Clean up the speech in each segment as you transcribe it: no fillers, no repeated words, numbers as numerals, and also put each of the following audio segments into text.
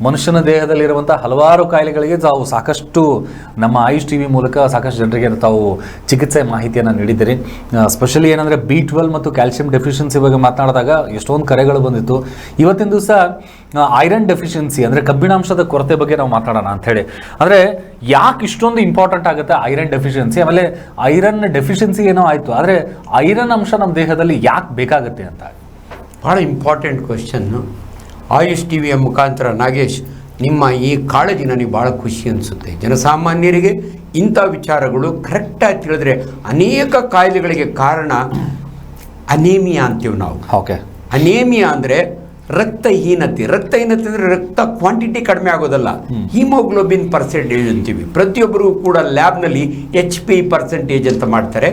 ಮನುಷ್ಯನ ದೇಹದಲ್ಲಿರುವಂಥ ಹಲವಾರು ಕಾಯಿಲೆಗಳಿಗೆ ತಾವು ಸಾಕಷ್ಟು ನಮ್ಮ ಆಯುಷ್ ಟಿವಿ ಮೂಲಕ ಸಾಕಷ್ಟು ಜನರಿಗೆ ತಾವು ಚಿಕಿತ್ಸೆ ಮಾಹಿತಿಯನ್ನು ನೀಡಿದ್ದೀರಿ. ಸ್ಪೆಷಲಿ ಏನಂದರೆ B12 ಮತ್ತು ಕ್ಯಾಲ್ಸಿಯಂ ಡೆಫಿಷಿಯನ್ಸಿ ಬಗ್ಗೆ ಮಾತನಾಡಿದಾಗ ಎಷ್ಟೊಂದು ಕರೆಗಳು ಬಂದಿತ್ತು. ಇವತ್ತಿನ ದಿವಸ ಐರನ್ ಡೆಫಿಷಿಯನ್ಸಿ ಅಂದರೆ ಕಬ್ಬಿಣಾಂಶದ ಕೊರತೆ ಬಗ್ಗೆ ನಾವು ಮಾತಾಡೋಣ ಅಂಥೇಳಿ. ಅಂದರೆ ಯಾಕೆ ಇಷ್ಟೊಂದು ಇಂಪಾರ್ಟೆಂಟ್ ಆಗುತ್ತೆ ಐರನ್ ಡೆಫಿಷಿಯನ್ಸಿ, ಆಮೇಲೆ ಐರನ್ ಡೆಫಿಷಿಯನ್ಸಿ ಏನೋ ಆಯಿತು, ಆದರೆ ಐರನ್ ಅಂಶ ನಮ್ಮ ದೇಹದಲ್ಲಿ ಯಾಕೆ ಬೇಕಾಗುತ್ತೆ ಅಂತ ಭಾಳ ಇಂಪಾರ್ಟೆಂಟ್ ಕ್ವೆಶ್ಚನ್ನು. ಆಯುಷ್ ಟಿವಿಯ ಮುಖಾಂತರ ನಾಗೇಶ್, ನಿಮ್ಮ ಈ ಕಾಳಜಿ ನನಗೆ ಭಾಳ ಖುಷಿ ಅನಿಸುತ್ತೆ. ಜನಸಾಮಾನ್ಯರಿಗೆ ಇಂಥ ವಿಚಾರಗಳು ಕರೆಕ್ಟಾಗಿ ತಿಳಿದ್ರೆ ಅನೇಕ ಕಾಯಿಲೆಗಳಿಗೆ ಕಾರಣ ಅನೇಮಿಯಾ ಅಂತೀವಿ ನಾವು. ಓಕೆ, ಅನೇಮಿಯಾ ಅಂದರೆ ರಕ್ತಹೀನತೆ. ರಕ್ತಹೀನತೆ ಅಂದರೆ ರಕ್ತ ಕ್ವಾಂಟಿಟಿ ಕಡಿಮೆ ಆಗೋದಲ್ಲ, ಹಿಮೋಗ್ಲೋಬಿನ್ ಪರ್ಸೆಂಟೇಜ್ ಅಂತೀವಿ. ಪ್ರತಿಯೊಬ್ಬರು ಕೂಡ ಲ್ಯಾಬ್ನಲ್ಲಿ HP ಪರ್ಸೆಂಟೇಜ್ ಅಂತ ಮಾಡ್ತಾರೆ.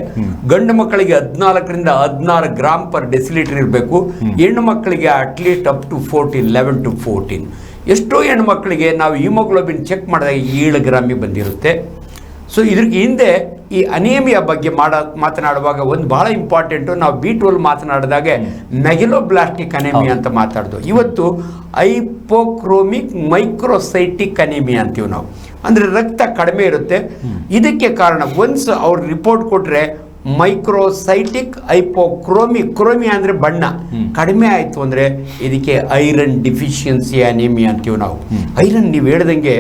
ಗಂಡು ಮಕ್ಕಳಿಗೆ 14 ರಿಂದ 16 ಗ್ರಾಮ್ ಪರ್ ಡೆಸಿಲೀಟರ್ ಇರಬೇಕು. ಹೆಣ್ಣು ಮಕ್ಕಳಿಗೆ ಅಟ್ಲೀಸ್ಟ್ ಅಪ್ ಟು 11 to 14. ಎಷ್ಟೋ ಹೆಣ್ಣು ಮಕ್ಕಳಿಗೆ ನಾವು ಹಿಮೋಗ್ಲೋಬಿನ್ ಚೆಕ್ ಮಾಡಿದಾಗ 7 ಗ್ರಾಮಿಗೆ ಬಂದಿರುತ್ತೆ. ಸೊ ಇದ್ರ ಹಿಂದೆ ಈ ಅನೇಮಿಯಾ ಬಗ್ಗೆ ಮಾತನಾಡುವಾಗ ಒಂದು ಭಾಳ ಇಂಪಾರ್ಟೆಂಟು, ನಾವು B12 ಮಾತನಾಡಿದಾಗ ಮೆಗಲೋಬ್ಲಾಸ್ಟಿಕ್ ಅನೇಮಿಯಾ ಅಂತ ಮಾತಾಡ್ದು. ಇವತ್ತು ಹೈಪೋಕ್ರೋಮಿಕ್ ಮೈಕ್ರೋಸೈಟಿಕ್ ಅನೇಮಿಯಾ ಅಂತೀವಿ ನಾವು. ಅಂದರೆ ರಕ್ತ ಕಡಿಮೆ ಇರುತ್ತೆ. ಇದಕ್ಕೆ ಕಾರಣ ಒನ್ಸ್ ಅವ್ರು ರಿಪೋರ್ಟ್ ಕೊಟ್ಟರೆ ಮೈಕ್ರೋಸೈಟಿಕ್ ಹೈಪೋಕ್ರೋಮಿಕ್, ಕ್ರೋಮಿಯಾ ಅಂದರೆ ಬಣ್ಣ ಕಡಿಮೆ ಆಯಿತು ಅಂದರೆ ಇದಕ್ಕೆ ಐರನ್ ಡಿಫಿಷಿಯನ್ಸಿ ಅನೇಮಿಯಾ ಅಂತೀವಿ ನಾವು. ಐರನ್ ನೀವು ಹೇಳ್ದಂಗೆ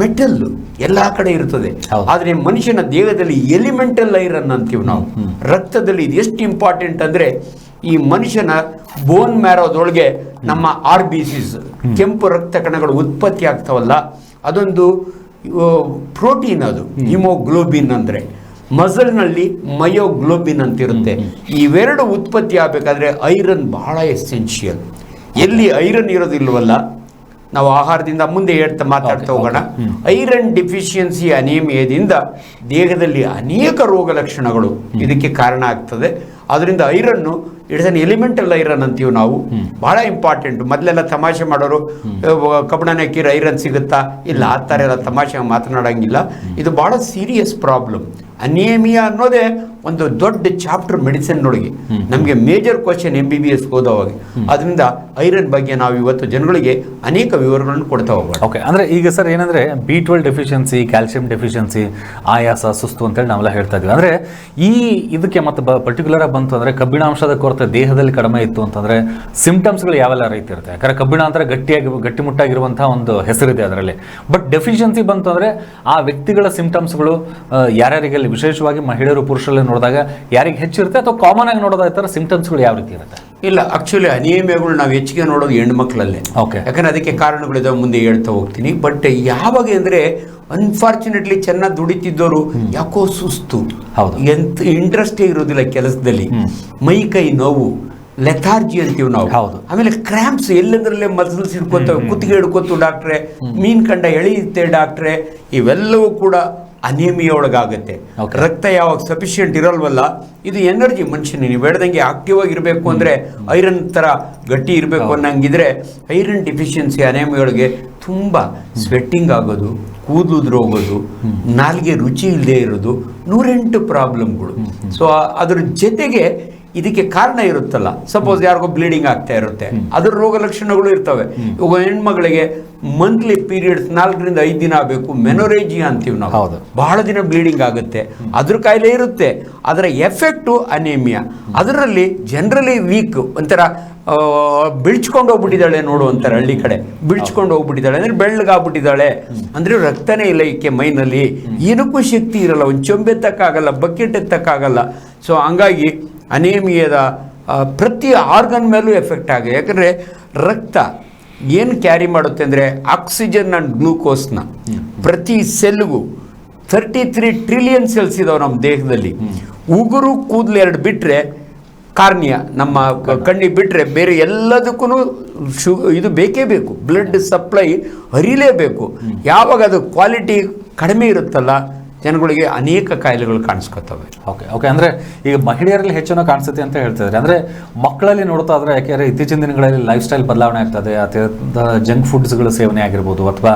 ಮೆಟಲ್ ಎಲ್ಲ ಕಡೆ ಇರ್ತದೆ, ಆದರೆ ಮನುಷ್ಯನ ದೇಹದಲ್ಲಿ ಎಲಿಮೆಂಟಲ್ ಐರನ್ ಅಂತೀವಿ ನಾವು. ರಕ್ತದಲ್ಲಿ ಇದು ಎಷ್ಟು ಇಂಪಾರ್ಟೆಂಟ್ ಅಂದರೆ ಈ ಮನುಷ್ಯನ ಬೋನ್ ಮ್ಯಾರೋದೊಳಗೆ ನಮ್ಮ RBCs ಕೆಂಪು ರಕ್ತ ಕಣಗಳು ಉತ್ಪತ್ತಿ ಆಗ್ತಾವಲ್ಲ, ಅದೊಂದು ಪ್ರೋಟೀನ್, ಅದು ಹಿಮೋಗ್ಲೋಬಿನ್ ಅಂದರೆ. ಮಸಲ್ನಲ್ಲಿ ಮಯೋಗ್ಲೋಬಿನ್ ಅಂತಿರುತ್ತೆ. ಇವೆರಡು ಉತ್ಪತ್ತಿ ಆಗಬೇಕಾದ್ರೆ ಐರನ್ ಬಹಳ ಎಸೆನ್ಷಿಯಲ್. ಎಲ್ಲಿ ಐರನ್ ಇರೋದಿಲ್ವಲ್ಲ, ನಾವು ಆಹಾರದಿಂದ ಮುಂದೆ ಮಾತಾಡ್ತಾ ಹೋಗೋಣ. ಐರನ್ ಡಿಫಿಷಿಯನ್ಸಿ ಅನೇಮಿಯಾದಿಂದ ದೇಹದಲ್ಲಿ ಅನೇಕ ರೋಗ ಲಕ್ಷಣಗಳು ಇದಕ್ಕೆ ಕಾರಣ ಆಗ್ತದೆ. ಅದರಿಂದ iron it's an elemental iron ಅಂತೀವಿ ನಾವು. ಬಹಳ ಇಂಪಾರ್ಟೆಂಟ್. ಮೊದಲೆಲ್ಲ ತಮಾಷೆ ಮಾಡೋರು, ಕಬ್ಬಣ ಹಾಕಿದ್ರೆ ಐರನ್ ಸಿಗುತ್ತಾ? ಇಲ್ಲ, ಆ ಥರ ಎಲ್ಲ ತಮಾಷೆ ಮಾತನಾಡೋಂಗಿಲ್ಲ. ಇದು ಭಾಳ ಸೀರಿಯಸ್ ಪ್ರಾಬ್ಲಮ್. ಅನೇಮಿಯಾ ಅನ್ನೋದೇ ಒಂದು ದೊಡ್ಡ ಚಾಪ್ಟರ್ ಮೆಡಿಸಿನ್ನೊಳಗೆ. ನಮಗೆ ಮೇಜರ್ ಕ್ವಶನ್ MBBS ಓದೋವಾಗ. ಅದರಿಂದ ಐರನ್ ಬಗ್ಗೆ ನಾವು ಇವತ್ತು ಜನಗಳಿಗೆ ಅನೇಕ ವಿವರಗಳನ್ನು ಕೊಡ್ತಾ ಹೋಗೋಣ. ಓಕೆ, ಅಂದರೆ ಈಗ ಸರ್ ಏನಂದರೆ B12 ಡೆಫಿಷಿಯನ್ಸಿ, ಕ್ಯಾಲ್ಸಿಯಂ ಡೆಫಿಷಿಯನ್ಸಿ, ಆಯಾಸ, ಸುಸ್ತು ಅಂತೇಳಿ ನಾವೆಲ್ಲ ಹೇಳ್ತಾ ಇದ್ವಿ. ಅಂದರೆ ಇದಕ್ಕೆ ಮತ್ತೆ ಪರ್ಟಿಕ್ಯುಲರ್ ಆಗಿ ಬಂತು ಅಂದರೆ ಕಬ್ಬಿಣಾಂಶದ ಕೊರತೆ ದೇಹದಲ್ಲಿ ಕಡಿಮೆ ಇತ್ತು ಅಂತಂದರೆ ಸಿಂಪ್ಟಮ್ಸ್ಗಳು ಯಾವೆಲ್ಲ ರೀತಿ ಇರುತ್ತೆ? ಯಾಕಂದರೆ ಕಬ್ಬಿಣ ಅಂದರೆ ಗಟ್ಟಿಮುಟ್ಟಾಗಿರುವಂಥ ಒಂದು ಹೆಸರಿದೆ ಅದರಲ್ಲಿ. ಬಟ್ ಡೆಫಿಷಿಯನ್ಸಿ ಬಂತು ಅಂದರೆ ಆ ವ್ಯಕ್ತಿಗಳ ಸಿಂಪ್ಟಮ್ಸ್ಗಳು ಯಾರ್ಯಾರಿಗೆ, ವಿಶೇಷವಾಗಿ ಮಹಿಳೆಯರು ಪುರುಷರಲ್ಲಿ ನೋಡಿದಾಗ ಯಾರಿಗೆ ಹೆಚ್ಚಿರುತ್ತೆ ಅಥವಾ ಕಾಮನ್ ಆಗಿ ನೋಡೋದಾಯ್ತಾರೆ ಸಿಂಪ್ಟಮ್ಸ್ಗಳು ಯಾವ ರೀತಿ ಇರುತ್ತೆ? ಇಲ್ಲ, ಆಕ್ಚುಲಿ ಅನೇಮಿಯಾಗಳು ನಾವು ಹೆಚ್ಚಿಗೆ ನೋಡೋದು ಹೆಣ್ಣು ಮಕ್ಕಳಲ್ಲೇ. ಓಕೆ, ಯಾಕಂದ್ರೆ ಅದಕ್ಕೆ ಕಾರಣಗಳಿದಾವೆ, ಮುಂದೆ ಹೇಳ್ತಾ ಹೋಗ್ತೀನಿ. ಬಟ್ ಯಾವಾಗ ಅಂದರೆ ಅನ್ಫಾರ್ಚುನೇಟ್ಲಿ ಚೆನ್ನಾಗಿ ದುಡಿತಿದ್ದವರು ಯಾಕೋ ಸುಸ್ತು, ಎಂತ ಇಂಟ್ರೆಸ್ಟೇ ಇರೋದಿಲ್ಲ ಕೆಲಸದಲ್ಲಿ, ಮೈ ಕೈ ನೋವು, ಲೆಥಾರ್ಜಿ ಅಂತೀವಿ ನಾವು. ಆಮೇಲೆ ಕ್ರ್ಯಾಂಪ್ಸ್ ಎಲ್ಲಂದ್ರಲ್ಲೇ ಮಸಲ್ಸ್ ಹಿಡ್ಕೊತವೆ, ಕುತ್ತಿಗೆ ಹಿಡ್ಕೊತು ಡಾಕ್ಟ್ರೆ, ಮೀನ್ ಕಂಡ ಎಳೆಯುತ್ತೆ ಡಾಕ್ಟ್ರೆ. ಇವೆಲ್ಲವೂ ಕೂಡ ಅನೇಮಿಯಾ ಒಳಗಾಗುತ್ತೆ. ರಕ್ತ ಯಾವಾಗ ಸಫಿಷಿಯೆಂಟ್ ಇರಲ್ವಲ್ಲ, ಇದು ಎನರ್ಜಿ ಮನುಷ್ಯನಿಗೆ ನೀವು ಹೇಳ್ದಂಗೆ ಆಕ್ಟಿವ್ ಆಗಿರಬೇಕು ಅಂದರೆ ಐರನ್ ಥರ ಗಟ್ಟಿ ಇರಬೇಕು ಅನ್ನಂಗಿದ್ರೆ ಐರನ್ ಡಿಫಿಷಿಯನ್ಸಿ ಅನೇಮಿಯಾಗಳಿಗೆ ತುಂಬ ಸ್ವೆಟ್ಟಿಂಗ್ ಆಗೋದು, ಕೂದಲು ಉದುರೋಗೋದು, ನಾಲಿಗೆ ರುಚಿ ಇಲ್ಲದೆ ಇರೋದು, 108 ಪ್ರಾಬ್ಲಮ್ಗಳು. ಸೊ ಅದ್ರ ಜೊತೆಗೆ ಇದಕ್ಕೆ ಕಾರಣ ಇರುತ್ತಲ್ಲ, ಸಪೋಸ್ ಯಾರಿಗೋ ಬ್ಲೀಡಿಂಗ್ ಆಗ್ತಾ ಇರುತ್ತೆ, ಅದ್ರ ರೋಗ ಲಕ್ಷಣಗಳು ಇರ್ತವೆ. ಇವಾಗ ಹೆಣ್ಮಗಳಿಗೆ ಮಂತ್ಲಿ ಪೀರಿಯಡ್ಸ್ 4 ರಿಂದ 5 ದಿನ ಆಗಬೇಕು, ಮೆನೊರೇಜಿಯಾ ಅಂತೀವಿ ನಾವು. ಬಹಳ ದಿನ ಬ್ಲೀಡಿಂಗ್ ಆಗುತ್ತೆ, ಅದ್ರ ಕಾಯಿಲೆ ಇರುತ್ತೆ. ಅದರ ಎಫೆಕ್ಟು ಅನೇಮಿಯಾ. ಅದರಲ್ಲಿ ಜನರಲಿ ವೀಕ್, ಒಂಥರ ಬಿಳ್ಚ್ಕೊಂಡು ಹೋಗ್ಬಿಟ್ಟಿದ್ದಾಳೆ ನೋಡು ಅಂತಾರೆ ಹಳ್ಳಿ ಕಡೆ. ಬಿಳ್ಚ್ಕೊಂಡು ಹೋಗ್ಬಿಟ್ಟಿದ್ದಾಳೆ ಅಂದರೆ ಬೆಳ್ಳಗಾಗ್ಬಿಟ್ಟಿದ್ದಾಳೆ ಅಂದರೆ ರಕ್ತನೇ ಇಲ್ಲ ಈಕೆ ಮೈನಲ್ಲಿ, ಏನಕ್ಕೂ ಶಕ್ತಿ ಇರಲ್ಲ, ಒಂದು ಚೊಂಬೆತ್ತಕ್ಕಾಗಲ್ಲ, ಬಕೆಟ್ ಎತ್ತಕ್ಕಾಗಲ್ಲ. ಸೊ ಹಂಗಾಗಿ ಅನೇಮಿಯಾದ ಪ್ರತಿ ಆರ್ಗನ್ ಮೇಲೂ ಎಫೆಕ್ಟ್ ಆಗಿದೆ. ಯಾಕಂದರೆ ರಕ್ತ ಏನು ಕ್ಯಾರಿ ಮಾಡುತ್ತೆ ಅಂದರೆ ಆಕ್ಸಿಜನ್ ಆ್ಯಂಡ್ ಗ್ಲೂಕೋಸ್ನ ಪ್ರತಿ ಸೆಲ್ಗೂ 33 ಟ್ರಿಲಿಯನ್ ಸೆಲ್ಸ್ ಇದಾವೆ ನಮ್ಮ ದೇಹದಲ್ಲಿ. ಉಗುರು ಕೂದಲು 2 ಬಿಟ್ಟರೆ, ಕಾರ್ನಿಯಾ ನಮ್ಮ ಕಣ್ಣಿಗೆ ಬಿಟ್ಟರೆ ಬೇರೆ ಎಲ್ಲದಕ್ಕೂ ಇದು ಬೇಕೇ ಬೇಕು, ಬ್ಲಡ್ ಸಪ್ಲೈ ಹರಿಲೇಬೇಕು. ಯಾವಾಗ ಅದು ಕ್ವಾಲಿಟಿ ಕಡಿಮೆ ಇರುತ್ತಲ್ಲ, ಜನಗಳಿಗೆ ಅನೇಕ ಕಾಯಿಲೆಗಳು ಕಾಣಿಸ್ಕೊತವೆ. ಓಕೆ, ಅಂದರೆ ಈಗ ಮಹಿಳೆಯರಲ್ಲಿ ಹೆಚ್ಚಿನ ಕಾಣಿಸುತ್ತೆ ಅಂತ ಹೇಳ್ತಿದ್ದಾರೆ. ಅಂದರೆ ಮಕ್ಕಳಲ್ಲಿ ನೋಡ್ತಾ ಇದ್ರೆ, ಯಾಕೆಂದರೆ ಇತ್ತೀಚಿನ ದಿನಗಳಲ್ಲಿ ಲೈಫ್ ಸ್ಟೈಲ್ ಬದಲಾವಣೆ ಆಗ್ತದೆ, ಅಥವಾ ಜಂಕ್ ಫುಡ್ಸ್ಗಳ ಸೇವನೆ ಆಗಿರ್ಬೋದು, ಅಥವಾ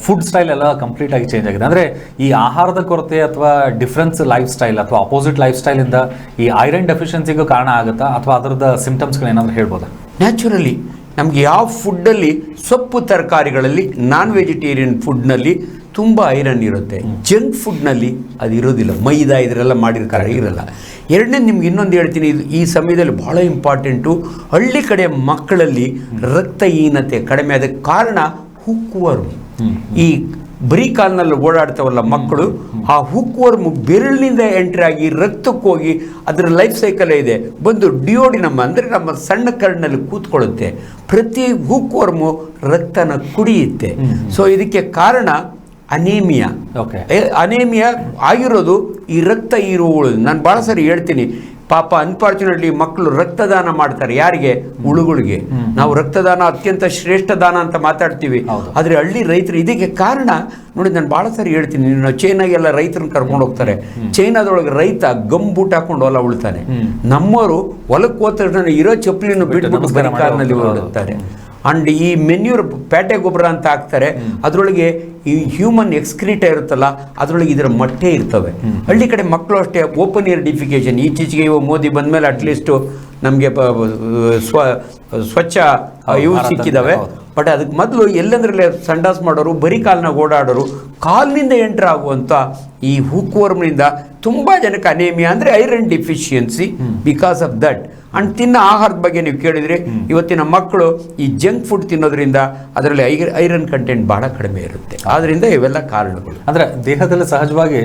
ಫುಡ್ ಸ್ಟೈಲ್ ಎಲ್ಲ ಕಂಪ್ಲೀಟ್ ಆಗಿ ಚೇಂಜ್ ಆಗಿದೆ. ಅಂದರೆ ಈ ಆಹಾರದ ಕೊರತೆ ಅಥವಾ ಡಿಫ್ರೆನ್ಸ್ ಲೈಫ್ ಸ್ಟೈಲ್ ಅಥವಾ ಅಪೋಸಿಟ್ ಲೈಫ್ ಸ್ಟೈಲಿಂದ ಈ ಐರನ್ ಡೆಫಿಷಿಯನ್ಸಿಗೂ ಕಾರಣ ಆಗುತ್ತಾ, ಅಥವಾ ಅದರದ ಸಿಂಪ್ಟಮ್ಸ್ಗಳು ಏನಾದರೂ ಹೇಳ್ಬೋದಾ? ನ್ಯಾಚುರಲಿ ನಮಗೆ ಯಾವ ಫುಡ್ಡಲ್ಲಿ ಸೊಪ್ಪು ತರಕಾರಿಗಳಲ್ಲಿ ನಾನ್ ವೆಜಿಟೇರಿಯನ್ ಫುಡ್ನಲ್ಲಿ ತುಂಬ ಐರನ್ ಇರುತ್ತೆ. ಜಂಕ್ ಫುಡ್ನಲ್ಲಿ ಅದು ಇರೋದಿಲ್ಲ, ಮೈದಾ ಇದರೆಲ್ಲ ಮಾಡಿರ್ತಾರೆ ಇರಲ್ಲ. ಎರಡನೇ ನಿಮ್ಗೆ ಇನ್ನೊಂದು ಹೇಳ್ತೀನಿ, ಇದು ಈ ಸಮಯದಲ್ಲಿ ಭಾಳ ಇಂಪಾರ್ಟೆಂಟು. ಹಳ್ಳಿ ಕಡೆ ಮಕ್ಕಳಲ್ಲಿ ರಕ್ತಹೀನತೆ ಕಡಿಮೆ ಅದಕ್ಕೆ ಕಾರಣ ಹುಕ್ವರ್ಮ್. ಈ ಬರೀ ಕಾಲಿನಲ್ಲಿ ಓಡಾಡ್ತಾವಲ್ಲ ಮಕ್ಕಳು, ಆ ಹುಕ್ವರ್ಮ್ ಬೆರಳಿನಿಂದ ಎಂಟ್ರಿ ಆಗಿ ರಕ್ತಕ್ಕೆ ಹೋಗಿ ಅದರ ಲೈಫ್ ಸೈಕಲ್ ಇದೆ, ಬಂದು ಡಿಯೋಡಿನಮ್ ಅಂದರೆ ನಮ್ಮ ಸಣ್ಣ ಕರಡಿನಲ್ಲಿ ಕೂತ್ಕೊಳ್ಳುತ್ತೆ. ಪ್ರತಿ ಹುಕ್ವರ್ಮು ರಕ್ತನ ಕುಡಿಯುತ್ತೆ. ಸೊ ಇದಕ್ಕೆ ಕಾರಣ ಅನೇಮಿಯಾ. ಅನೇಮಿಯಾ ಆಗಿರೋದು ಈ ರಕ್ತ ಹೀರುಗಳು. ನಾನು ಭಾಳ ಸರಿ ಹೇಳ್ತೀನಿ, ಪಾಪ ಅನ್ಫಾರ್ಚುನೇಟ್ಲಿ ಮಕ್ಕಳು ರಕ್ತದಾನ ಮಾಡ್ತಾರೆ. ಯಾರಿಗೆ? ಹುಳುಗಳಿಗೆ. ನಾವು ರಕ್ತದಾನ ಅತ್ಯಂತ ಶ್ರೇಷ್ಠ ದಾನ ಅಂತ ಮಾತಾಡ್ತೀವಿ, ಆದರೆ ಹಳ್ಳಿ ರೈತರು ಇದಕ್ಕೆ ಕಾರಣ ನೋಡಿ. ನಾನು ಭಾಳ ಸರಿ ಹೇಳ್ತೀನಿ, ನಾವು ಚೈನಾಗೆಲ್ಲ ರೈತರನ್ನ ಕರ್ಕೊಂಡು ಹೋಗ್ತಾರೆ. ಚೈನಾದೊಳಗೆ ರೈತ ಗಂಬೂಟ್ ಹಾಕೊಂಡು ಹೊಲ ಉಳ್ತಾನೆ. ನಮ್ಮವರು ಹೊಲಕ್ಕೆ ಹೋದ ತಕ್ಷಣ ಇರೋ ಚಪ್ಪಲಿಯನ್ನು ಬಿಟ್ಬಿಟ್ಟು ಬರೀ ಕಾರ್ನಲ್ಲಿ ಹೊರಡುತ್ತಾರೆ. ಅಂಡ್ ಈ ಮೆನ್ಯೂರ್ ಪೇಟೆ ಗೊಬ್ಬರ ಅಂತ ಹಾಕ್ತಾರೆ, ಅದರೊಳಗೆ ಈ ಹ್ಯೂಮನ್ ಎಕ್ಸ್ಕ್ರೀಟ ಇರುತ್ತಲ್ಲ, ಅದರೊಳಗೆ ಇದರ ಮೊಟ್ಟೆ ಇರ್ತವೆ. ಹಳ್ಳಿ ಕಡೆ ಮಕ್ಕಳು ಅಷ್ಟೇ ಓಪನ್ ಏರ್ ಡಿಫಿಕೇಶನ್. ಈಚೀಚೆಗೆ ಮೋದಿ ಬಂದಮೇಲೆ ಅಟ್ಲೀಸ್ಟು ನಮಗೆ ಸ್ವಚ್ಛ ಇವು ಸಿಕ್ಕಿದ್ದಾವೆ. ಬಟ್ ಅದಕ್ಕೆ ಮೊದಲು ಎಲ್ಲಂದ್ರಲ್ಲೇ ಸಂಡಾಸ್ ಮಾಡೋರು, ಬರೀ ಕಾಲಿನಾಗ ಓಡಾಡೋರು, ಕಾಲಿನಿಂದ ಎಂಟ್ರ್ ಆಗುವಂಥ ಈ ಹುಕ್ವರ್ಮ್ನಿಂದ ತುಂಬ ಜನಕ್ಕೆ ಅನೇಮಿಯಾ ಅಂದರೆ iron deficiency because of that. And ತಿನ್ನೋ ಆಹಾರದ ಬಗ್ಗೆ ನೀವು ಕೇಳಿದರೆ, ಇವತ್ತಿನ ಮಕ್ಕಳು ಈ ಜಂಕ್ ಫುಡ್ ತಿನ್ನೋದ್ರಿಂದ ಅದರಲ್ಲಿ ಐರನ್ ಕಂಟೆಂಟ್ ಬಹಳ ಕಡಿಮೆ ಇರುತ್ತೆ. ಆದ್ದರಿಂದ ಇವೆಲ್ಲ ಕಾರಣಗಳು. ಅಂದರೆ ದೇಹದಲ್ಲಿ ಸಹಜವಾಗಿ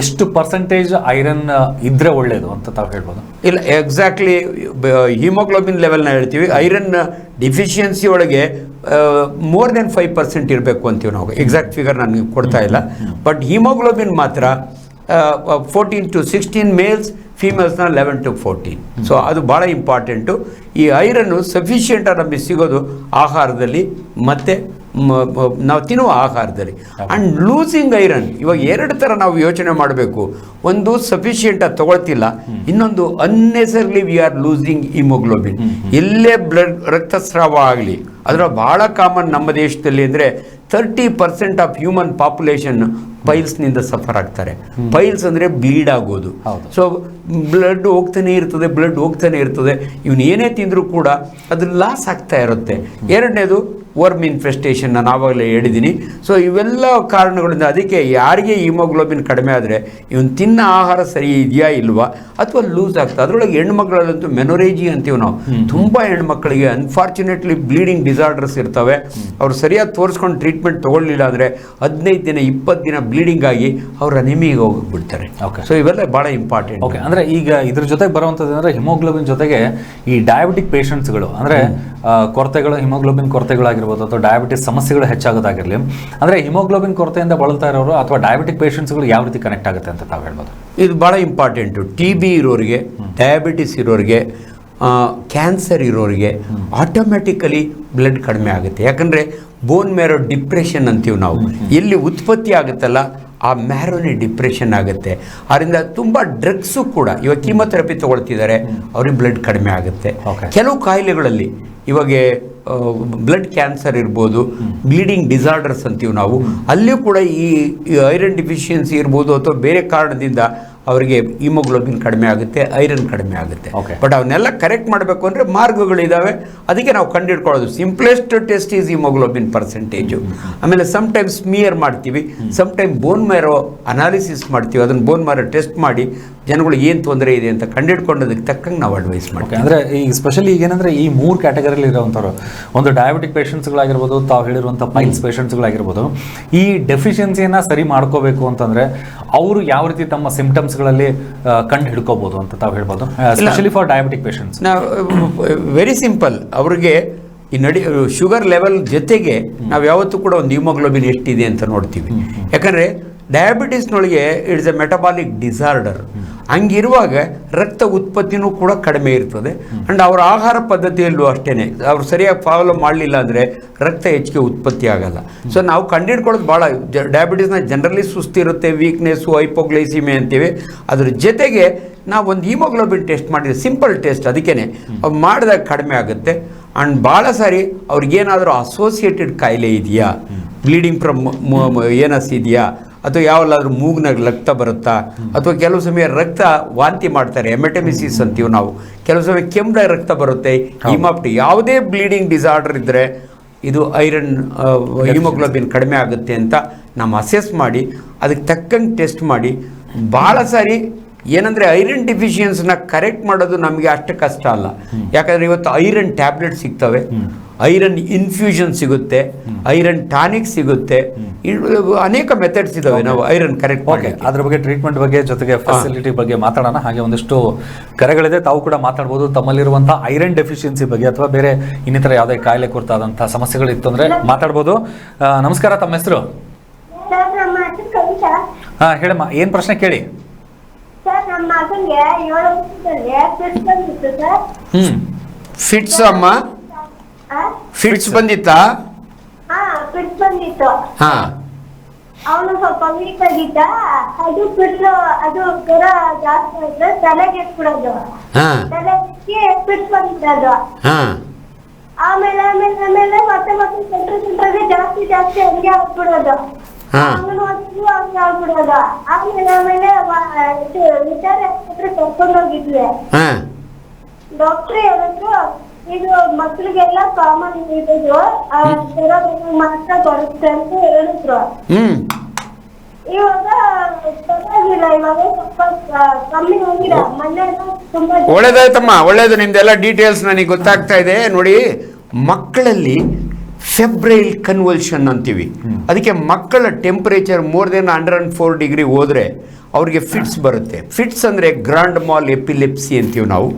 ಎಷ್ಟು ಪರ್ಸೆಂಟೇಜ್ ಐರನ್ ಇದ್ರೆ ಒಳ್ಳೆಯದು ಅಂತ ತಾವು ಹೇಳ್ಬೋದು? ಇಲ್ಲ, ಎಕ್ಸಾಕ್ಟ್ಲಿ ಹಿಮೋಗ್ಲೋಬಿನ್ ಲೆವೆಲ್ನ ಹೇಳ್ತೀವಿ. ಐರನ್ ಡಿಫಿಷಿಯನ್ಸಿ ಒಳಗೆ ಮೋರ್ ದೆನ್ 5% ಇರಬೇಕು ಅಂತೀವಿ ನಾವು. ಎಕ್ಸಾಕ್ಟ್ ಫಿಗರ್ ನಾನು ಕೊಡ್ತಾ ಇಲ್ಲ. ಬಟ್ ಹಿಮೋಗ್ಲೋಬಿನ್ ಮಾತ್ರ 14 to 16 ಮೇಲ್ಸ್, ಫೀಮೇಲ್ಸ್ನ 11 to 14. ಸೊ ಅದು ಭಾಳ ಇಂಪಾರ್ಟೆಂಟು. ಈ ಐರನ್ನು ಸಫಿಷಿಯೆಂಟಾಗಿ ನಮಗೆ ಸಿಗೋದು ಆಹಾರದಲ್ಲಿ ಮತ್ತು ನಾವು ತಿನ್ನುವ ಆಹಾರದಲ್ಲಿ. ಆ್ಯಂಡ್ ಲೂಸಿಂಗ್ ಐರನ್ ಇವಾಗ ಎರಡು ಥರ ನಾವು ಯೋಚನೆ ಮಾಡಬೇಕು. ಒಂದು ಸಫಿಷಿಯೆಂಟಾಗಿ ತಗೊಳ್ತಿಲ್ಲ, ಇನ್ನೊಂದು unnecessarily we are losing haemoglobin. ಎಲ್ಲೇ ರಕ್ತಸ್ರಾವ ಆಗಲಿ, ಅದರ ಭಾಳ ಕಾಮನ್ ನಮ್ಮ ದೇಶದಲ್ಲಿ ಅಂದರೆ 30% ಆಫ್ ಹ್ಯೂಮನ್ ಪಾಪ್ಯುಲೇಷನ್ ಪೈಲ್ಸ್ನಿಂದ ಸಫರ್ ಆಗ್ತಾರೆ. ಪೈಲ್ಸ್ ಅಂದರೆ ಬ್ಲೀಡ್ ಆಗೋದು. ಸೊ ಬ್ಲಡ್ ಹೋಗ್ತಾನೆ ಇರ್ತದೆ. ಇವನು ಏನೇ ತಿಂದರೂ ಕೂಡ ಅದು ಲಾಸ್ ಆಗ್ತಾ ಇರುತ್ತೆ. ಎರಡನೇದು ವರ್ಮ್ ಇನ್ಫೆಸ್ಟೇಷನ್, ನಾನು ಆವಾಗಲೇ ಹೇಳಿದ್ದೀನಿ. ಸೊ ಇವೆಲ್ಲ ಕಾರಣಗಳಿಂದ ಅದಕ್ಕೆ ಯಾರಿಗೆ ಹಿಮೋಗ್ಲೋಬಿನ್ ಕಡಿಮೆ ಆದರೆ ಇವನು ತಿನ್ನೋ ಆಹಾರ ಸರಿ ಇದೆಯಾ ಇಲ್ವಾ, ಅಥವಾ ಲೂಸ್ ಆಗ್ತದೆ. ಅದರೊಳಗೆ ಹೆಣ್ಮಕ್ಳಲ್ಲಂತೂ ಮೆನೊರೇಜಿ ಅಂತೀವಿ ನಾವು. ತುಂಬ ಹೆಣ್ಮಕ್ಳಿಗೆ ಅನ್ಫಾರ್ಚುನೇಟ್ಲಿ ಬ್ಲೀಡಿಂಗ್ ಡಿಸಾರ್ಡರ್ಸ್ ಇರ್ತವೆ. ಅವ್ರು ಸರಿಯಾಗಿ ತೋರಿಸ್ಕೊಂಡು ಟ್ರೀಟ್ಮೆಂಟ್ ತೊಗೊಳ್ಳಿಲ್ಲ ಅಂದರೆ 15 ದಿನ 20 ದಿನ ಬ್ಲೀಡಿಂಗ್ ಆಗಿ ಅವ್ರು ಅನಿಮಿಗೆ ಹೋಗಿಬಿಡ್ತಾರೆ. ಸೊ ಇವೆಲ್ಲ ಭಾಳ ಇಂಪಾರ್ಟೆಂಟ್. ಓಕೆ, ಅಂದರೆ ಈಗ ಇದ್ರ ಜೊತೆಗೆ ಬರುವಂಥದ್ದು ಅಂದರೆ ಹಿಮೋಗ್ಲೋಬಿನ್ ಜೊತೆಗೆ ಈ ಡಯಾಬಿಟಿಕ್ ಪೇಷಂಟ್ಸ್ಗಳು ಅಂದರೆ ಕೊರತೆಗಳು, ಹಿಮೋಗ್ಲೋಬಿನ್ ಕೊರತೆಗಳಾಗಿರ್ಬೋದು ಅಥವಾ ಡಯಾಬಿಟಿಸ್ ಸಮಸ್ಯೆಗಳು ಹೆಚ್ಚಾಗೋದಾಗಿರಲಿ, ಅಂದರೆ ಹಿಮೋಗ್ಲೋಬಿನ್ ಕೊರತೆಯಿಂದ ಬಳಲ್ತಾ ಇರೋರು ಅಥವಾ ಡಯಾಬಿಟಿಕ್ ಪೇಷಂಟ್ಸ್ಗಳು ಯಾವ ರೀತಿ ಕನೆಕ್ಟ್ ಆಗುತ್ತೆ ಅಂತ ತಾವು ಹೇಳ್ಬೋದು? ಇದು ಭಾಳ ಇಂಪಾರ್ಟೆಂಟು. TB ಇರೋರಿಗೆ, ಡಯಾಬಿಟಿಸ್ ಇರೋರಿಗೆ, ಕ್ಯಾನ್ಸರ್ ಇರೋರಿಗೆ ಆಟೋಮ್ಯಾಟಿಕಲಿ ಬ್ಲಡ್ ಕಡಿಮೆ ಆಗುತ್ತೆ. ಯಾಕಂದರೆ ಬೋನ್ ಮ್ಯಾರೋ ಡಿಪ್ರೆಷನ್ ಅಂತೀವಿ ನಾವು. ಎಲ್ಲಿ ಉತ್ಪತ್ತಿ ಆಗುತ್ತಲ್ಲ ಆ ಮ್ಯಾರೋನೇ ಡಿಪ್ರೆಷನ್ ಆಗುತ್ತೆ. ಅದರಿಂದ ತುಂಬ ಡ್ರಗ್ಸು ಕೂಡ ಇವಾಗ ಕೀಮೊಥೆರಪಿ ತೊಗೊಳ್ತಿದ್ದಾರೆ, ಅವ್ರಿಗೆ ಬ್ಲಡ್ ಕಡಿಮೆ ಆಗುತ್ತೆ. ಕೆಲವು ಕಾಯಿಲೆಗಳಲ್ಲಿ ಇವಾಗ ಬ್ಲಡ್ ಕ್ಯಾನ್ಸರ್ ಇರ್ಬೋದು, ಬ್ಲೀಡಿಂಗ್ ಡಿಸಾರ್ಡರ್ಸ್ ಅಂತೀವಿ ನಾವು, ಅಲ್ಲಿಯೂ ಕೂಡ ಈ ಐರನ್ ಡಿಫಿಷಿಯನ್ಸಿ ಇರ್ಬೋದು ಅಥವಾ ಬೇರೆ ಕಾರಣದಿಂದ ಅವರಿಗೆ ಹಿಮೋಗ್ಲೋಬಿನ್ ಕಡಿಮೆ ಆಗುತ್ತೆ, ಐರನ್ ಕಡಿಮೆ ಆಗುತ್ತೆ. ಬಟ್ ಅವನ್ನೆಲ್ಲ ಕರೆಕ್ಟ್ ಮಾಡಬೇಕು ಅಂದರೆ ಮಾರ್ಗಗಳಿದ್ದಾವೆ. ಅದಕ್ಕೆ ನಾವು ಕಂಡುಹಿಡ್ಕೊಳ್ಳೋದು simplest test is haemoglobin percentage. ಆಮೇಲೆ ಸಮ್ಟೈಮ್ ಸ್ಮಿಯರ್ ಮಾಡ್ತೀವಿ, ಸಮ್ಟೈಮ್ ಬೋನ್ ಮ್ಯಾರೋ ಅನಾಲಿಸಿಸ್ ಮಾಡ್ತೀವಿ. ಅದನ್ನು ಬೋನ್ ಮ್ಯಾರೋ ಟೆಸ್ಟ್ ಮಾಡಿ ಜನಗಳು ಏನು ತೊಂದರೆ ಇದೆ ಅಂತ ಕಂಡುಹಿಡ್ಕೊಂಡೋದಕ್ಕೆ ತಕ್ಕಂಗೆ ನಾವು ಅಡ್ವೈಸ್ ಮಾಡ್ತೀವಿ. ಅಂದರೆ ಈ ಸ್ಪೆಷಲಿ ಈಗೇನಂದರೆ ಈ 3 ಕ್ಯಾಟಗರಿಯಲ್ಲಿ ಇರೋವಂಥವ್ರು, ಒಂದು ಡಯಾಬಿಟಿಕ್ ಪೇಷಂಟ್ಸ್ಗಳಾಗಿರ್ಬೋದು, ತಾವು ಹೇಳಿರುವಂಥ ಪೈಲ್ಸ್ ಪೇಷಂಟ್ಸ್ಗಳಾಗಿರ್ಬೋದು, ಈ ಡೆಫಿಷಿಯನ್ಸಿಯನ್ನು ಸರಿ ಮಾಡ್ಕೋಬೇಕು ಅಂತಂದರೆ ಅವರು ಯಾವ ರೀತಿ ತಮ್ಮ ಸಿಂಪ್ಟಮ್ಸ್ಗಳಲ್ಲಿ ಕಂಡು ಹಿಡ್ಕೋಬೋದು ಅಂತ ತಾವು ಹೇಳ್ಬೋದು, especially for diabetic patients? Very simple. ಅವ್ರಿಗೆ ಈ ಶುಗರ್ ಲೆವೆಲ್ ಜೊತೆಗೆ ನಾವು ಯಾವತ್ತೂ ಕೂಡ ಒಂದು ಹಿಮೋಗ್ಲೋಬಿನ್ ಎಷ್ಟಿದೆ ಅಂತ ನೋಡ್ತೀವಿ. ಯಾಕಂದರೆ ಡಯಾಬಿಟಿಸ್ನೊಳಗೆ ಇಟ್ಸ್ ಎ ಮೆಟಬಾಲಿಕ್ ಡಿಸಾರ್ಡರ್. ಹಂಗಿರುವಾಗ ರಕ್ತ ಉತ್ಪತ್ತಿನೂ ಕೂಡ ಕಡಿಮೆ ಇರ್ತದೆ. ಆ್ಯಂಡ್ ಅವರ ಆಹಾರ ಪದ್ಧತಿಯಲ್ಲೂ ಅಷ್ಟೇ, ಅವ್ರು ಸರಿಯಾಗಿ ಫಾಲೋ ಮಾಡಲಿಲ್ಲ ಅಂದರೆ ರಕ್ತ ಹೆಚ್ಚಿಗೆ ಉತ್ಪತ್ತಿ ಆಗಲ್ಲ. ಸೊ ನಾವು ಕಂಡುಹಿಡ್ಕೊಳ್ಳೋದು ಭಾಳ, ಡಯಾಬಿಟಿಸ್ನ ಜನರಲಿ ಸುಸ್ತಿರುತ್ತೆ, ವೀಕ್ನೆಸ್ಸು, ಹೈಪೋಗ್ಲೈಸಿಮೆ ಅಂತೀವಿ. ಅದ್ರ ಜೊತೆಗೆ ನಾವು ಒಂದು ಹಿಮೋಗ್ಲೋಬಿನ್ ಟೆಸ್ಟ್ ಮಾಡಿದ್ರೆ, ಸಿಂಪಲ್ ಟೆಸ್ಟ್, ಅದಕ್ಕೇ ಮಾಡಿದಾಗ ಕಡಿಮೆ ಆಗುತ್ತೆ. ಆ್ಯಂಡ್ ಭಾಳ ಸಾರಿ ಅವ್ರಿಗೇನಾದರೂ ಅಸೋಸಿಯೇಟೆಡ್ ಕಾಯಿಲೆ ಇದೆಯಾ, ಬ್ಲೀಡಿಂಗ್ ಫ್ರಮ್ ಏನಸ್ ಇದೆಯಾ, ಅಥವಾ ಯಾವಲ್ಲಾದ್ರೂ ಮೂಗ್ನಾಗ ರಕ್ತ ಬರುತ್ತಾ, ಅಥವಾ ಕೆಲವು ಸಮಯ ರಕ್ತ ವಾಂತಿ ಮಾಡ್ತಾರೆ, ಎಮೆಟಮಿಸಿಸ್ ಅಂತೀವಿ ನಾವು. ಕೆಲವು ಸಮಯ ಕೆಮ್ಮದ ರಕ್ತ ಬರುತ್ತೆ, ಹಿಮಾಪ್ಟಿ, ಯಾವುದೇ ಬ್ಲೀಡಿಂಗ್ ಡಿಸಾರ್ಡರ್ ಇದ್ದರೆ ಇದು ಐರನ್ ಹಿಮೋಗ್ಲೋಬಿನ್ ಕಡಿಮೆ ಆಗುತ್ತೆ ಅಂತ ನಾವು ಅಸೆಸ್ ಮಾಡಿ ಅದಕ್ಕೆ ತಕ್ಕಂಗೆ ಟೆಸ್ಟ್ ಮಾಡಿ. ಭಾಳ ಸಾರಿ ಏನಂದರೆ ಐರನ್ ಡಿಫಿಷಿಯನ್ಸ್ನ ಕರೆಕ್ಟ್ ಮಾಡೋದು ನಮಗೆ ಅಷ್ಟು ಕಷ್ಟ ಅಲ್ಲ. ಯಾಕಂದರೆ ಇವತ್ತು ಐರನ್ ಟ್ಯಾಬ್ಲೆಟ್ ಸಿಗ್ತವೆ, ಐರನ್ ಇನ್ಫ್ಯೂಷನ್ ಸಿಗುತ್ತೆ, ಐರನ್ ಟಾನಿಕ್ ಸಿಗುತ್ತೆ, ಅನೇಕ ಮೆಥಡ್ಸ್ ಇದಾವೆ ನಾವು ಐರನ್ ಕರೆಕ್ಟ್ ಮಾಡಿ. ಅದ್ರ ಬಗ್ಗೆ ಟ್ರೀಟ್ಮೆಂಟ್ ಬಗ್ಗೆ ಜೊತೆಗೆ ಫೆಸಿಲಿಟಿ ಬಗ್ಗೆ ಮಾತಾಡೋಣ. ಹಾಗೆ ಒಂದಿಷ್ಟು ಕರೆಗಳಿದೆ, ತಾವು ಕೂಡ ಮಾತಾಡ್ಬೋದು. ತಮ್ಮಲ್ಲಿರುವಂತಹ ಐರನ್ ಡೆಫಿಷಿಯನ್ಸಿ ಬಗ್ಗೆ ಅಥವಾ ಬೇರೆ ಇನ್ನಿತರ ಯಾವುದೇ ಕಾಯಿಲೆ ಕುರಿತಾದಂತಹ ಸಮಸ್ಯೆಗಳಿತ್ತು ಅಂದರೆ ಮಾತಾಡ್ಬೋದು. ನಮಸ್ಕಾರ, ತಮ್ಮ ಹೆಸರು? ಹಾಂ ಹೇಳಮ್ಮ, ಏನು ಪ್ರಶ್ನೆ ಕೇಳಿ. ಸರ್, ನಮ್ಮ ಮಗನಿಗೆ 7 ವರ್ಷದಲ್ಲಿ ಫಿಟ್ಸ್ ಬಂದಿತ್ತು ಸರ್. ಫಿಟ್ಸ್ ಅಮ್ಮ, ಫಿಟ್ಸ್ ಬಂದಿತ್ತಾ? ಹಾ, ಫಿಟ್ಸ್ ಬಂದಿತ್ತು. ಹಾ, ಅವನು ಸ್ವಲ್ಪ ವೀಕ್ ಆಗಿದ್ದ. ಅದು ಫಿಟ್ಸ್, ಅದು ಜ್ವರ ಜಾಸ್ತಿ ಆದ್ರೆ ತಲೆಗೆ ಎತ್ಬಿಡೋದು, ಹಾ, ತಲೆಗೆ ಫಿಟ್ಸ್ ಬಂದ್ಬಿಡೋದು. ಹಾ, ಆಮೇಲೆ ಆಮೇಲೆ ಆಮೇಲೆ ಮತ್ತೆ ಮತ್ತೆ ಸೆಂಟ್ರಿಗೆ ಜಾಸ್ತಿ ಹಂಗೆ ಆಗ್ಬಿಡೋದು. ಹಂಗೆ ಆಗ್ಬಿಡೋದು. ಆಮೇಲೆ ಆಮೇಲೆ ವಿಚಾರ ಕರ್ಕೊಂಡು ಹೋಗಿದ್ವಿ. ಡಾಕ್ಟ್ರ್ ಹೇಳಿದ್ರು ಇದು ಮಕ್ಳಿಗೆಲ್ಲ ಕಾಮನ್ ಇದು ಜ್ವರ ಮಾತ್ರ ಬರುತ್ತೆ ಅಂತ ಹೇಳಿದ್ರು. ಇವಾಗ ಪರವಾಗಿಲ್ಲ, ಇವಾಗ ಸ್ವಲ್ಪ ಕಮ್ಮಿ ಹೋಗಿಲ್ಲ. ಮೊನ್ನೆ ತುಂಬಾ ಒಳ್ಳೇದಾಯ್ತಮ್ಮ, ಒಳ್ಳೇದು. ನಿಮ್ದೆಲ್ಲ ಡೀಟೇಲ್ಸ್ ನನಗೆ ಗೊತ್ತಾಗ್ತಾ ಇದೆ. ನೋಡಿ, ಮಕ್ಕಳಲ್ಲಿ ಫೆಬ್ರೈಲ್ ಕನ್ವಲ್ಷನ್ ಅಂತೀವಿ. ಅದಕ್ಕೆ ಮಕ್ಕಳ ಟೆಂಪರೇಚರ್ ಮೋರ್ ದೆನ್ 104 ಡಿಗ್ರಿ ಹೋದ್ರೆ ಅವ್ರಿಗೆ ಫಿಟ್ಸ್ ಬರುತ್ತೆ. ಫಿಟ್ಸ್ ಅಂದರೆ ಗ್ರಾಂಡ್ ಮಾಲ್ ಎಪಿಲೆಪ್ಸಿ ಅಂತೀವಿ ನಾವು.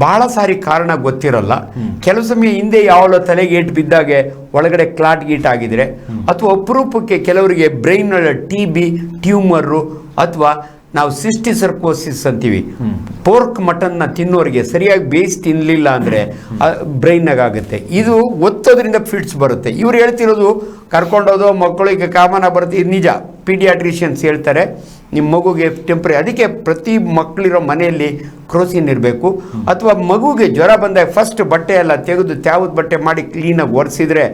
ಬಹಳ ಸಾರಿ ಕಾರಣ ಗೊತ್ತಿರಲ್ಲ. ಕೆಲವು ಸಮಯ ಹಿಂದೆ ಯಾವಳ ತಲೆಗೆ ಏಟು ಬಿದ್ದಾಗೆ ಒಳಗಡೆ ಕ್ಲಾಟ್ ಗೀಟ್ ಆಗಿದ್ರೆ, ಅಥವಾ ಅಪರೂಪಕ್ಕೆ ಕೆಲವರಿಗೆ ಬ್ರೈನ್ TB ಟ್ಯೂಮರು, ಅಥವಾ ನಾವು ಸಿಸ್ಟಿಸರ್ಕೋಸಿಸ್ ಅಂತೀವಿ. ಪೋರ್ಕ್ ಮಟನ್ನ ತಿನ್ನೋರಿಗೆ ಸರಿಯಾಗಿ ಬೇಯಿಸಿ ತಿನ್ನಲಿಲ್ಲ ಅಂದರೆ ಬ್ರೈನ್ನಾಗುತ್ತೆ. ಇದು ಒತ್ತೋದ್ರಿಂದ ಫಿಟ್ಸ್ ಬರುತ್ತೆ. ಇವ್ರು ಹೇಳ್ತಿರೋದು ಕರ್ಕೊಂಡೋದು ಮಕ್ಕಳಿಗೆ ಕಾಮನ ಬರುತ್ತೆ. ಇದು ನಿಜ, ಪೀಡಿಯಾಟ್ರಿಷಿಯನ್ಸ್ ಹೇಳ್ತಾರೆ ನಿಮ್ಮ ಮಗುಗೆ ಅದಕ್ಕೆ ಪ್ರತಿ ಮಕ್ಕಳಿರೋ ಮನೆಯಲ್ಲಿ ಕ್ರೋಸಿನ್ ಇರಬೇಕು. ಅಥವಾ ಮಗುಗೆ ಜ್ವರ ಬಂದಾಗ ಫಸ್ಟ್ ಬಟ್ಟೆ ಎಲ್ಲ ತೆಗೆದು ತ್ಯಾವದ ಬಟ್ಟೆ ಮಾಡಿ ಕ್ಲೀನಾಗಿ ಒರೆಸಿದ್ರೆ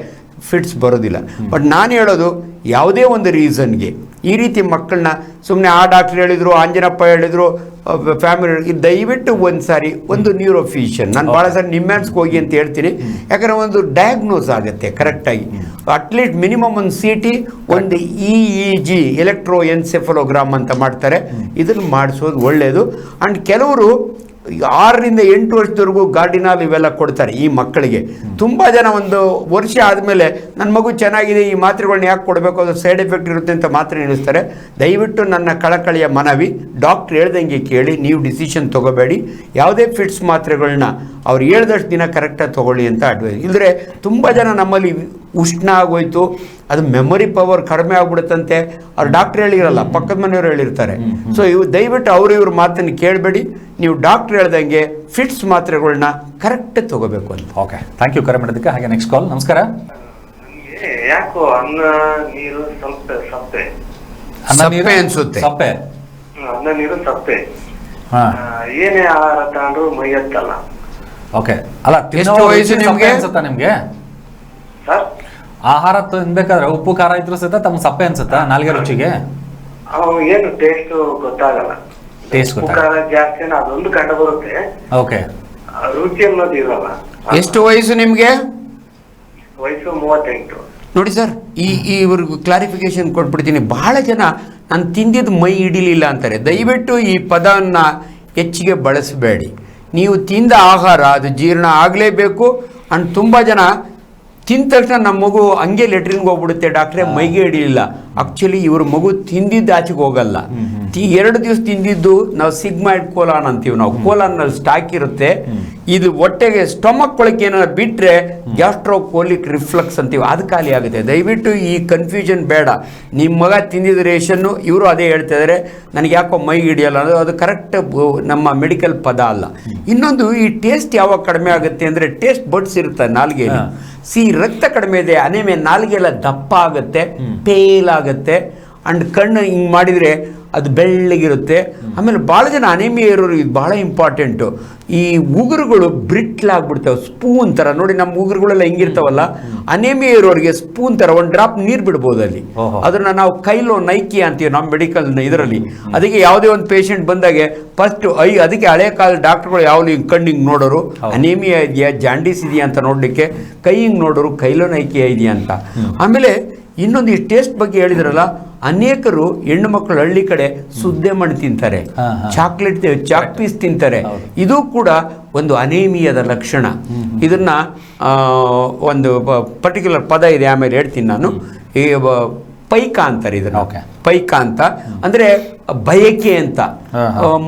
ಫಿಟ್ಸ್ ಬರೋದಿಲ್ಲ. ಬಟ್ ನಾನು ಹೇಳೋದು, ಯಾವುದೇ ಒಂದು ರೀಸನ್ಗೆ ಈ ರೀತಿ ಮಕ್ಕಳನ್ನ ಸುಮ್ಮನೆ ಆ ಡಾಕ್ಟ್ರ್ ಹೇಳಿದರು, ಆಂಜನಪ್ಪ ಹೇಳಿದರು, ಫ್ಯಾಮಿಲಿ, ದಯವಿಟ್ಟು ಒಂದು ನ್ಯೂರೋಫಿಷಿಯನ್, ನಾನು ಭಾಳ ಸಾರಿ ನಿಮ್ಯಾನ್ಸ್ಗೆ ಹೋಗಿ ಅಂತ ಹೇಳ್ತೀನಿ. ಯಾಕಂದರೆ ಒಂದು ಡಯಾಗ್ನೋಸ್ ಆಗುತ್ತೆ ಕರೆಕ್ಟಾಗಿ. ಅಟ್ಲೀಸ್ಟ್ ಮಿನಿಮಮ್ ಒಂದು CT, ಒಂದು EEG ಎಲೆಕ್ಟ್ರೋ ಎನ್ಸೆಫಲೋಗ್ರಾಮ್ ಅಂತ ಮಾಡ್ತಾರೆ. ಇದನ್ನು ಮಾಡಿಸೋದು ಒಳ್ಳೆಯದು. ಆ್ಯಂಡ್ ಕೆಲವರು 6 ರಿಂದ 8 ವರ್ಷದವರೆಗೂ ಗಾರ್ಡಿನಾಲ್ ಇವೆಲ್ಲ ಕೊಡ್ತಾರೆ ಈ ಮಕ್ಕಳಿಗೆ. ತುಂಬ ಜನ ಒಂದು ವರ್ಷ ಆದಮೇಲೆ ನನ್ನ ಮಗು ಚೆನ್ನಾಗಿದೆ, ಈ ಮಾತ್ರೆಗಳನ್ನ ಯಾಕೆ ಕೊಡಬೇಕು, ಅದು ಸೈಡ್ ಎಫೆಕ್ಟ್ ಇರುತ್ತೆ ಅಂತ ಮಾತ್ರೆ ನಿಲ್ಲಿಸ್ತಾರೆ. ದಯವಿಟ್ಟು ನನ್ನ ಕಳಕಳಿಯ ಮನವಿ, ಡಾಕ್ಟ್ರ್ ಹೇಳ್ದಂಗೆ ಕೇಳಿ, ನೀವು ಡಿಸಿಷನ್ ತೊಗೋಬೇಡಿ. ಯಾವುದೇ ಫಿಟ್ಸ್ ಮಾತ್ರೆಗಳನ್ನ ಅವ್ರು ಹೇಳ್ದಷ್ಟು ದಿನ ಕರೆಕ್ಟಾಗಿ ತೊಗೊಳ್ಳಿ ಅಂತ ಅಡ್ವೈಸ್. ಇಲ್ಲದ್ರೆ ತುಂಬ ಜನ ನಮ್ಮಲ್ಲಿ ಉಷ್ಣ ಆಗೋಯ್ತು, ಅದು ಮೆಮೊರಿ ಪವರ್ ಕಡಿಮೆ ಆಗ್ಬಿಡುತ್ತಂತೆ, ಅವ್ರು ಡಾಕ್ಟ್ರ್ ಹೇಳಿರಲ್ಲ, ಪಕ್ಕದ ಮನೆಯವರು ಹೇಳಿರ್ತಾರೆ. ಸೊ ದಯವಿಟ್ಟು ಇವ್ರ ಮಾತನ್ನು ಕೇಳಬೇಡಿ. ನೀವು ಡಾಕ್ಟ್ರ್ ಹೇಳ್ದಂಗೆ ಫಿಟ್ಸ್ ಮಾತ್ರೆಗಳನ್ನ ಕರೆಕ್ಟ್ ತಗೋಬೇಕು ಅಂತ. ಓಕೆ, ಥ್ಯಾಂಕ್ ಯು ಕರೆ ಮಾಡೋದಕ್ಕೆ. ಹಾಗೆ ನೆಕ್ಸ್ಟ್ ಕಾಲ್. ನಮಸ್ಕಾರ. ಯಾಕೋ ಅನ್ನ ನೀರು ಸಪ್ಪೆ ಸಪ್ಪೆ ಅನ್ಸುತ್ತೆ. ಸಪ್ಪೆ ಅನ್ನ ನೀರು ಸಪ್ಪೆ, ಏನೇ ಆಹಾರ ತಗೊಂಡ್ರು ಮೈ ಎತ್ತಲ್ಲ. ಓಕೆ, ಅಲ್ಲ ಎಷ್ಟು ವಯಸ್ಸು ನಿಮ್ಗೆ ಅನ್ಸುತ್ತಾ ನಿಮ್ಗೆ? ಸರ್, ಆಹಾರ ತಿನ್ಬೇಕಾದ್ರೆ ಉಪ್ಪು ಖಾರ ಇದ್ರು ಸಹಿತ ತಮ್ಮ ಸಪ್ಪೆ ಅನ್ಸುತ್ತಾ ನಾಲ್ಗೆ ರುಚಿಗೆ? ಏನು ಟೇಸ್ಟ್ ಗೊತ್ತಾಗಲ್ಲ. ಟೇಸ್ಟ್ ಖಾರ ಜಾಸ್ತಿ ಅದೊಂದು ಕಂಡು ಬರುತ್ತೆ. ಓಕೆ, ರುಚಿ ಅನ್ನೋದು ಇರಲ್ಲ. ಎಷ್ಟು ವಯಸ್ಸು ನಿಮ್ಗೆ? ವಯಸ್ಸು 38. ನೋಡಿ ಸರ್, ಇವ್ರಿಗೂ ಕ್ಲಾರಿಫಿಕೇಶನ್ ಕೊಟ್ಬಿಡ್ತೀನಿ. ಬಹಳ ಜನ ನಾನು ತಿಂದಿದ್ದು ಮೈ ಹಿಡಿಲಿಲ್ಲ ಅಂತಾರೆ. ದಯವಿಟ್ಟು ಈ ಪದವನ್ನು ಹೆಚ್ಚಿಗೆ ಬಳಸಬೇಡಿ. ನೀವು ತಿಂದ ಆಹಾರ ಅದು ಜೀರ್ಣ ಆಗಲೇಬೇಕು. ಅಂಡ್ ತುಂಬ ಜನ ತಿಂದ ತಕ್ಷಣ ನಮ್ಮ ಮಗು ಹಂಗೆ ಲೆಟ್ರಿನ್ಗೆ ಹೋಗ್ಬಿಡುತ್ತೆ, ಡಾಕ್ಟ್ರೇ ಮೈಗೆ ಹಿಡಿಲಿಲ್ಲ. ಆ್ಯಕ್ಚುಲಿ ಇವ್ರ ಮಗು ತಿಂದಿದ್ದು ಆಚೆಗೆ ಹೋಗಲ್ಲ. 2 ದಿವಸ ತಿಂದಿದ್ದು ನಾವು ಸಿಗ್ಮಾಯ್ಡ್ ಕೋಲಾನ್ ಅಂತೀವಿ ನಾವು. ಕೋಲಾನ್ನಲ್ಲಿ ಸ್ಟಾಕ್ ಇರುತ್ತೆ. ಇದು ಹೊಟ್ಟೆಗೆ ಸ್ಟೊಮಕ್ ಒಳಗೆ ಏನಾದ್ರು ಬಿಟ್ಟರೆ ಗ್ಯಾಸ್ಟ್ರೋಕೋಲಿಕ್ ರಿಫ್ಲಕ್ಸ್ ಅಂತೀವಿ, ಅದು ಖಾಲಿ ಆಗುತ್ತೆ. ದಯವಿಟ್ಟು ಈ ಕನ್ಫ್ಯೂಷನ್ ಬೇಡ. ನಿಮ್ಮ ಮಗ ತಿಂದಿದ್ದ ರೇಷನ್ನು ಇವರು ಅದೇ ಹೇಳ್ತಾ ಇದ್ದಾರೆ, ನನಗೆ ಯಾಕೋ ಮೈ ಹಿಡಿಯಲ್ಲ ಅನ್ನೋದು ಅದು ಕರೆಕ್ಟ್ ನಮ್ಮ ಮೆಡಿಕಲ್ ಪದ ಅಲ್ಲ. ಇನ್ನೊಂದು, ಈ ಟೇಸ್ಟ್ ಯಾವಾಗ ಕಡಿಮೆ ಆಗುತ್ತೆ ಅಂದರೆ ಟೇಸ್ಟ್ ಬಡ್ಸ್ ಇರುತ್ತೆ ನಾಲ್ಗೆಯಲ್ಲಿ. ರಕ್ತ ಕಡಿಮೆ ಇದೆ, ಅನೇಮೆ, ನಾಲ್ಗೆಲ್ಲ ದಪ್ಪ ಆಗುತ್ತೆ, ಪೇಲ್ ಆಗುತ್ತೆ. ಅಂಡ್ ಕಣ್ಣು ಹಿಂಗೆ ಮಾಡಿದರೆ ಅದು ಬೆಳ್ಳಗಿರುತ್ತೆ. ಆಮೇಲೆ ಭಾಳ ಜನ ಅನೇಮಿಯಾ ಇರೋರು ಇದು ಭಾಳ ಇಂಪಾರ್ಟೆಂಟು. ಈ ಉಗುರುಗಳು ಬ್ರಿಟ್ಲಾಗ್ಬಿಡ್ತಾವೆ, ಸ್ಪೂನ್ ಥರ. ನೋಡಿ ನಮ್ಮ ಉಗುರುಗಳೆಲ್ಲ ಹಿಂಗಿರ್ತಾವಲ್ಲ, ಅನೇಮಿಯಾ ಇರೋರಿಗೆ ಸ್ಪೂನ್ ಥರ ಒಂದು ಡ್ರಾಪ್ ನೀರು ಬಿಡ್ಬೋದು ಅಲ್ಲಿ. ಅದನ್ನು ನಾವು ಕೈಲೋ ನೈಕಿ ಅಂತೀವಿ ನಮ್ಮ ಮೆಡಿಕಲ್ ಇದರಲ್ಲಿ. ಅದಕ್ಕೆ ಯಾವುದೇ ಒಂದು ಪೇಷಂಟ್ ಬಂದಾಗೆ ಫಸ್ಟ್ ಅದಕ್ಕೆ ಹಳೆ ಕಾಲದ ಡಾಕ್ಟ್ರುಗಳು ಯಾವ್ದು ಹಿಂಗೆ ಕಣ್ಣು ಹಿಂಗೆ ನೋಡೋರು, ಅನೇಮಿಯಾ ಇದೆಯಾ ಜಾಂಡೀಸ್ ಇದೆಯಾ ಅಂತ ನೋಡಲಿಕ್ಕೆ ಕೈ ಹಿಂಗೆ ನೋಡೋರು, ಕೈಲೋ ನೈಕಿಯಾ ಇದೆಯಾ ಅಂತ. ಆಮೇಲೆ ಇನ್ನೊಂದು ಈ ಟೇಸ್ಟ್ ಬಗ್ಗೆ ಹೇಳಿದ್ರಲ್ಲ, ಅನೇಕರು ಹೆಣ್ಣು ಮಕ್ಕಳು ಹಳ್ಳಿ ಕಡೆ ಸುದ್ದೆ ಮಣ್ಣು ತಿಂತಾರೆ, ಚಾಕ್ಲೇಟ್ ಚಾಕ್ ಪೀಸ್ ತಿಂತಾರೆ. ಇದು ಕೂಡ ಒಂದು ಅನೇಮಿಯಾದ ಲಕ್ಷಣ. ಇದನ್ನ ಒಂದು ಪರ್ಟಿಕ್ಯುಲರ್ ಪದ ಇದೆ, ಆಮೇಲೆ ಹೇಳ್ತೀನಿ ನಾನು. ಈ ಪೈಕ ಅಂತಾರೆ ಇದನ್ನ. ಪೈಕ ಅಂತ ಅಂದ್ರೆ ಬಯಕೆ ಅಂತ.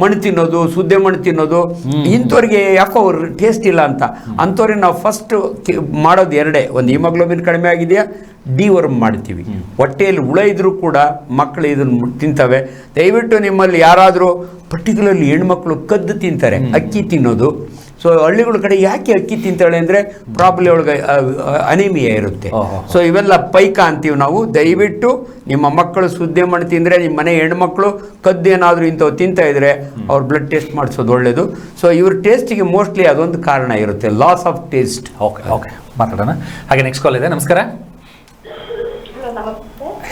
ಮಣ್ಣು ತಿನ್ನೋದು, ಸುದ್ದೆ ಮಣ್ಣು ತಿನ್ನೋದು, ಇಂಥವ್ರಿಗೆ ಯಾಕೋ ಅವ್ರ ಟೇಸ್ಟ್ ಇಲ್ಲ ಅಂತ ಅಂಥವ್ರಿಗೆ ನಾವು ಫಸ್ಟ್ ಮಾಡೋದು ಎರಡೇ. ಒಂದು ಹಿಮೋಗ್ಲೋಬಿನ್ ಕಡಿಮೆ ಆಗಿದೆಯಾ, ಡಿವರ್ಮ್ ಮಾಡ್ತೀವಿ. ಹೊಟ್ಟೆಯಲ್ಲಿ ಹುಳ ಇದ್ರೂ ಕೂಡ ಮಕ್ಕಳು ಇದನ್ನು ತಿಂತವೆ. ದಯವಿಟ್ಟು ನಿಮ್ಮಲ್ಲಿ ಯಾರಾದರೂ ಪರ್ಟಿಕ್ಯುಲರ್ಲಿ ಹೆಣ್ಮಕ್ಳು ಕದ್ದು ತಿಂತಾರೆ, ಅಕ್ಕಿ ತಿನ್ನೋದು. ಸೊ ಹಳ್ಳಿಗಳ ಕಡೆ ಯಾಕೆ ಅಕ್ಕಿ ತಿಂತಾಳೆ ಅಂದರೆ ಪ್ರಾಬ್ಲಿ ಒಳಗೆ ಅನೇಮಿಯಾ ಇರುತ್ತೆ. ಸೊ ಇವೆಲ್ಲ ಪೈಕ ಅಂತೀವಿ ನಾವು. ದಯವಿಟ್ಟು ನಿಮ್ಮ ಮಕ್ಕಳು ಸುದ್ದೆ ಮಣ್ಣು ತಿಂದರೆ, ನಿಮ್ಮ ಮನೆ ಹೆಣ್ಮಕ್ಳು ಕದ್ದೇನಾದರೂ ಇಂಥವು ತಿಂತಾ ಇದ್ರೆ ಅವ್ರ ಬ್ಲಡ್ ಟೆಸ್ಟ್ ಮಾಡಿಸೋದು ಒಳ್ಳೆಯದು. ಸೊ ಇವ್ರ ಟೇಸ್ಟಿಗೆ ಮೋಸ್ಟ್ಲಿ ಅದೊಂದು ಕಾರಣ ಇರುತ್ತೆ, ಲಾಸ್ ಆಫ್ ಟೇಸ್ಟ್. ಓಕೆ ಮಾತಾಡೋಣ. ಹಾಗೆ ನೆಕ್ಸ್ಟ್ ಕಾಲ್ ಇದೆ. ನಮಸ್ಕಾರ,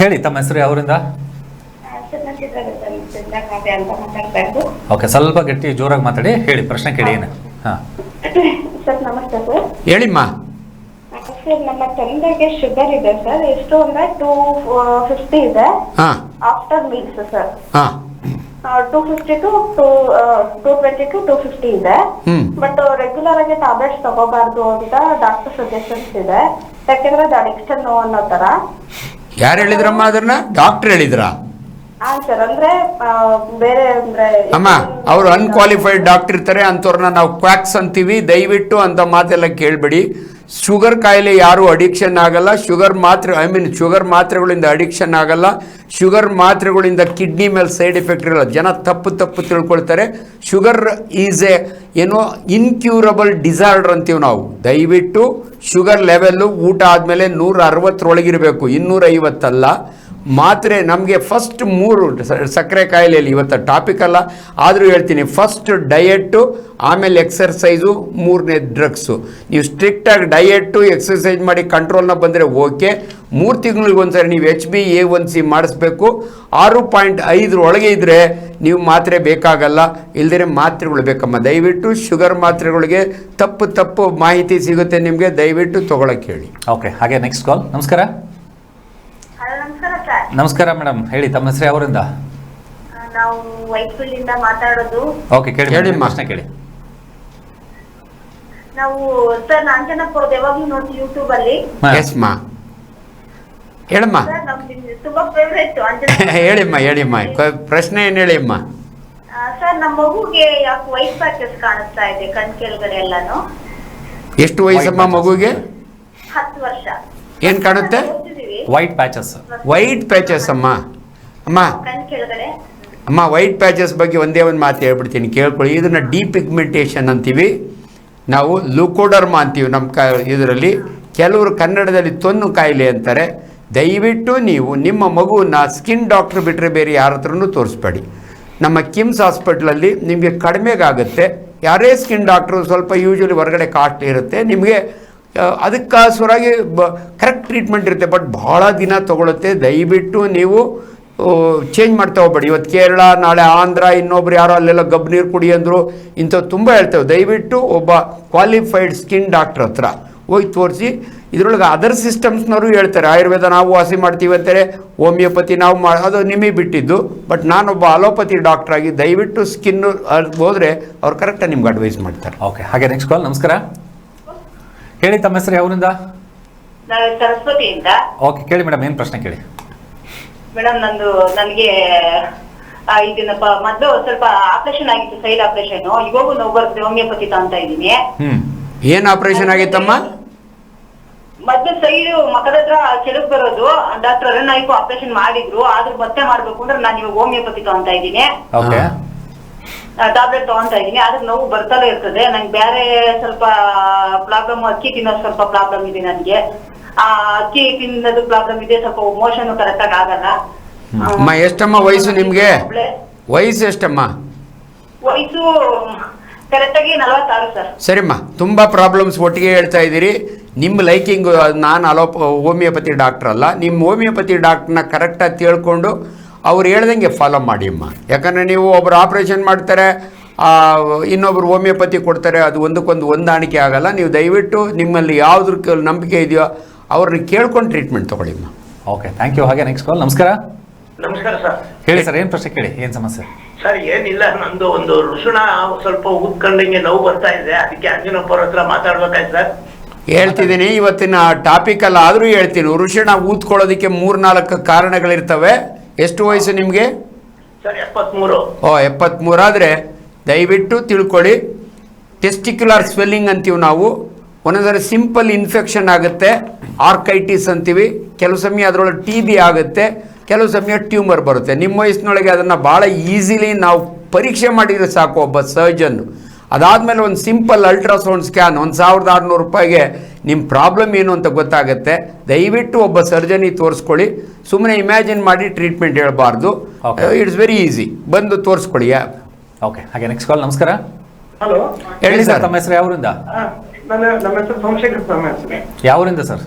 ಹೇಳಿ ತಮ್ಮ ಹೆಸರು, ಯಾವರಿಂದ? ಓಕೆ, ಸ್ವಲ್ಪ ಗಟ್ಟಿ ಜೋರಾಗಿ ಮಾತಾಡಿ, ಹೇಳಿ ಪ್ರಶ್ನೆ ಕೇಳಿ. ಏನು? ಹಾಂ ಸರ್ ನಮಸ್ತೆ ಸರ್. ಹೇಳಿಮ್ಮ. ಸರ್ ನಮ್ಮ ತಂದೆಗೆ ಶುಗರ್ ಇದೆ ಸರ್, ಎಷ್ಟು ಅಂದ್ರೆ 250 ಇದೆ after meals sir. 250 to 220 to 250 ಇದೆ. ಬಟ್ ರೆಗ್ಯುಲರ್ ಆಗಿ ಟ್ಯಾಬ್ಲೆಟ್ಸ್ ತಗೋಬಾರ್ದು ಅಂತ ಡಾಕ್ಟರ್ ಸಜೆಷನ್ಸ್ ಇದೆ, ಯಾಕೆಂದ್ರೆ ಅದು ಅಡಿಕ್ಷನ್ ಅನ್ನೋ ತರ. ಯಾರು ಹೇಳಿದ್ರಮ್ಮ ಅದನ್ನ? ಡಾಕ್ಟರ್ ಹೇಳಿದ್ರಾ? ಸರ್ ಅಂದ್ರೆ ಬೇರೆ ಅಂದ್ರೆ ಅಮ್ಮ, ಅವರು ಅನ್ಕ್ವಾಲಿಫೈಡ್ ಡಾಕ್ಟರ್ ಇರ್ತಾರೆ, ಅಂಥವ್ರನ್ನ ನಾವು ಕ್ವಾಕ್ಸ್ ಅಂತೀವಿ. ದಯವಿಟ್ಟು ಅಂತ ಮಾತೆಲ್ಲ ಕೇಳಬೇಡಿ. ಶುಗರ್ ಕಾಯಿಲೆ ಯಾರು ಅಡಿಕ್ಷನ್ ಆಗಲ್ಲ. ಶುಗರ್ ಮಾತ್ರೆಗಳಿಂದ ಅಡಿಕ್ಷನ್ ಆಗಲ್ಲ. ಶುಗರ್ ಮಾತ್ರೆಗಳಿಂದ ಕಿಡ್ನಿ ಮೇಲೆ ಸೈಡ್ ಎಫೆಕ್ಟ್ ಇರಲ್ಲ. ಜನ ತಪ್ಪು ತಿಳ್ಕೊಳ್ತಾರೆ. ಶುಗರ್ ಈಸ್ ಏನೋ ಇನ್ಕ್ಯೂರಬಲ್ ಡಿಸಾರ್ಡರ್ ಅಂತೀವಿ ನಾವು. ದಯವಿಟ್ಟು ಶುಗರ್ ಲೆವೆಲ್ಲು ಊಟ ಆದಮೇಲೆ 160 250 ಅಲ್ಲ. ಮಾತ್ರೆ ನಮಗೆ ಫಸ್ಟ್ 3 ಸಕ್ಕರೆ ಕಾಯಿಲೆಯಲ್ಲಿ, ಇವತ್ತು ಟಾಪಿಕ್ ಅಲ್ಲ ಆದರೂ ಹೇಳ್ತೀನಿ. ಫಸ್ಟ್ ಡಯೆಟ್ಟು, ಆಮೇಲೆ ಎಕ್ಸರ್ಸೈಸು, 3ನೇ ಡ್ರಗ್ಸು. ನೀವು ಸ್ಟ್ರಿಕ್ಟಾಗಿ ಡಯೆಟ್ಟು ಎಕ್ಸರ್ಸೈಸ್ ಮಾಡಿ ಕಂಟ್ರೋಲ್ನ ಬಂದರೆ ಓಕೆ. 3 ತಿಂಗಳಿಗೆ ಒಂದ್ಸರಿ ನೀವು HbA1c ಮಾಡಿಸ್ಬೇಕು. 6.5 ಒಳಗೆ ಇದ್ದರೆ ನೀವು ಮಾತ್ರೆ ಬೇಕಾಗಲ್ಲ, ಇಲ್ದಿರೆ ಮಾತ್ರೆಗಳು ಬೇಕಮ್ಮ. ದಯವಿಟ್ಟು ಶುಗರ್ ಮಾತ್ರೆಗಳಿಗೆ ತಪ್ಪು ಮಾಹಿತಿ ಸಿಗುತ್ತೆ ನಿಮಗೆ, ದಯವಿಟ್ಟು ತೊಗೊಳಕ್ಕೆ ಹೇಳಿ. ಓಕೆ, ಹಾಗೆ ನೆಕ್ಸ್ಟ್ ಕಾಲ್. ನಮಸ್ಕಾರ. ನಮಸ್ಕಾರ ಮೇಡಮ್, ಹೇಳಿ ತಮ್ಮ ಹೆಸರು, ಯಾವರಿಂದ? ನಾವು ವೈಟ್ಫೀಲ್ಡ್ ಇಂದ ಮಾತಾಡೋದು. ಓಕೆ, ಕೇಳಿ ಪ್ರಶ್ನೆ ಕೇಳಿ. ನಾವು ಸರ್ ನಾಂಜನಪುರದ ಯಾವಾಗ್ಲೂ ನೋಡ್ತೀವಿ ಯೂಟ್ಯೂಬ್ ಅಲ್ಲಿ. ಎಸ್ ಮಾ, ಹೇಳಮ್ಮ. ಸರ್ ನಮ್ದು ತುಂಬಾ ಫೇವ್ರೇಟ್ ಹೇಳಿಮ್ಮ ಪ್ರಶ್ನೆ ಏನು ಹೇಳಿಮ್ಮ. ಸರ್ ನಮ್ಮ ಮಗುಗೆ ಯಾಕೆ ವೈಟ್ ಪ್ಯಾಚಸ್ ಕಾಣಿಸ್ತಾ ಇದೆ ಕಣ್ ಕೆಳಗಡೆ ಎಲ್ಲಾನು. ಎಷ್ಟು ವಯಸ್ಸಮ್ಮ ಮಗುಗೆ? 10 ವರ್ಷ. ಏನ್ ಕಾಣುತ್ತೆ? ವೈಟ್ ಪ್ಯಾಚಸ್ ಅಮ್ಮ. ಕಣ್ ಕೆಳಗಡೆ ಅಮ್ಮ, ವೈಟ್ ಪ್ಯಾಚಸ್ ಬಗ್ಗೆ ಒಂದೇ ಒಂದು ಮಾತು ಹೇಳ್ಬಿಡ್ತೀನಿ, ಕೇಳ್ಕೊಳ್ಳಿ. ಇದನ್ನ ಡಿಪಿಗ್ಮೆಂಟೇಷನ್ ಅಂತೀವಿ ನಾವು, ಲುಕೋಡರ್ಮಾ ಅಂತೀವಿ ನಮ್ಮ ಇದರಲ್ಲಿ. ಕೆಲವರು ಕನ್ನಡದಲ್ಲಿ ತೊನ್ನು ಕಾಯಿಲೆ ಅಂತಾರೆ. ದಯವಿಟ್ಟು ನೀವು ನಿಮ್ಮ ಮಗುವನ್ನ ಸ್ಕಿನ್ ಡಾಕ್ಟ್ರ್ ಬಿಟ್ಟರೆ ಬೇರೆ ಯಾರ ಹತ್ರನೂ ತೋರಿಸ್ಬೇಡಿ. ನಮ್ಮ ಕಿಮ್ಸ್ ಹಾಸ್ಪಿಟ್ಲಲ್ಲಿ ನಿಮಗೆ ಕಡಿಮೆಗಾಗುತ್ತೆ. ಯಾರೇ ಸ್ಕಿನ್ ಡಾಕ್ಟ್ರು ಸ್ವಲ್ಪ ಯೂಶ್ವಲಿ ಹೊರಗಡೆ ಕಾಸ್ಟ್ಲಿ ಇರುತ್ತೆ, ನಿಮಗೆ ಅದಕ್ಕೋಸ್ಕರಾಗಿ ಕರೆಕ್ಟ್ ಟ್ರೀಟ್ಮೆಂಟ್ ಇರುತ್ತೆ, ಬಟ್ ಭಾಳ ದಿನ ತೊಗೊಳುತ್ತೆ. ದಯವಿಟ್ಟು ನೀವು ಚೇಂಜ್ ಮಾಡ್ತಾ ಹೋಗ್ಬೇಡಿ. ಇವತ್ತು ಕೇರಳ, ನಾಳೆ ಆಂಧ್ರ, ಇನ್ನೊಬ್ರು ಯಾರೋ ಅಲ್ಲೆಲ್ಲ ಗಬ್ಬು ನೀರು ಕುಡಿ ಅಂದರು, ಇಂಥವು ತುಂಬ ಹೇಳ್ತೇವೆ. ದಯವಿಟ್ಟು ಒಬ್ಬ ಕ್ವಾಲಿಫೈಡ್ ಸ್ಕಿನ್ ಡಾಕ್ಟ್ರ್ ಹತ್ರ ಹೋಗಿ ತೋರಿಸಿ. ಇದರೊಳಗೆ ಅದರ್ ಸಿಸ್ಟಮ್ಸ್ನವರು ಹೇಳ್ತಾರೆ, ಆಯುರ್ವೇದ ನಾವು ವಾಸಿ ಮಾಡ್ತೀವಿ ಅಂತಾರೆ, ಹೋಮಿಯೋಪತಿ ನಾವು ಅದು ನಿಮಗೆ ಬಿಟ್ಟಿದ್ದು. ಬಟ್ ನಾನೊಬ್ಬ ಅಲೋಪತಿ ಡಾಕ್ಟ್ರಾಗಿ ದಯವಿಟ್ಟು ಸ್ಕಿನ್ನು ಹೋದರೆ ಅವ್ರು ಕರೆಕ್ಟಾಗಿ ನಿಮ್ಗೆ ಅಡ್ವೈಸ್ ಮಾಡ್ತಾರೆ. ಓಕೆ, ಹಾಗೆ ನೆಕ್ಸ್ಟ್ ಕಾಲ್. ನಮಸ್ಕಾರ, ಹೇಳಿ ತಮ್ಮ ಹೆಸರು, ಯಾವರಿಂದ? ಸರಸ್ವತಿಯಿಂದ. ಓಕೆ, ಕೇಳಿ ಮೇಡಮ್, ಏನು ಪ್ರಶ್ನೆ ಕೇಳಿ. ಮೇಡಮ್ ನನಗೆ ಇದನ್ನಪ್ಪ ಮೊದಲು ಸ್ವಲ್ಪ ಆಪರೇಷನ್ ಆಗಿತ್ತು, ಸೈಡ್ ಆಪರೇಷನ್. ಇವಾಗೂ ನೋವು ಬರುತ್ತೆ, ಹೋಮಿಯೋಪತಿ ತಗೊಂತಾ ಇದ್ದೀನಿ. ಏನು ಆಪರೇಷನ್ ಆಗಿತ್ತಮ್ಮ? ಮೊದಲು ಸೈಡ್ ಮಕದ ಹತ್ರ ಕೆಳಗ್ ಬರೋದು, ಡಾಕ್ಟರ್ ಅರುಣಾಯ್ಕು ಆಪರೇಷನ್ ಮಾಡಿದ್ರು. ಆದ್ರೂ ಮತ್ತೆ ಮಾಡ್ಬೇಕು ಅಂದ್ರೆ ನಾನು ಇವಾಗ ಹೋಮಿಯೋಪತಿ ತಗೊಂತಾ ಇದ್ದೀನಿ, ಟ್ಯಾಬ್ಲೆಟ್ ತಗೊಂತಾ ಇದ್ದೀನಿ. ಆದ್ರೆ ನೋವು ಬರ್ತಲೇ ಇರ್ತದೆ. ನಂಗೆ ಬೇರೆ ಸ್ವಲ್ಪ ಪ್ರಾಬ್ಲಮ್, ಅಕ್ಕಿ ತಿನ್ನೋದು ಸ್ವಲ್ಪ ಪ್ರಾಬ್ಲಮ್ ಇದೆ ನನಗೆ. ಆ ಅಕ್ಕಿ ತಿನ್ನೋದು ಪ್ರಾಬ್ಲಮ್ ಇದೆ, ಸ್ವಲ್ಪ ಮೋಷನ್ ಕರೆಕ್ಟ್ ಆಗಿ ಆಗಲ್ಲ. ಅಮ್ಮ ಎಷ್ಟಮ್ಮ ವಯಸ್ಸು ನಿಮಗೆ? ವಯಸ್ಸು ಎಷ್ಟಮ್ಮ? ವಯಸ್ಸು ಕರೆಕ್ಟಾಗಿ 46 ಸರ್. ಸರಿಮ್ಮ, ತುಂಬ ಪ್ರಾಬ್ಲಮ್ಸ್ ಒಟ್ಟಿಗೆ ಹೇಳ್ತಾ ಇದ್ದೀರಿ. ನಿಮ್ಮ ಲೈಕಿಂಗ್, ನಾನು ಹೋಮಿಯೋಪತಿ ಡಾಕ್ಟ್ರ್ ಅಲ್ಲ, ನಿಮ್ಮ ಹೋಮಿಯೋಪತಿ ಡಾಕ್ಟ್ರನ್ನ ಕರೆಕ್ಟಾಗಿ ತಿಳ್ಕೊಂಡು ಅವ್ರು ಹೇಳ್ದಂಗೆ ಫಾಲೋ ಮಾಡಿ ಅಮ್ಮ. ಯಾಕಂದರೆ ನೀವು ಒಬ್ಬರು ಆಪ್ರೇಷನ್ ಮಾಡ್ತಾರೆ, ಇನ್ನೊಬ್ರು ಹೋಮಿಯೋಪತಿ ಕೊಡ್ತಾರೆ, ಅದು ಒಂದಕ್ಕೊಂದು ಹೊಂದಾಣಿಕೆ ಆಗಲ್ಲ. ನೀವು ದಯವಿಟ್ಟು ನಿಮ್ಮಲ್ಲಿ ಯಾವುದ್ರ ನಂಬಿಕೆ ಇದೆಯೋ ಅವ್ರನ್ನ ಕೇಳ್ಕೊಂಡು ಟ್ರೀಟ್ಮೆಂಟ್ ತೊಗೊಳ್ಳಿ ಅಮ್ಮ. Okay, thank you. ಹಾಗೆ ನೆಕ್ಸ್ಟ್ ಕಾಲ್. ನಮಸ್ಕಾರ. ನಮಸ್ಕಾರ ಸರ್. ಹೇಳಿ ಸರ್, ಏನು ಪ್ರಶ್ನೆ ಕೇಳಿ, ಏನು ಸಮಸ್ಯೆ? ಸರ್ ಏನಿಲ್ಲ, ನಂದು ಒಂದು ಋಷಣ ಸ್ವಲ್ಪ ಊದ್ಕೊಂಡಂಗೆ ನೋವು ಬರ್ತಾ ಇದೆ, ಅದಕ್ಕೆ ಅಂಜನಪ್ಪವ್ರ ಹತ್ರ ಮಾತಾಡ್ಬೇಕಾಯ್ತು ಸರ್. ಹೇಳ್ತಿದ್ದೀನಿ, ಇವತ್ತಿನ ಟಾಪಿಕ್ ಅಲ್ಲ ಆದರೂ ಹೇಳ್ತೀನಿ. ವೃಷಣ ಊದ್ಕೊಳ್ಳೋದಕ್ಕೆ 3-4 ಕಾರಣಗಳಿರ್ತವೆ. ಎಷ್ಟು ವಯಸ್ಸು ನಿಮಗೆ? ಸರ್ 73. 73 ಆದರೆ ದಯವಿಟ್ಟು ತಿಳ್ಕೊಳ್ಳಿ. ಟೆಸ್ಟಿಕ್ಯುಲರ್ ಸ್ವೆಲ್ಲಿಂಗ್ ಅಂತೀವಿ ನಾವು. ಒಂದೊಂದರೆ ಸಿಂಪಲ್ ಇನ್ಫೆಕ್ಷನ್ ಆಗುತ್ತೆ, ಆರ್ಕೈಟಿಸ್ ಅಂತೀವಿ. ಕೆಲವು ಸಮಯ ಅದರೊಳಗೆ TB ಆಗುತ್ತೆ, ಕೆಲವು ಸಮಯ ಟ್ಯೂಮರ್ ಬರುತ್ತೆ. ನಿಮ್ಮ ವಯಸ್ಸಿನೊಳಗೆ ಅದನ್ನು ಭಾಳ ಈಸಿಲಿ ನಾವು ಪರೀಕ್ಷೆ ಮಾಡಿದರೆ ಸಾಕು ಒಬ್ಬ ಸರ್ಜನ್ನು. ಅದಾದಮೇಲೆ ಒಂದು ಸಿಂಪಲ್ ಅಲ್ಟ್ರಾಸೌಂಡ್ ಸ್ಕ್ಯಾನ್ 1600 ರೂಪಾಯಿಗೆ ನಿಮ್ಮ ಪ್ರಾಬ್ಲಮ್ ಏನು ಅಂತ ಗೊತ್ತಾಗುತ್ತೆ. ದಯವಿಟ್ಟು ಒಬ್ಬ ಸರ್ಜನಿಗೆ ತೋರಿಸ್ಕೊಳ್ಳಿ. ಸುಮ್ಮನೆ ಇಮ್ಯಾಜಿನ್ ಮಾಡಿ ಟ್ರೀಟ್ಮೆಂಟ್ ಹೇಳಬಾರ್ದು. ಇಟ್ಸ್ ವೆರಿ ಈಸಿ, ಬಂದು ತೋರಿಸ್ಕೊಳ್ಳಿ. ಓಕೆ, ಹಾಗೆ ನೆಕ್ಸ್ಟ್ ಕಾಲ್. ನಮಸ್ಕಾರ. ಹಲೋ, ಹೇಳಿ ಸರ್, ತಮ್ಮ ಹೆಸರು ಯಾವೂರಿಂದ? ನಮ್ಮ ಹೆಸರು ಸೋಮಶೇಖರ್ ಸ್ವಾಮಿ ಹೆಸರು. ಯಾವೂರಿಂದ ಸರ್?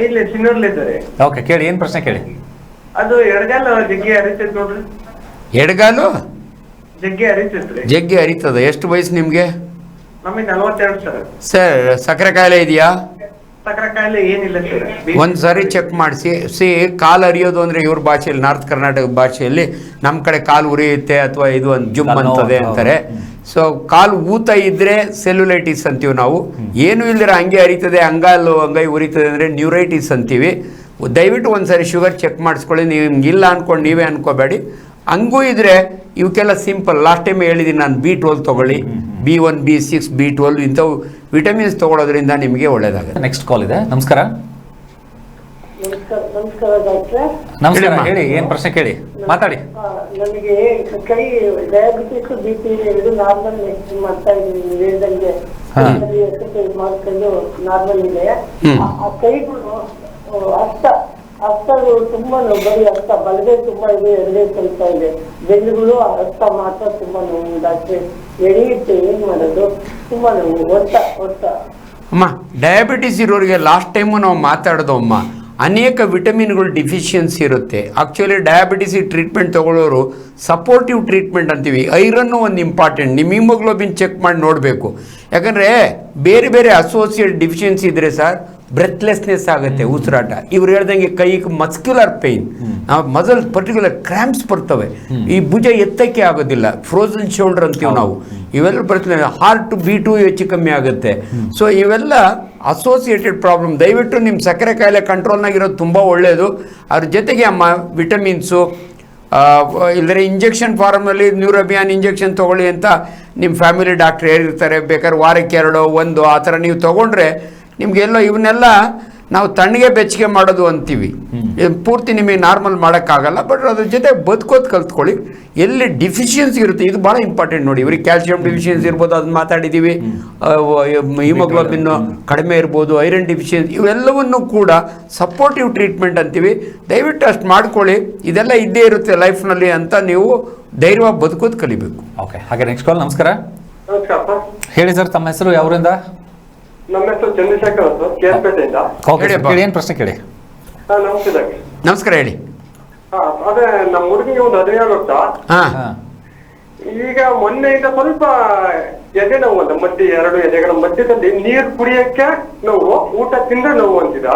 ಇಲ್ಲಿ ಸಿನ್ನೂರ್ಲಿದ್ದಾರೆ. ಓಕೆ, ಕೇಳಿ, ಏನು ಪ್ರಶ್ನೆ ಕೇಳಿ. ಅದು ಎಡಗಾಲ ಜಗ್ಗಿ ಹರಿತೈತೆ ನೋಡ್ರಿ. ಎಡಗಾಲು ಜಗ್ಗಿ ಹರಿತೈತ್ರಿ. ಜಗ್ಗಿ ಹರಿತದ. ಎಷ್ಟು ವಯಸ್ಸು ನಿಮಗೆ? ನಮಗೆ 42 ಸರ್. ಸರ್, ಸಕ್ಕರೆ ಕಾಯಿಲೆ ಇದೆಯಾ? ಸಕ್ಕರೆ ಕಾಯಿಲೆ ಏನಿಲ್ಲ ಸರ್. ಒಂದು ಸಾರಿ ಚೆಕ್ ಮಾಡಿಸಿ. ಕಾಲು ಹರಿಯೋದು ಅಂದರೆ ಇವ್ರ ಭಾಷೆಯಲ್ಲಿ, ನಾರ್ತ್ ಕರ್ನಾಟಕ ಭಾಷೆಯಲ್ಲಿ, ನಮ್ಮ ಕಡೆ ಕಾಲು ಉರಿಯುತ್ತೆ ಅಥವಾ ಇದು ಒಂದು ಜುಮ್ ಅಂತದೆ ಅಂತಾರೆ. ಸೊ ಕಾಲು ಊತ ಇದ್ದರೆ ಸೆಲ್ಯುಲೈಟಿಸ್ ಅಂತೀವಿ ನಾವು. ಏನು ಇಲ್ದಿರ ಹಂಗೆ ಹರಿತದೆ, ಅಂಗೈ ಉರಿತದೆ ಅಂದರೆ ನ್ಯೂರೈಟಿಸ್ ಅಂತೀವಿ. ದಯವಿಟ್ಟು ಒಂದು ಸಾರಿ ಶುಗರ್ ಚೆಕ್ ಮಾಡಿಸ್ಕೊಳ್ಳಿ. ನೀವು ಇಲ್ಲ ಅಂದ್ಕೊಂಡು ನೀವೇ ಅನ್ಕೋಬೇಡಿ. ಹಂಗೂ ಇದ್ದರೆ ಇವಕ್ಕೆಲ್ಲ ಸಿಂಪಲ್. ಲಾಸ್ಟ್ ಟೈಮ್ ಹೇಳಿದ್ದೀನಿ ನಾನು, B12 ತೊಗೊಳ್ಳಿ, B1, B6, B12 ಇಂಥವು ವಿಟಮಿನ್ಸ್ ತೊಗೊಳೋದ್ರಿಂದ ನಿಮಗೆ ಒಳ್ಳೆಯದಾಗುತ್ತೆ. ನೆಕ್ಸ್ಟ್ ಕಾಲ್ ಇದೆ. ನಮಸ್ಕಾರ. ನಮಸ್ಕಾರ ಡಾಕ್ಟ್ರೆ. ನಮಸ್ಕಾರ, ಹೇಳಿ, ಏನು ಪ್ರಶ್ನೆ ಕೇಳಿ, ಮಾತಾಡಿ. ನನಗೆ ಕೈ ಡಯಾಬಿಟಿಸ್ BP ಎರಡು ನಾರ್ಮಲ್ ಮೇಂಟೈನ್ ಮಾಡ್ತಾ ಇದ್ದೀನಿ. ನೀವು ಹೇಳ್ದಂಗೆ ಎಕ್ಸರ್ಸೈಸ್ ಮಾಡ್ಕೊಂಡು ನಾರ್ಮಲ್ ಇದೆ. ಆ ಕೈಗಳು ಹಸ್ತಗಳು ತುಂಬಾ ನೋವು, ಬರೀ ಹಸ್ತ ಬಲಗೈ ತುಂಬಾ ಇದೆ, ಎಡಗೈ ಸ್ವಲ್ಪ ಇದೆ. ಬೆನ್ನುಗಳು ಹಸ್ತ ಮಾತ್ರ ತುಂಬಾ ನೋವು ಡಾಕ್ಟ್ರೆ. ಎಳೆಯುತ್ತೆ, ಏನ್ ಮಾಡೋದು? ತುಂಬಾ ನೋವು, ಒತ್ತ. ಅಮ್ಮ, ಡಯಾಬಿಟಿಸ್ ಇರೋರಿಗೆ ಲಾಸ್ಟ್ ಟೈಮು ನಾವು ಮಾತಾಡೋದು ಅಮ್ಮ, ಅನೇಕ ವಿಟಮಿನ್ಗಳು ಡಿಫಿಷಿಯನ್ಸಿ ಇರುತ್ತೆ. ಆ್ಯಕ್ಚುಲಿ ಡಯಾಬಿಟಿಸಿಗೆ ಟ್ರೀಟ್ಮೆಂಟ್ ತೊಗೊಳ್ಳೋರು ಸಪೋರ್ಟಿವ್ ಟ್ರೀಟ್ಮೆಂಟ್ ಅಂತೀವಿ. ಐರನ್ನು ಒಂದು ಇಂಪಾರ್ಟೆಂಟ್. ನಿಮ್ಮ ಹಿಮೋಗ್ಲೋಬಿನ್ ಚೆಕ್ ಮಾಡಿ ನೋಡಬೇಕು. ಯಾಕಂದರೆ ಬೇರೆ ಬೇರೆ ಅಸೋಸಿಯೇಟ್ ಡಿಫಿಷಿಯನ್ಸಿ ಇದ್ದರೆ ಸರ್ ಬ್ರೆತ್ಲೆಸ್ನೆಸ್ ಆಗುತ್ತೆ, ಉಸಿರಾಟ. ಇವ್ರು ಹೇಳ್ದಂಗೆ ಕೈಗೆ muscular pain, muscle particular cramps ಬರ್ತವೆ, ಈ ಭುಜ ಎತ್ತಕ್ಕೆ ಆಗೋದಿಲ್ಲ, ಫ್ರೋಸನ್ ಶೋಲ್ಡರ್ ಅಂತೀವಿ ನಾವು. ಇವೆಲ್ಲ ಬರ್ತದೆ. ಹಾರ್ಟ್ ಬೀಟು ಹೆಚ್ಚು ಕಮ್ಮಿ ಆಗುತ್ತೆ. ಸೊ ಇವೆಲ್ಲ ಅಸೋಸಿಯೇಟೆಡ್ ಪ್ರಾಬ್ಲಮ್. ದಯವಿಟ್ಟು ನಿಮ್ಮ ಸಕ್ಕರೆ ಕಾಯಿಲೆ ಕಂಟ್ರೋಲ್ನಾಗಿರೋದು ತುಂಬ ಒಳ್ಳೆಯದು. ಅದ್ರ ಜೊತೆಗೆ ಅಮ್ಮ ವಿಟಮಿನ್ಸು, ಇಲ್ಲದ್ರೆ ಇಂಜೆಕ್ಷನ್ ಫಾರ್ಮಲ್ಲಿ ನ್ಯೂರೋಬಿಯಾನ್ ಇಂಜೆಕ್ಷನ್ ತೊಗೊಳ್ಳಿ ಅಂತ ನಿಮ್ಮ ಫ್ಯಾಮಿಲಿ ಡಾಕ್ಟ್ರ್ ಹೇಳಿರ್ತಾರೆ. ಬೇಕಾದ್ರೆ ವಾರಕ್ಕೆ 2-1 ಆ ಥರ ನೀವು ತೊಗೊಂಡ್ರೆ ನಿಮಗೆಲ್ಲೋ ಇವನ್ನೆಲ್ಲ ನಾವು ತಣ್ಣಗೆ ಬೆಚ್ಚಗೆ ಮಾಡೋದು ಅಂತೀವಿ. ಪೂರ್ತಿ ನಿಮಗೆ ನಾರ್ಮಲ್ ಮಾಡೋಕ್ಕಾಗಲ್ಲ, ಬಟ್ ಅದ್ರ ಜೊತೆ ಬದುಕೋದು ಕಲ್ತ್ಕೊಳ್ಳಿ. ಎಲ್ಲಿ ಡಿಫಿಷಿಯನ್ಸಿ ಇರುತ್ತೆ ಇದು ಭಾಳ ಇಂಪಾರ್ಟೆಂಟ್ ನೋಡಿ. ಇವ್ರಿಗೆ ಕ್ಯಾಲ್ಸಿಯಂ ಡಿಫಿಷಿಯನ್ಸಿ ಇರ್ಬೋದು, ಅದನ್ನ ಮಾತಾಡಿದ್ದೀವಿ. ಹಿಮೋಗ್ಲೋಬಿನ್ ಕಡಿಮೆ ಇರ್ಬೋದು, ಐರನ್ ಡಿಫಿಷಿಯನ್ಸಿ, ಇವೆಲ್ಲವನ್ನು ಕೂಡ ಸಪೋರ್ಟಿವ್ ಟ್ರೀಟ್ಮೆಂಟ್ ಅಂತೀವಿ. ದಯವಿಟ್ಟು ಅಷ್ಟು ಮಾಡ್ಕೊಳ್ಳಿ. ಇದೆಲ್ಲ ಇದ್ದೇ ಇರುತ್ತೆ ಲೈಫ್ನಲ್ಲಿ ಅಂತ ನೀವು ಧೈರ್ಯವಾಗಿ ಬದುಕೋದು ಕಲಿಬೇಕು. ಓಕೆ, ಹಾಗೆ ನೆಕ್ಸ್ಟ್ ಕಾಲ್. ನಮಸ್ಕಾರ. ನಮಸ್ಕಾರ. ಹೇಳಿ ಸರ್, ತಮ್ಮ ಹೆಸರು ಯಾವೂರಿಂದ? ನಮ್ಮ ಹೆಸರು ಚಂದ್ರಶೇಖರ್ ಅಂತ, ಕೇರ್ಪೇಟೆಯಿಂದ. ಕೇಳಿ, ಏನು ಪ್ರಶ್ನೆ ಕೇಳಿ. ನಮಸ್ತೆ ಡಾಕ್ಟರ್. ನಮಸ್ಕಾರ, ಹೇಳಿ. ಅದೇ ನಮ್ಮ ಹುಡುಗಿಗೆ ಒಂದು 17 ವರ್ಷ. ಈಗ ಮೊನ್ನೆಯಿಂದ ಸ್ವಲ್ಪ ಎದೆ ನೋವು ಅಂತ, ಎರಡು ಎದೆಗಳ ಮಧ್ಯದಲ್ಲಿ ನೀರು ಕುಡಿಯಕ್ಕೆ ನೋವು, ಊಟ ತಿಂದ್ರೆ ನೋವು ಅಂತಿದ.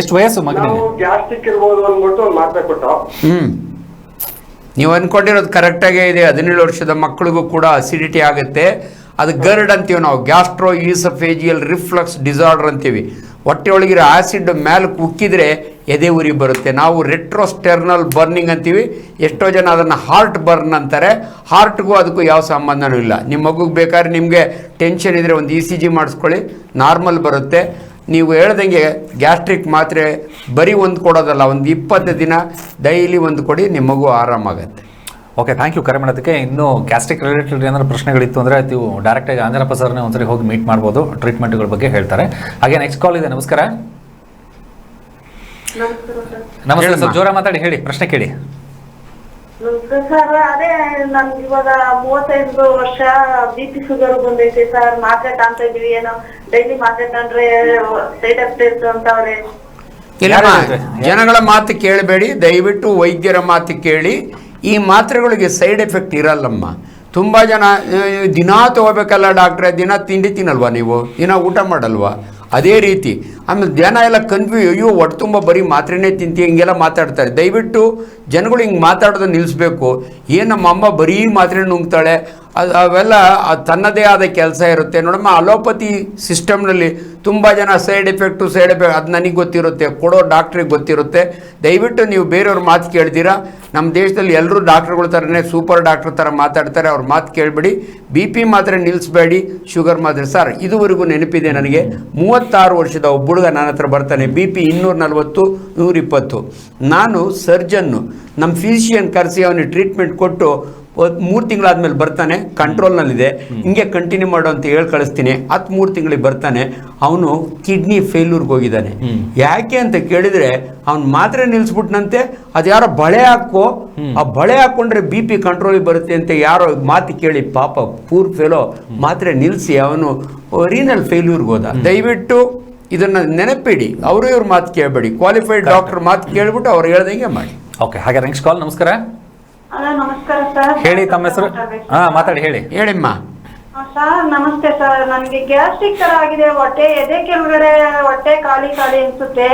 ಎಷ್ಟು ವಯಸ್ಸು ಮಗನಿಗೆ? ನಾವು ಗ್ಯಾಸ್ಟ್ರಿಕ್ ಇರ್ಬೋದು ಅಂದ್ಬಿಟ್ಟು ಒಂದು ಮಾತ್ರೆ ಕೊಟ್ಟು. ನೀವು ಅಂದ್ಕೊಂಡಿರೋದು ಕರೆಕ್ಟಾಗೇ ಇದೆ. 17 ವರ್ಷದ ಮಕ್ಕಳಿಗೂ ಕೂಡ ಅಸಿಡಿಟಿ ಆಗುತ್ತೆ. ಅದು ಗರ್ಡ್ ಅಂತೀವಿ ನಾವು, ಗ್ಯಾಸ್ಟ್ರೋ ಈಸಫೇಜಿಯಲ್ ರಿಫ್ಲಕ್ಸ್ ಡಿಸಾರ್ಡರ್ ಅಂತೀವಿ. ಹೊಟ್ಟೆ ಒಳಗಿರೋ ಆ್ಯಸಿಡ್ ಮೇಲೆ ಉಕ್ಕಿದ್ರೆ ಎದೆ ಉರಿ ಬರುತ್ತೆ. ನಾವು ರೆಟ್ರೋಸ್ಟೆರ್ನಲ್ ಬರ್ನಿಂಗ್ ಅಂತೀವಿ. ಎಷ್ಟೋ ಜನ ಅದನ್ನು ಹಾರ್ಟ್ ಬರ್ನ್ ಅಂತಾರೆ. ಹಾರ್ಟ್ಗೂ ಅದಕ್ಕೂ ಯಾವ ಸಂಬಂಧನೂ ಇಲ್ಲ. ನಿಮ್ಮ ಮಗುಗೆ ಬೇಕಾದ್ರೆ ನಿಮಗೆ ಟೆನ್ಷನ್ ಇದ್ದರೆ ಒಂದು ECG ಮಾಡಿಸ್ಕೊಳ್ಳಿ, ನಾರ್ಮಲ್ ಬರುತ್ತೆ. ನೀವು ಹೇಳ್ದಂಗೆ ಗ್ಯಾಸ್ಟ್ರಿಕ್ ಮಾತ್ರೆ ಬರೀ ಒಂದು ಕೊಡೋದಲ್ಲ, ಒಂದು 20 ದಿನ ಡೈಲಿ ಒಂದು ಕೊಡಿ, ನಿಮ್ಮ ಮಗು ಆರಾಮಾಗತ್ತೆ. ಓಕೆ, ಥ್ಯಾಂಕ್ ಯು ಕರೆ ಮಾಡೋದಕ್ಕೆ. ಇನ್ನು ಗ್ಯಾಸ್ಟ್ರಿಕ್ ರಿಲೇಟೆಡ್ ಏನಾದರೂ ಪ್ರಶ್ನೆಗಳಿತ್ತು ಅಂದರೆ ನೀವು ಡೈರೆಕ್ಟಾಗಿ ಆಂಜನಪ್ಪ ಸರ್ನೇ ಒಂದ್ಸರಿ ಹೋಗಿ ಮೀಟ್ ಮಾಡ್ಬೋದು, ಟ್ರೀಟ್ಮೆಂಟ್ಗಳ ಬಗ್ಗೆ ಹೇಳ್ತಾರೆ. ಹಾಗೆ ನೆಕ್ಸ್ಟ್ ಕಾಲ್ ಇದೆ. ನಮಸ್ಕಾರ. ನಮಸ್ತೆ ಸರ್, ಜೋರ ಮಾತಾಡಿ, ಹೇಳಿ, ಪ್ರಶ್ನೆ ಕೇಳಿ. ಸರ್ ಅದೇ ನನ್ಗೆ ಇವಾಗ 35 ವರ್ಷ BP ಶುಗರ್ ಬಂದೈತೆ ಸರ್. ಮಾತ್ರೆ ತಾಂತ ಇದೀವಿ, ಏನೋ ಡೈಲಿ ಮಾತ್ರೆ ತಂದ್ರೆ ಸೈಡ್ ಎಫೆಕ್ಟ್ ಇರುತ್ತೆ ಅಂತ ಅವ್ರೆ. ಇಲ್ಲಮ್ಮ, ಜನಗಳ ಮಾತು ಕೇಳಬೇಡಿ, ದಯವಿಟ್ಟು ವೈದ್ಯರ ಮಾತು ಕೇಳಿ. ಈ ಮಾತ್ರೆಗಳಿಗೆ ಸೈಡ್ ಎಫೆಕ್ಟ್ ಇರಲ್ಲಮ್ಮ. ತುಂಬ ಜನ ದಿನ ತಗೋಬೇಕಲ್ಲ ಡಾಕ್ಟ್ರೆ, ದಿನ ತಿಂಡಿ ತಿನ್ನಲ್ವಾ ನೀವು, ದಿನ ಊಟ ಮಾಡಲ್ವಾ? ಅದೇ ರೀತಿ ಆಮೇಲೆ ಜನ ಎಲ್ಲ ಅಯ್ಯೋ ಹೊಟ್ಟೆ ತುಂಬ ಬರೀ ಮಾತ್ರೆನೇ ತಿಂತಿ ಹಿಂಗೆಲ್ಲ ಮಾತಾಡ್ತಾರೆ. ದಯವಿಟ್ಟು ಜನಗಳು ಹಿಂಗೆ ಮಾತಾಡೋದನ್ನ ನಿಲ್ಲಿಸ್ಬೇಕು. ಏನು ನಮ್ಮ ಅಮ್ಮ ಬರೀ ಮಾತ್ರೆ ನುಂಗ್ತಾಳೆ, ಅವೆಲ್ಲ ತನ್ನದೇ ಆದ ಕೆಲಸ ಇರುತ್ತೆ ನೋಡಮ್ಮ. ಅಲೋಪತಿ ಸಿಸ್ಟಮ್ನಲ್ಲಿ ತುಂಬ ಜನ ಸೈಡ್ ಎಫೆಕ್ಟ್ ಅದು ನನಗೆ ಗೊತ್ತಿರುತ್ತೆ, ಕೊಡೋ ಡಾಕ್ಟ್ರಿಗೆ ಗೊತ್ತಿರುತ್ತೆ. ದಯವಿಟ್ಟು ನೀವು ಬೇರೆಯವ್ರ ಮಾತು ಕೇಳ್ತೀರಾ. ನಮ್ಮ ದೇಶದಲ್ಲಿ ಎಲ್ಲರೂ ಡಾಕ್ಟ್ರುಗಳ ಥರನೇ ಸೂಪರ್ ಡಾಕ್ಟ್ರ್ ಥರ ಮಾತಾಡ್ತಾರೆ, ಅವ್ರ ಮಾತು ಕೇಳಬೇಡಿ. BP ಮಾತ್ರೆ ನಿಲ್ಲಿಸಬೇಡಿ, ಶುಗರ್ ಮಾತ್ರೆ. ಸರ್ ಇದುವರೆಗೂ ನೆನಪಿದೆ ನನಗೆ, 36 ವರ್ಷದ ಒಬ್ಬ ಹುಡುಗ ನನ್ನ ಹತ್ರ ಬರ್ತಾನೆ, BP 240 120. ನಾನು ಸರ್ಜನ್ನು, ನಮ್ಮ ಫಿಸಿಷಿಯನ್ ಕರೆಸಿ ಅವನಿಗೆ ಟ್ರೀಟ್ಮೆಂಟ್ ಕೊಟ್ಟು 3 ತಿಂಗಳಾದ್ಮೇಲೆ ಬರ್ತಾನೆ, ಕಂಟ್ರೋಲ್ನಲ್ಲಿದೆ, ಹಿಂಗೆ ಕಂಟಿನ್ಯೂ ಮಾಡು ಅಂತ ಹೇಳಿ ಕಳಿಸ್ತೀನಿ. 3 ತಿಂಗಳಿಗೆ ಬರ್ತಾನೆ, ಅವನು ಕಿಡ್ನಿ ಫೇಲ್ಯೂರ್ಗೆ ಹೋಗಿದ್ದಾನೆ. ಯಾಕೆ ಅಂತ ಕೇಳಿದರೆ ಅವ್ನು ಮಾತ್ರೆ ನಿಲ್ಲಿಸ್ಬಿಟ್ನಂತೆ. ಅದು ಯಾರೋ ಬಳೆ ಹಾಕೋ, ಆ ಬಳೆ ಹಾಕ್ಕೊಂಡ್ರೆ BP ಕಂಟ್ರೋಲಿಗೆ ಬರುತ್ತೆ ಅಂತ ಯಾರೋ ಮಾತು ಕೇಳಿ ಪಾಪ ಪೂರ್ ಫೇಲೋ ಮಾತ್ರೆ ನಿಲ್ಲಿಸಿ ಅವನು ರೀನಲ್ ಫೇಲ್ಯೂರ್ಗೆ ಹೋದ. ದಯವಿಟ್ಟು ಇದನ್ನು ನೆನಪಿಡಿ, ಅವರು ಇವ್ರ ಮಾತು ಕೇಳಬೇಡಿ, ಕ್ವಾಲಿಫೈಡ್ ಡಾಕ್ಟರ್ ಮಾತು ಕೇಳ್ಬಿಟ್ಟು ಅವ್ರು ಹೇಳ್ದಂಗೆ ಮಾಡಿ. ಓಕೆ, ಹಾಗೆ ನೆಕ್ಸ್ಟ್ ಕಾಲ್. ನಮಸ್ಕಾರ. ಹಲೋ, ನಮಸ್ಕಾರ ಸರ್. ಹೇಳಿ, ತಮ್ಮ ಹೆಸರು? ಮಾತಾಡಿ, ಹೇಳಿ. ಹೇಳಿಮ್ಮ. ಸರ್ ನಮಸ್ತೆ ಸರ್. ನನ್ಗೆ ಗ್ಯಾಸ್ಟ್ರಿಕ್ ತರ ಆಗಿದೆ, ಹೊಟ್ಟೆ ಎದೆ ಕೆಳಗಡೆ ಹೊಟ್ಟೆ ಖಾಲಿ ಖಾಲಿ ಅನ್ಸುತ್ತೆ,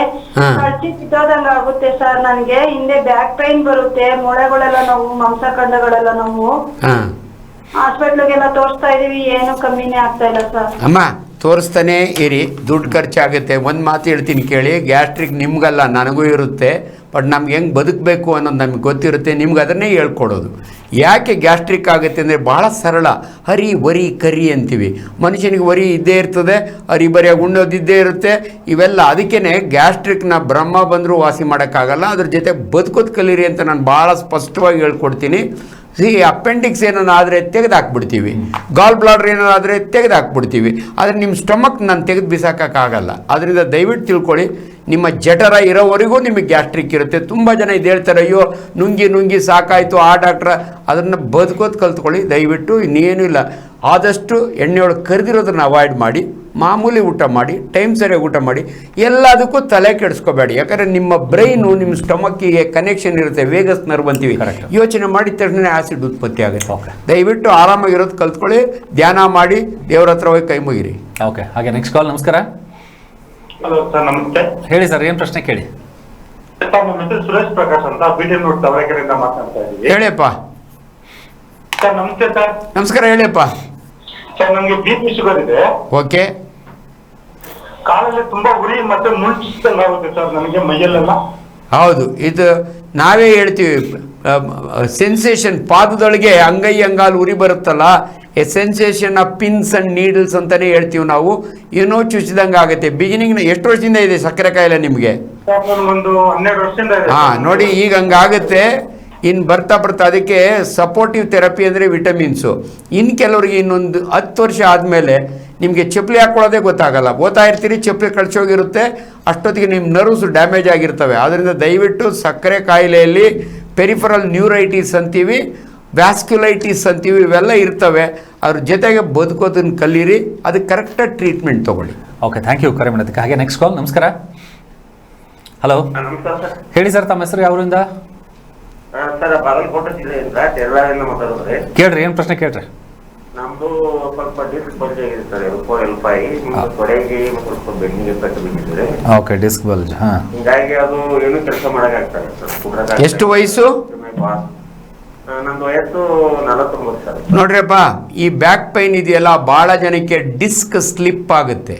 ಕಳ್ಚಿ ಸಿಕ್ಕೋದಂಗ ಆಗುತ್ತೆ ಸರ್. ನನ್ಗೆ ಹಿಂದೆ ಬ್ಯಾಕ್ ಪೈನ್ ಬರುತ್ತೆ, ಮೊಳೆಗಳೆಲ್ಲ ನೋವು, ಮಾಂಸಖಂಡಗಳೆಲ್ಲ ನೋವು. ಹಾಸ್ಪಿಟ್ಲಿಗೆಲ್ಲ ತೋರಿಸ್ತಾ ಇದೀವಿ, ಏನು ಕಮ್ಮಿನೇ ಆಗ್ತಾ ಇಲ್ಲ ಸರ್. ಅಮ್ಮ ತೋರಿಸ್ತಾನೆ ಇರಿ, ದುಡ್ಡು ಖರ್ಚಾಗುತ್ತೆ. ಒಂದು ಮಾತು ಹೇಳ್ತೀನಿ ಕೇಳಿ, ಗ್ಯಾಸ್ಟ್ರಿಕ್ ನಿಮ್ಗಲ್ಲ ನನಗೂ ಇರುತ್ತೆ, ಬಟ್ ನಮ್ಗೆ ಹೆಂಗೆ ಬದುಕಬೇಕು ಅನ್ನೋದು ನಮ್ಗೆ ಗೊತ್ತಿರುತ್ತೆ, ನಿಮ್ಗೆ ಅದನ್ನೇ ಹೇಳ್ಕೊಡೋದು. ಯಾಕೆ ಗ್ಯಾಸ್ಟ್ರಿಕ್ ಆಗುತ್ತೆ ಅಂದರೆ ಭಾಳ ಸರಳ. ಹರಿ ವರಿ ಕರಿ ಅಂತೀವಿ, ಮನುಷ್ಯನಿಗೆ ವರಿ ಇದ್ದೇ ಇರ್ತದೆ, ಹರಿ ಬರಿಯಾಗಿ ಉಣ್ಣೋದಿದ್ದೇ ಇರುತ್ತೆ, ಇವೆಲ್ಲ. ಅದಕ್ಕೇ ಗ್ಯಾಸ್ಟ್ರಿಕ್ನ ಬ್ರಹ್ಮ ಬಂದರೂ ವಾಸಿ ಮಾಡೋಕ್ಕಾಗಲ್ಲ, ಅದ್ರ ಜೊತೆ ಬದುಕೋದು ಕಲೀರಿ ಅಂತ ನಾನು ಭಾಳ ಸ್ಪಷ್ಟವಾಗಿ ಹೇಳ್ಕೊಡ್ತೀನಿ. ಅಪೆಂಡಿಕ್ಸ್ ಏನಾದ್ರು ಆದರೆ ತೆಗೆದಾಕ್ಬಿಡ್ತೀವಿ, ಗಾಲ್ ಬ್ಲಾಡರ್ ಏನಾದ್ರು ಆದರೆ ತೆಗೆದಾಕ್ಬಿಡ್ತೀವಿ, ಆದರೆ ನಿಮ್ಮ ಸ್ಟಮಕ್ ನಾನು ತೆಗೆದು ಬಿಸಾಕೋಕ್ಕಾಗಲ್ಲ. ಅದರಿಂದ ದಯವಿಟ್ಟು ತಿಳ್ಕೊಳ್ಳಿ, ನಿಮ್ಮ ಜಠರ ಇರೋವರೆಗೂ ನಿಮಗೆ ಗ್ಯಾಸ್ಟ್ರಿಕ್ ಇರುತ್ತೆ. ತುಂಬ ಜನ ಇದು ಹೇಳ್ತಾರೆ, ಅಯ್ಯೋ ನುಂಗಿ ಸಾಕಾಯಿತು ಆ ಡಾಕ್ಟ್ರ. ಅದನ್ನು ಬದುಕೋದು ಕಲ್ತ್ಕೊಳ್ಳಿ ದಯವಿಟ್ಟು, ಇನ್ನೇನೂ ಇಲ್ಲ. ಆದಷ್ಟು ಎಣ್ಣೆ ಒಳಗೆ ಕರೆದಿರೋದನ್ನು ಅವಾಯ್ಡ್ ಮಾಡಿ, ಮಾಮೂಲಿ ಊಟ ಮಾಡಿ, ಟೈಮ್ ಸರಿಯಾಗಿ ಊಟ ಮಾಡಿ. ಎಲ್ಲದಕ್ಕೂ ತಲೆ ಕೆಡಿಸ್ಕೋಬೇಡಿ, ಯಾಕಂದರೆ ನಿಮ್ಮ ಬ್ರೈನು ನಿಮ್ಮ ಸ್ಟಮಕ್ಕಿಗೆ ಕನೆಕ್ಷನ್ ಇರುತ್ತೆ, ವೇಗಸ್ ನರ್ವ್ ಅಂತೀವಿ. ಯೋಚನೆ ಮಾಡಿದ ತಕ್ಷಣ ಆ್ಯಸಿಡ್ ಉತ್ಪತ್ತಿ ಆಗುತ್ತೆ. ದಯವಿಟ್ಟು ಆರಾಮಾಗಿರೋದು ಕಲ್ತ್ಕೊಳ್ಳಿ, ಧ್ಯಾನ ಮಾಡಿ, ದೇವ್ರ ಹತ್ರ ಹೋಗಿ ಕೈ ಮುಗಿರಿ. ಓಕೆ, ಹಾಗೆ ನೆಕ್ಸ್ಟ್ ಕಾಲ್. ನಮಸ್ಕಾರ. ಹಲೋ ಸರ್, ನಮಸ್ತೆ. ಹೇಳಿ ಸರ್, ಏನು ಪ್ರಶ್ನೆ ಕೇಳಿ. ನಮ್ಮ ಹೆಸರು ಸುರೇಶ್ ಪ್ರಕಾಶ್ ಅಂತ, BTM ರೋಡ್ ತವರೆಕೆರೆಯಿಂದ ಮಾತನಾಡ್ತಾ ಇದ್ದೀವಿ. ಹೇಳಿಯಪ್ಪ. ಸರ್ ನಮಸ್ತೆ ಸರ್. ನಮಸ್ಕಾರ, ಹೇಳಿಯಪ್ಪ. ಸರ್ ನಮ್ಗೆ BP ಶುಗರ್ ಇದೆ. ಓಕೆ. ಕಾಲಲ್ಲಿ ತುಂಬಾ ಉರಿ ಮತ್ತೆ ಮುಳ್ಚಿಸ್ತಂಗ ಆಗುತ್ತೆ ಸರ್ ನನಗೆ ಮೈಯಲ್ಲೆಲ್ಲ. ಹೌದು, ಇದು ನಾವೇ ಹೇಳ್ತೀವಿ, ಸೆನ್ಸೇಷನ್. ಪಾದದೊಳಗೆ ಅಂಗೈ ಅಂಗಾಲು ಉರಿ ಬರುತ್ತಲ್ಲ, A sensation of pins and needles ಅಂತಲೇ ಹೇಳ್ತೀವಿ ನಾವು. ಏನೋ ಚುಚ್ಚಿದಂಗೆ ಆಗುತ್ತೆ. ಬಿಗಿನಿಂಗ್ ಎಷ್ಟು ವರ್ಷದಿಂದ ಇದೆ ಸಕ್ಕರೆ ಕಾಯಿಲೆ ನಿಮಗೆ? ಒಂದು 12 ವರ್ಷದಿಂದ ಇದೆ. ನೋಡಿ, ಈಗ ಹಂಗಾಗುತ್ತೆ. ಇನ್ನು ಬರ್ತಾ ಅದಕ್ಕೆ ಸಪೋರ್ಟಿವ್ ಥೆರಪಿ ಅಂದರೆ ವಿಟಮಿನ್ಸು. ಇನ್ನು ಕೆಲವ್ರಿಗೆ ಇನ್ನೊಂದು 10 ವರ್ಷ ಆದಮೇಲೆ ನಿಮಗೆ ಚಪ್ಪಲಿ ಹಾಕ್ಕೊಳ್ಳೋದೇ ಗೊತ್ತಾಗಲ್ಲ. ಓದ್ತಾ ಇರ್ತೀರಿ, ಚಪ್ಪಲಿ ಕಳ್ಸೋಗಿರುತ್ತೆ, ಅಷ್ಟೊತ್ತಿಗೆ ನಿಮ್ಮ ನರ್ವ್ಸ್ ಡ್ಯಾಮೇಜ್ ಆಗಿರ್ತವೆ. ಆದ್ದರಿಂದ ದಯವಿಟ್ಟು ಸಕ್ಕರೆ ಕಾಯಿಲೆಯಲ್ಲಿ ಪೆರಿಫರಲ್ ನ್ಯೂರೈಟಿಸ್ ಅಂತೀವಿ, ವ್ಯಾಸ್ಕ್ಯುಲೈಟಿಸ್ ಅಂತೀವಿ, ಇವೆಲ್ಲ ಇರ್ತವೆ. ಅದ್ರ ಜೊತೆಗೆ ಬದುಕೋದನ್ನು ಕಲೀರಿ, ಅದಕ್ಕೆ ಕರೆಕ್ಟಾಗಿ ಟ್ರೀಟ್ಮೆಂಟ್ ತೊಗೊಳ್ಳಿ. ಓಕೆ, ಥ್ಯಾಂಕ್ ಯು ಕರೆ ಮಾಡೋದಕ್ಕೆ. ಹಾಗೆ ನೆಕ್ಸ್ಟ್ ಕಾಲ್. ನಮಸ್ಕಾರ. ಹಲೋ, ನಮಸ್ಕಾರ ಸರ್. ಹೇಳಿ ಸರ್, ತಮ್ಮ ಹೆಸರು ಯಾವರಿಂದ? ಸರ್ ಬಾಗಲಕೋಟೆ ಜಿಲ್ಲೆಯಿಂದ ತೆರಳಾರಿಂದ ಮಾತಾಡೋದ್ರಿ. ಕೇಳ್ರಿ, ಏನು ಪ್ರಶ್ನೆ ಕೇಳ್ರಿ. ನಮ್ದು ಸ್ವಲ್ಪ ಡಿಸ್ಕ್ ಬಲ್ಜ್ ಆಗಿದೆ ಸರ್, ಎಲ್ಪಾಯಿ ತೊಡೆಗೆ ಸ್ವಲ್ಪ ಬೆನ್ನಿಗೆ ಪೆಟ್ಟು ಬಿದ್ದಿದ್ರೆ. Okay, disc bulge. ಹಿಂಗಾಗಿ ಅದು ಏನು ಕೆಲಸ ಮಾಡಕ್ಕಾಗ್ತದೆ ಸರ್. ಎಷ್ಟು ವಯಸ್ಸು? ನಂದು ವಯಸ್ಸು 49 ಸರ್. ನೋಡ್ರಿಯಪ್ಪ, ಈ ಬ್ಯಾಕ್ ಪೈನ್ ಇದೆಯಲ್ಲ, ಭಾಳ ಜನಕ್ಕೆ ಡಿಸ್ಕ್ ಸ್ಲಿಪ್ ಆಗುತ್ತೆ.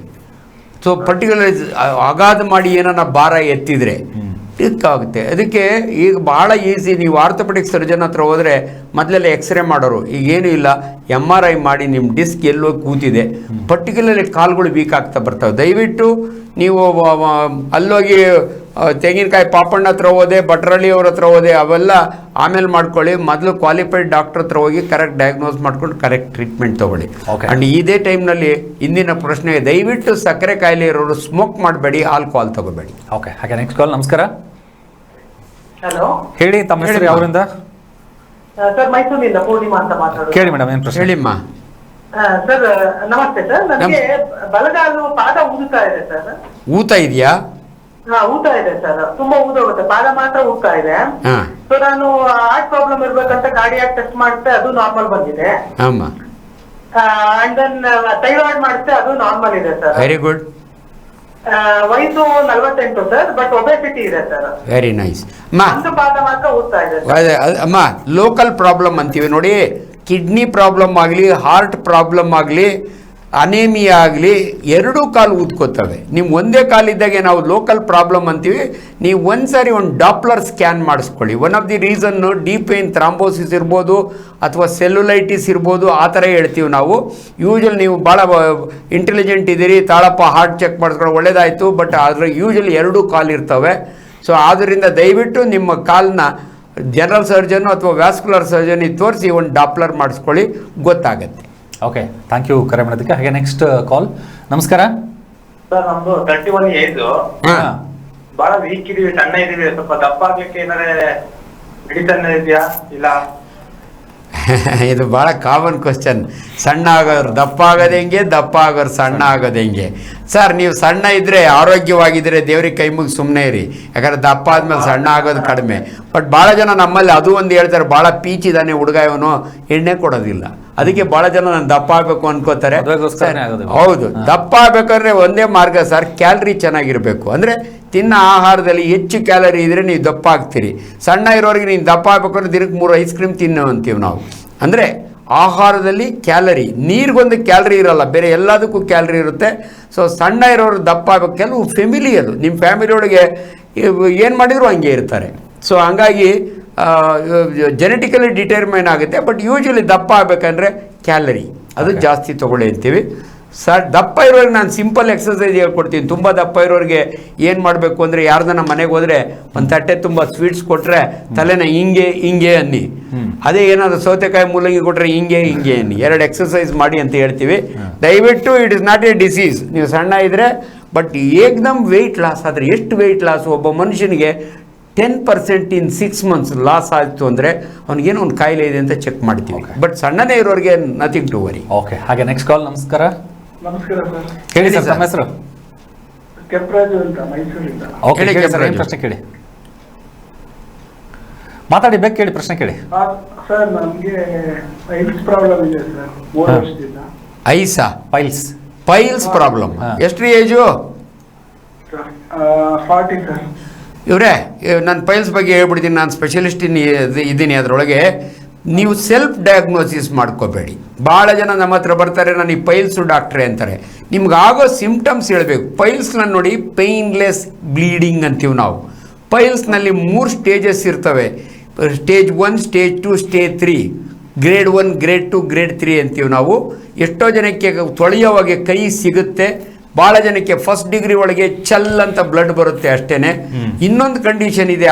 ಸೊ ಪರ್ಟಿಕ್ಯುಲರ್ ಅಗಾಧ ಮಾಡಿ ಏನಾರ ಭಾರ ಎತ್ತಿದ್ರೆ ಡಿಸ್ಕ್ ಆಗುತ್ತೆ. ಅದಕ್ಕೆ ಈಗ ಭಾಳ ಈಸಿ. ನೀವು ಆರ್ಥೋಪೆಡಿಕ್ ಸರ್ಜನ್ ಹತ್ರ ಹೋದರೆ ಮೊದಲೆಲ್ಲ ಎಕ್ಸ್ರೇ ಮಾಡೋರು, ಈಗೇನು ಇಲ್ಲ, MRI ಮಾಡಿ ನಿಮ್ಮ ಡಿಸ್ಕ್ ಎಲ್ಲೋ ಕೂತಿದೆ, ಪರ್ಟಿಕ್ಯುಲರ್ಲಿ ಕಾಲುಗಳು ವೀಕ್ ಆಗ್ತಾ ಬರ್ತವೆ. ದಯವಿಟ್ಟು ನೀವು ಅಲ್ಲೋಗಿ ತೆಂಗಿನಕಾಯಿ ಪಾಪಣ್ಣ ಹತ್ರ ಹೋದೆ, ಭಟ್ರಳ್ಳಿ ಅವ್ರ ಹತ್ರ ಹೋದೆ, ಅವೆಲ್ಲ ಆಮೇಲೆ ಮಾಡ್ಕೊಳ್ಳಿ. ಮೊದಲು ಕ್ವಾಲಿಫೈಡ್ ಡಾಕ್ಟರ್ ಹತ್ರ ಹೋಗಿ ಕರೆಕ್ಟ್ ಡಯಾಗ್ನೋಸ್ ಮಾಡ್ಕೊಂಡು ಕರೆಕ್ಟ್ ಟ್ರೀಟ್ಮೆಂಟ್ ತೊಗೊಳ್ಳಿ. ಆ್ಯಂಡ್ ಇದೇ ಟೈಮ್ನಲ್ಲಿ ಇಂದಿನ ಪ್ರಶ್ನೆ, ದಯವಿಟ್ಟು ಸಕ್ಕರೆ ಕಾಯಿಲೆ ಇರೋರು ಸ್ಮೋಕ್ ಮಾಡಬೇಡಿ, ಆಲ್ಕೋಹಾಲ್ ತಗೋಬೇಡಿ. ಓಕೆ, ಹಾಗೆ ನೆಕ್ಸ್ಟ್ ಕಾಲ್. ನಮಸ್ಕಾರ, ಹಲೋ ಹೇಳಿ ತಮ್ಮ ಹೆಸರು, ಯಾವರಿಂದ? ಸರ್, ಮೈಸೂರಿನಿಂದ ಪೂರ್ಣಿಮಾ ಅಂತ ಮಾತಾಡೋದು. ಕೇಳಿ ಮೇಡಮ್, ಏನು ಪ್ರಶ್ನೆ? ಹೇಳಿಮ್ಮ. ಸರ್ ನಮಸ್ತೆ ಸರ್, ನನಗೆ ಬಲಗಾಲು ಪಾದ ಊದುತ್ತಾ ಇದೆ ಸರ್. ಊತ ಇದೆಯಾ? ಹಾ, ಊತ ಇದೆ ಸರ್, ತುಂಬಾ ಊತ ಹೋಗುತ್ತೆ, ಪಾದ ಮಾತ್ರ ಊದ್ತಾ ಇದೆ. ಹಾ. ಸೊ ನಾನು ಹಾರ್ಟ್ ಪ್ರಾಬ್ಲಮ್ ಇರ್ಬೇಕಂತ ಕಾರ್ಡಿಯಾಕ್ ಟೆಸ್ಟ್ ಮಾಡಿస్తే ಅದು ನಾರ್ಮಲ್ ಬಂದಿದೆ. ಅಮ್ಮ, ಅಂಡ್ ದೆನ್ ಥೈರಾಯ್ಡ್ ಮಾಡಿస్తే ಅದು ನಾರ್ಮಲ್ ಇದೆ ಸರ್. Very good. ವಯಸ್ಸು 48 ಸರ್, ಬಟ್ ಒಬೆಸಿಟಿ ಇದೆ ಸರ್. Very nice. ಒಂದು ಪಾದ ಮಾತ್ರ ಊದ್ತಾ ಇದೆ ಸರ್. ಅಮ್ಮ, ಲೋಕಲ್ ಪ್ರಾಬ್ಲಮ್ ಅಂತೀವಿ ನೋಡಿ. ಕಿಡ್ನಿ ಪ್ರಾಬ್ಲಮ್ ಆಗಲಿ, ಹಾರ್ಟ್ ಪ್ರಾಬ್ಲಮ್ ಆಗಲಿ, ಅನೇಮಿಯಾ ಆಗಲಿ, ಎರಡೂ ಕಾಲು ಊದ್ಕೋತವೆ. ನೀವು ಒಂದೇ ಕಾಲಿದ್ದಾಗೆ ನಾವು ಲೋಕಲ್ ಪ್ರಾಬ್ಲಮ್ ಅಂತೀವಿ. ನೀವು ಒಂದ್ಸಾರಿ ಒಂದು ಡಾಪ್ಲರ್ ಸ್ಕ್ಯಾನ್ ಮಾಡಿಸ್ಕೊಳ್ಳಿ. One of the reason deep vein thrombosis ಇರ್ಬೋದು ಅಥವಾ ಸೆಲ್ಯುಲೈಟಿಸ್ ಇರ್ಬೋದು, ಆ ಥರ ಹೇಳ್ತೀವಿ ನಾವು. ಯೂಶಲಿ ನೀವು ಭಾಳ ಇಂಟೆಲಿಜೆಂಟ್ ಇದ್ದೀರಿ, ತಾಳಪ್ಪ ಹಾರ್ಟ್ ಚೆಕ್ ಮಾಡಿಸ್ಕೊಳ್ಳೋ ಒಳ್ಳೇದಾಯಿತು, ಬಟ್ ಆದರೆ ಯೂಶಲಿ ಎರಡೂ ಕಾಲು ಇರ್ತವೆ. ಸೊ ಆದ್ದರಿಂದ ದಯವಿಟ್ಟು ನಿಮ್ಮ ಕಾಲನ್ನ ಜನರಲ್ ಸರ್ಜನ್ನು ಅಥವಾ ವ್ಯಾಸ್ಕುಲರ್ ಸರ್ಜನಿಗೆ ತೋರಿಸಿ ಒಂದು ಡಾಪ್ಲರ್ ಮಾಡಿಸ್ಕೊಳ್ಳಿ, ಗೊತ್ತಾಗತ್ತೆ. ಓಕೆ, ಥ್ಯಾಂಕ್ ಯು ಕರೆ ಮಾಡೋದಕ್ಕೆ. ಹಾಗೆ ನೆಕ್ಸ್ಟ್ ಕಾಲ್. ನಮಸ್ಕಾರ ಸರ್, ನಮ್ದು 31 ಏಜ್. ಹಾಂ, ಬಹಳ ವೀಕ್ ಇದೀವಿ, ಸಣ್ಣ ಇದೀವಿ. ಸ್ವಲ್ಪ ದಪ್ಪ ಆಗ್ಲಿಕ್ಕೆ ಏನಾರೆ ಮೆಡಿಸನ್ ಇದೆಯಾ? ಇಲ್ಲ. ಇದು ಭಾಳ ಕಾಮನ್ ಕ್ವಶನ್. ಸಣ್ಣ ಆಗೋರು ದಪ್ಪ ಆಗೋದು ಹೆಂಗೆ, ದಪ್ಪ ಆಗೋರು ಸಣ್ಣ ಆಗೋದು ಹೆಂಗೆ? ಸರ್, ನೀವು ಸಣ್ಣ ಇದ್ದರೆ, ಆರೋಗ್ಯವಾಗಿದ್ದರೆ ದೇವ್ರಿಗೆ ಕೈ ಮುಗಿ ಸುಮ್ಮನೆ ಇರಿ. ಯಾಕಂದರೆ ದಪ್ಪ ಆದಮೇಲೆ ಸಣ್ಣ ಆಗೋದು ಕಡಿಮೆ. ಬಟ್ ಭಾಳ ಜನ ನಮ್ಮಲ್ಲಿ ಅದು ಒಂದು ಹೇಳ್ತಾರೆ, ಭಾಳ ಪೀಚ್ ಇದ್ದಾನೆ ಹುಡುಗ ಇವನು, ಎಣ್ಣೆ ಕೊಡೋದಿಲ್ಲ. ಅದಕ್ಕೆ ಭಾಳ ಜನ ನಾನು ದಪ್ಪ ಆಗಬೇಕು ಅನ್ಕೋತಾರೆ. ಹೌದು, ದಪ್ಪ ಆಗಬೇಕಾದ್ರೆ ಒಂದೇ ಮಾರ್ಗ ಸರ್, ಕ್ಯಾಲರಿ ಚೆನ್ನಾಗಿರಬೇಕು. ಅಂದರೆ ತಿನ್ನ ಆಹಾರದಲ್ಲಿ ಹೆಚ್ಚು ಕ್ಯಾಲರಿ ಇದ್ದರೆ ನೀವು ದಪ್ಪ ಆಗ್ತೀರಿ. ಸಣ್ಣ ಇರೋರಿಗೆ ನೀನು ದಪ್ಪ ಆಗಬೇಕಾದ್ರೆ ದಿನಕ್ಕೆ 3 ಐಸ್ ಕ್ರೀಮ್ ತಿನ್ನು ಅಂತೀವಿ ನಾವು. ಅಂದರೆ ಆಹಾರದಲ್ಲಿ ಕ್ಯಾಲರಿ, ನೀರಿಗೊಂದು ಕ್ಯಾಲರಿ ಇರಲ್ಲ, ಬೇರೆ ಎಲ್ಲದಕ್ಕೂ ಕ್ಯಾಲರಿ ಇರುತ್ತೆ. ಸೊ ಸಣ್ಣ ಇರೋರು ದಪ್ಪ ಆಗಬೇಕು. ಕೆಲವು ಫೆಮಿಲಿಯದು ನಿಮ್ಮ ಫ್ಯಾಮಿಲಿಯೊಳಗೆ ಏನು ಮಾಡಿದ್ರು ಹಂಗೆ ಇರ್ತಾರೆ. ಸೊ ಹಂಗಾಗಿ ಜೆನೆಟಿಕಲಿ ಡಿಟರ್ಮೈನ್ ಆಗುತ್ತೆ. ಬಟ್ ಯೂಶ್ವಲಿ ದಪ್ಪ ಆಗಬೇಕಂದ್ರೆ ಕ್ಯಾಲರಿ ಅದು ಜಾಸ್ತಿ ತೊಗೊಳ್ಳಿ ಅಂತೀವಿ. ಸರ್, ದಪ್ಪ ಇರೋರಿಗೆ ನಾನು ಸಿಂಪಲ್ ಎಕ್ಸಸೈಸ್ ಹೇಳ್ಕೊಡ್ತೀನಿ. ತುಂಬ ದಪ್ಪ ಇರೋರಿಗೆ ಏನು ಮಾಡಬೇಕು ಅಂದರೆ, ಯಾರ್ದನ್ನ ಮನೆಗೆ ಹೋದರೆ ಒಂದು ತಟ್ಟೆ ತುಂಬ ಸ್ವೀಟ್ಸ್ ಕೊಟ್ಟರೆ ತಲೆನ ಹಿಂಗೆ ಹಿಂಗೆ ಅನ್ನಿ. ಅದೇ ಏನಾದರೂ ಸೌತೆಕಾಯಿ ಮೂಲಂಗಿ ಕೊಟ್ಟರೆ ಹಿಂಗೆ ಹಿಂಗೆ ಅನ್ನಿ. 2 ಎಕ್ಸಸೈಸ್ ಮಾಡಿ ಅಂತ ಹೇಳ್ತೀವಿ. ದಯವಿಟ್ಟು it is not A disease. ನೀವು ಸಣ್ಣ ಇದ್ದರೆ ಬಟ್ ಏಕ್ದಮ್ ವೆಯ್ಟ್ ಲಾಸ್ ಆದರೆ, ಎಷ್ಟು ವೆಯ್ಟ್ ಲಾಸ್? ಒಬ್ಬ ಮನುಷ್ಯನಿಗೆ 10% ಇನ್ 6 months ಲಾಸ್ ಆಯಿತು ಅಂದರೆ ಅವ್ನಿಗೇನೋ ಒಂದು ಕಾಯಿಲೆ ಇದೆ ಅಂತ ಚೆಕ್ ಮಾಡ್ತೀವಿ. ಬಟ್ ಸಣ್ಣನೇ ಇರೋರಿಗೆ ನಥಿಂಗ್ ಟು ವರಿ. ಓಕೆ, ಹಾಗೆ ನೆಕ್ಸ್ಟ್ ಕಾಲ್. ನಮಸ್ಕಾರ, ನಮಸ್ಕಾರ ಸರ್. ಹೇಳಿ ಸರ್, ತಮ್ಮ ಹೆಸರು? ಕೆಂಪರಾಜು ಅಂತ, ಮೈಸೂರಿಂದ. ಓಕೆ, ಕೇಳಿ ಸರ್, ಏನು ಪ್ರಶ್ನೆ ಕೇಳಿ. ಮಾತಾಡಿ, ಬೇಕು ಕೇಳಿ, ಪ್ರಶ್ನೆ ಕೇಳಿ. ಸರ್, ನಮಗೆ ಪೈಲ್ಸ್ ಪ್ರಾಬ್ಲಮ್ ಇದೆ ಸರ್, 3 ವರ್ಷದಿಂದ. ಐಸಾ? Piles problem. ಎಷ್ಟು ಏಜು? 40 ಸರ್. ಇವರೇ, ನಾನು ಪೈಲ್ಸ್ ಬಗ್ಗೆ ಹೇಳ್ಬಿಡ್ತೀನಿ. ನಾನು ಸ್ಪೆಷಲಿಸ್ಟ್ ಇದ್ದೀನಿ ಅದರೊಳಗೆ. ನೀವು ಸೆಲ್ಫ್ ಡಯಾಗ್ನೋಸಿಸ್ ಮಾಡ್ಕೋಬೇಡಿ. ಭಾಳ ಜನ ನಮ್ಮ ಹತ್ರ ಬರ್ತಾರೆ, ನಾನು ಈ ಪೈಲ್ಸು ಡಾಕ್ಟ್ರೇ ಅಂತಾರೆ. ನಿಮ್ಗಾಗೋ ಸಿಂಪ್ಟಮ್ಸ್ ಹೇಳಬೇಕು. ಪೈಲ್ಸ್ನ ನೋಡಿ, ಪೇಯ್ನ್ಲೆಸ್ ಬ್ಲೀಡಿಂಗ್ ಅಂತೀವಿ ನಾವು. ಪೈಲ್ಸ್ನಲ್ಲಿ 3 ಸ್ಟೇಜಸ್ ಇರ್ತವೆ. Stage 1, stage 2, stage 3. Grade 1, grade 2, grade 3 ಅಂತೀವಿ ನಾವು. ಎಷ್ಟೋ ಜನಕ್ಕೆ ತೊಳೆಯೋವಾಗೆ ಕೈ ಸಿಗುತ್ತೆ, ಭಾಳ ಜನಕ್ಕೆ ಫಸ್ಟ್ ಡಿಗ್ರಿ ಒಳಗೆ ಚಲ್ ಅಂತ ಬ್ಲಡ್ ಬರುತ್ತೆ ಅಷ್ಟೇ. ಇನ್ನೊಂದು ಕಂಡೀಷನ್ ಇದೆ,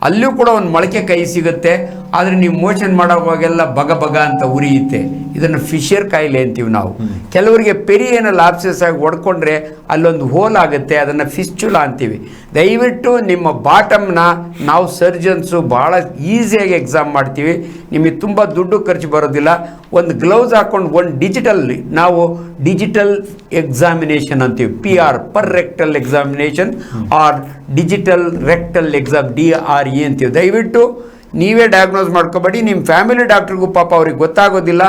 ಅಲ್ಲೂ ಕೂಡ ಒಂದು ಮೊಳಕೆ ಕೈ ಸಿಗುತ್ತೆ, ಆದರೆ ನೀವು ಮೋಷನ್ ಮಾಡೋವಾಗೆಲ್ಲ ಬಗ ಬಗ ಅಂತ ಉರಿಯುತ್ತೆ. ಇದನ್ನು ಫಿಶರ್ ಕಾಯಿಲೆ ಅಂತೀವಿ ನಾವು. ಕೆಲವರಿಗೆ ಪೆರಿಯೇನಲ್ ಆಬ್ಸೆಸ್ ಆಗಿ ಹೊಡ್ಕೊಂಡ್ರೆ ಅಲ್ಲೊಂದು ಹೋಲ್ ಆಗುತ್ತೆ, ಅದನ್ನು ಫಿಸ್ಚುಲಾ ಅಂತೀವಿ. ದಯವಿಟ್ಟು ನಿಮ್ಮ ಬಾಟಮ್ನ ನಾವು ಸರ್ಜನ್ಸು ಭಾಳ ಈಸಿಯಾಗಿ ಎಕ್ಸಾಮ್ ಮಾಡ್ತೀವಿ. ನಿಮಗೆ ತುಂಬ ದುಡ್ಡು ಖರ್ಚು ಬರೋದಿಲ್ಲ. ಒಂದು ಗ್ಲೌಸ್ ಹಾಕ್ಕೊಂಡು ಒಂದು ನಾವು ಡಿಜಿಟಲ್ ಎಕ್ಸಾಮಿನೇಷನ್ ಅಂತೀವಿ. PR, per rectal examination, or digital rectal exam, DRE ಅಂತೀವಿ. ದಯವಿಟ್ಟು ನೀವೇ ಡಯಾಗ್ನೋಸ್ ಮಾಡ್ಕೋಬೇಡಿ. ನಿಮ್ಮ ಫ್ಯಾಮಿಲಿ ಡಾಕ್ಟ್ರಿಗೂ ಪಾಪ ಅವ್ರಿಗೆ ಗೊತ್ತಾಗೋದಿಲ್ಲ.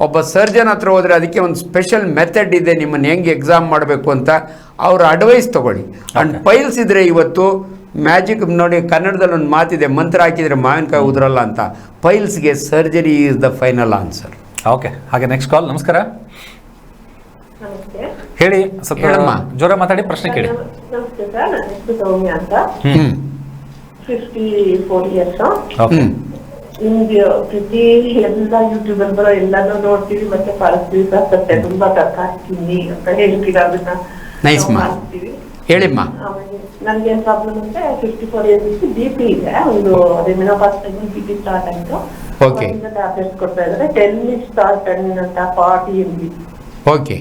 ಒಬ್ಬ ಸರ್ಜನ್ ಹತ್ರ ಹೋದರೆ ಅದಕ್ಕೆ ಒಂದು ಸ್ಪೆಷಲ್ ಮೆಥಡ್ ಇದೆ, ನಿಮ್ಮನ್ನು ಹೆಂಗೆ ಎಕ್ಸಾಮ್ ಮಾಡಬೇಕು ಅಂತ ಅವ್ರ ಅಡ್ವೈಸ್ ತೊಗೊಳ್ಳಿ. ಆ್ಯಂಡ್ ಪೈಲ್ಸ್ ಇದ್ದರೆ ಇವತ್ತು ಮ್ಯಾಜಿಕ್ ನೋಡಿ, ಕನ್ನಡದಲ್ಲಿ ಒಂದು ಮಾತಿದೆ, ಮಂತ್ರ ಹಾಕಿದರೆ ಮಾವಿನಕಾಯಿ ಉದುರಲ್ಲ ಅಂತ. ಪೈಲ್ಸ್ಗೆ surgery is the final answer. Okay, ಹಾಗೆ ನೆಕ್ಸ್ಟ್ ಕಾಲ್. ನಮಸ್ಕಾರ, ನಮಸ್ತೆ. ಹೇಳಿ, ಸ್ವಲ್ಪ ಜೋರ ಮಾತಾಡಿ, ಪ್ರಶ್ನೆ ಕೇಳಿ. ನಮಸ್ತೆ ಸರ್, ನನ್ನ ಹೆಸರು ಸೌಮ್ಯ ಅಂತ. 54 years. ಓಕೆ, ನಿಮ್ಗೆ ಪ್ರತಿ ಎಲ್ಲ ಯೂಟ್ಯೂಬ್ ಅಲ್ಲಿ ಬರೋ ಎಲ್ಲಾನು ನೋಡ್ತೀವಿ ಮತ್ತೆ ಬಳಸ್ತೀವಿ ಸರ್. ಸತ್ಯ ತುಂಬಾ ತರಕಾರಿ ತಿನ್ನಿ ಅಂತ ಹೇಳ್ತೀರಾ, ಅದನ್ನ Nice ನಾವು ಮಾ. ಮಾಡ್ತೀವಿ. ಹೇಳಿಮ್ಮ. ಆಮೇಲೆ ನನ್ಗೆ ಏನ್ ಪ್ರಾಬ್ಲಮ್ ಅಂದ್ರೆ 54 ಇಯರ್ಸ್ BP ಇದೆ. ಒಂದು ಅದೇ ಮೆನೋಪಾಸ್ ಟೈಮ್ BP ಸ್ಟಾರ್ಟ್ ಆಯ್ತು. Okay. ಟ್ಯಾಬ್ಲೆಟ್ಸ್ ಕೊಡ್ತಾ ಇದ್ದಾರೆ. ಟೆಲ್ಮಿಸ್ಟಾರ್ಟನ್ ಅಂತ 40 mg ಓಕೆ.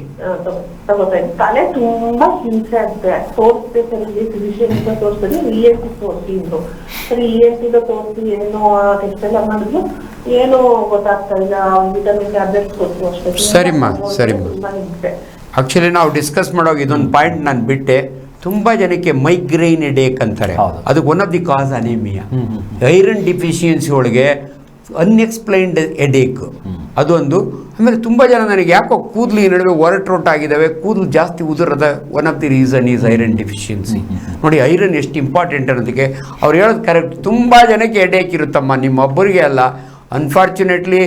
ತಗೋತಾ ಇದ್ದೀನಿ. ತಲೆ ತುಂಬಾ ಹಿಂಸೆ ಆಗುತ್ತೆ. ತೋರಿಸ್ಬೇಕಲ್ಲಿ ಫಿಸಿಷಿಯನ್ ಇಂದ ತೋರಿಸಿದ್ರೆ ENT ತೋರಿಸಿ ಇದ್ರು. ಸರಿ ENT ತೋರಿಸಿ ಏನೋ ಟೆಸ್ಟ್ ಎಲ್ಲ ಮಾಡಿದ್ರು, ಏನು ಗೊತ್ತಾಗ್ತಾ ಇಲ್ಲ. ವಿಟಮಿನ್ ಟ್ಯಾಬ್ಲೆಟ್ಸ್ ಕೊಟ್ಟು ಅಷ್ಟೇ. ಸರಿಮ್ಮ, ಸರಿಮ್ಮ. ತುಂಬಾ ಹಿಂಸೆ. ಆಕ್ಚುಲಿ ನಾವು ಡಿಸ್ಕಸ್ ಮಾಡುವಾಗ ಇದೊಂದು ಪಾಯಿಂಟ್ ನಾನು ಬಿಟ್ಟೆ. ತುಂಬ ಜನಕ್ಕೆ ಮೈಗ್ರೈನ್ ಹೆಡೇಕ್ ಅಂತಾರೆ. ಹೌದು. ಅದಕ್ಕೆ one of the cos anaemia. Iron deficiency ಒಳಗೆ ಅನ್ಎಕ್ಸ್ಪ್ಲೈನ್ಡ್ ಹೆಡೇಕ್ ಅದೊಂದು. ಆಮೇಲೆ ತುಂಬ ಜನ ನನಗೆ ಯಾಕೋ ಕೂದಲು ಈ ನಡುವೆ ಒರಟೊಟ್ಟಾಗಿದ್ದಾವೆ, ಕೂದಲು ಜಾಸ್ತಿ ಉದುರದ one of the reason is iron deficiency. ನೋಡಿ ಐರನ್ ಎಷ್ಟು ಇಂಪಾರ್ಟೆಂಟ್ ಅನ್ನೋದಕ್ಕೆ ಅವ್ರು ಹೇಳೋದು ಕರೆಕ್ಟ್. ತುಂಬ ಜನಕ್ಕೆ ಹೆಡೇಕ್ ಇರುತ್ತಮ್ಮ, ನಿಮ್ಮೊಬ್ಬರಿಗೆ ಅಲ್ಲ. ಅನ್ಫಾರ್ಚುನೇಟ್ಲಿ